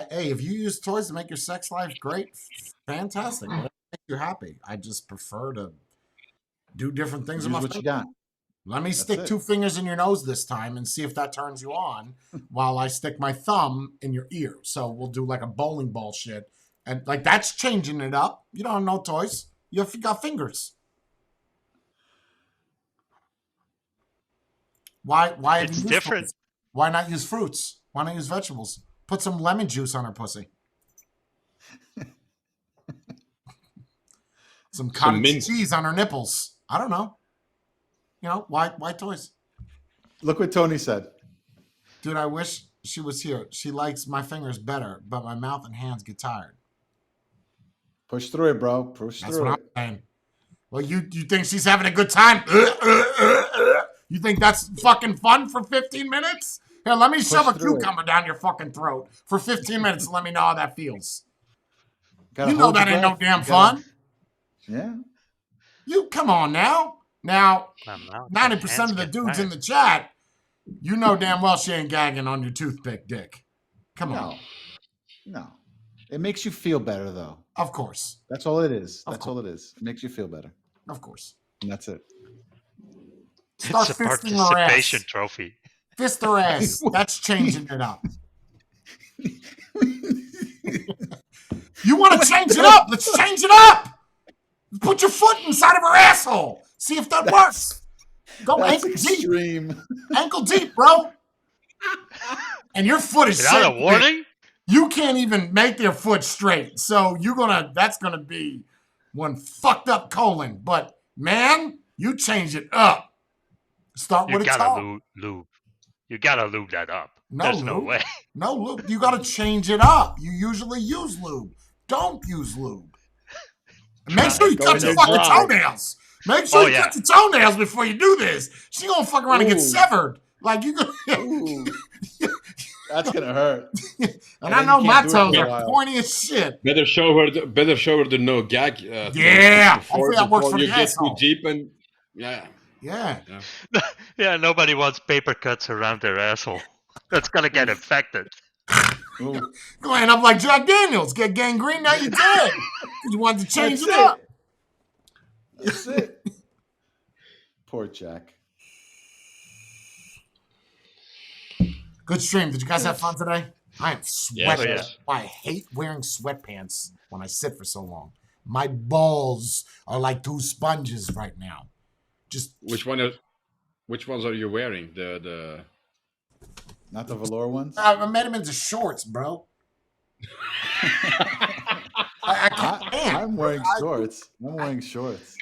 Hey, if you use toys to make your sex life great, fantastic. Whatever makes you happy. I just prefer to do different things with my what you got. Let me stick 2 fingers in your nose this time and see if that turns you on while I stick my thumb in your ear. So we'll do like a bowling ball shit. And like that's changing it up. You don't have no toys. You got fingers. Why It's different. Toys? Why not use fruits? Why not use vegetables? Put some lemon juice on her pussy. Some cottage cheese on her nipples. I don't know. You know, why toys? Look what Tony said. Dude, I wish she was here. She likes my fingers better, but my mouth and hands get tired. Push through it, bro. Push That's through what it. I'm saying. Well, you think she's having a good time? You think that's fucking fun for 15 minutes? Here, let me shove a cucumber down your fucking throat for 15 minutes and let me know how that feels. You know that ain't no damn fun. Yeah. You come on now. Now, 90% of the dudes in the chat, you know damn well she ain't gagging on your toothpick dick. Come on. No. It makes you feel better, though. Of course. That's all it is. That's all it is. It makes you feel better. Of course. And that's it. Start It's a fisting her participation ass. trophy. Fist her ass. That's changing it up. You want to change it up? Let's change it up. Put your foot inside of her asshole. See if that works. Go ankle deep. Ankle deep, bro. And your foot is Without a warning? You can't even make their foot straight. So that's gonna be one fucked up colon. But man, you change it up. Start with a toe. Lube. You gotta lube that up. No There's lube. no way. No lube. You gotta change it up. You usually use lube. Don't use lube. Make sure you cut your fucking toenails. Make sure you cut your toenails before you do this. She gonna fuck around and get severed. Like you gonna. That's gonna hurt. And I know my toes are pointy as shit. Better show her the no gag. Yeah, hopefully that works for you the get asshole. too deep and yeah. Yeah, nobody wants paper cuts around their asshole. That's gonna get infected. Go end up like Jack Daniels. Get gangrene, now you're dead. You wanted to change it up. That's it. Poor Jack. Good stream. Did you guys have fun today? I am sweating. Yes. I hate wearing sweatpants when I sit for so long. My balls are like 2 sponges right now. Just which ones are you wearing? The not the velour ones? I made them into shorts, bro. I can't. I'm wearing shorts. I'm wearing shorts.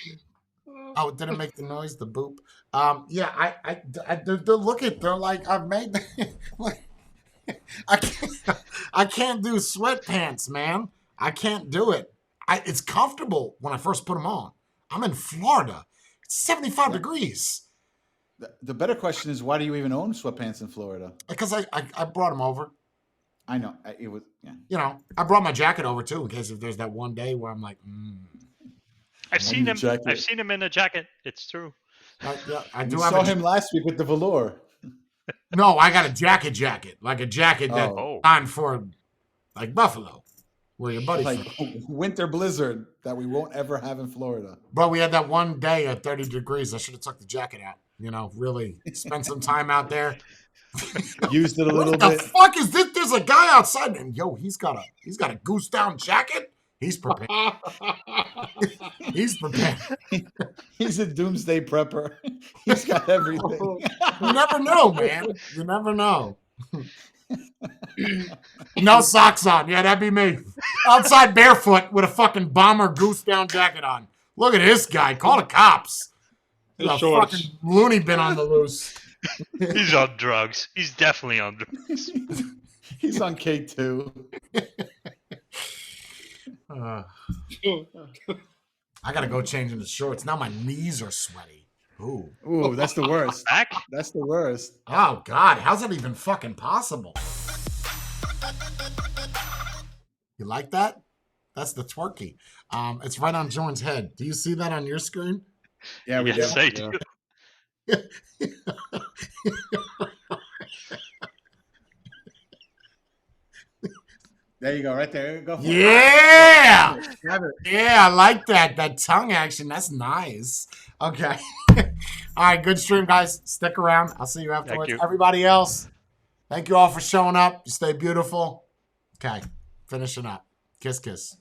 Oh, did it make the noise? The boop. Yeah, they're like I've made. I can't do sweatpants, man. I can't do it. It's comfortable when I first put them on. I'm in Florida. It's 75 degrees. The better question is, why do you even own sweatpants in Florida? Because I brought them over. I know. It was, yeah. You know, I brought my jacket over too in case if there's that one day where I'm like, I've seen him. I've seen him in a jacket. It's true. I do. You saw him last week with the velour. No, I got a jacket, like a jacket that's designed for like Buffalo, where your buddy's like winter blizzard that we won't ever have in Florida. Bro, we had that one day at 30 degrees. I should have took the jacket out. You know, really spent some time out there. Used it a little bit. What the fuck is this? There's a guy outside, and he's got a goose down jacket. He's prepared. He's prepared. He's a doomsday prepper. He's got everything. You never know, man. You never know. No socks on. Yeah, that'd be me. Outside barefoot with a fucking bomber goose down jacket on. Look at this guy. Call the cops. There's a fucking loony bin on the loose. He's on drugs. He's definitely on drugs. He's on K2. I gotta go change into shorts. Now my knees are sweaty. Ooh, that's the worst. That's the worst. Oh God, how's that even fucking possible? You like that? That's the twerky. It's right on Jordan's head. Do you see that on your screen? Yeah, we yes, do. I do. There you go, right there. Go for Yeah! it. Yeah, I like that. That tongue action. That's nice. Okay. All right, good stream, guys. Stick around. I'll see you afterwards. you. Everybody else, thank you all for showing up. You stay beautiful. Okay, finishing up. Kiss, kiss.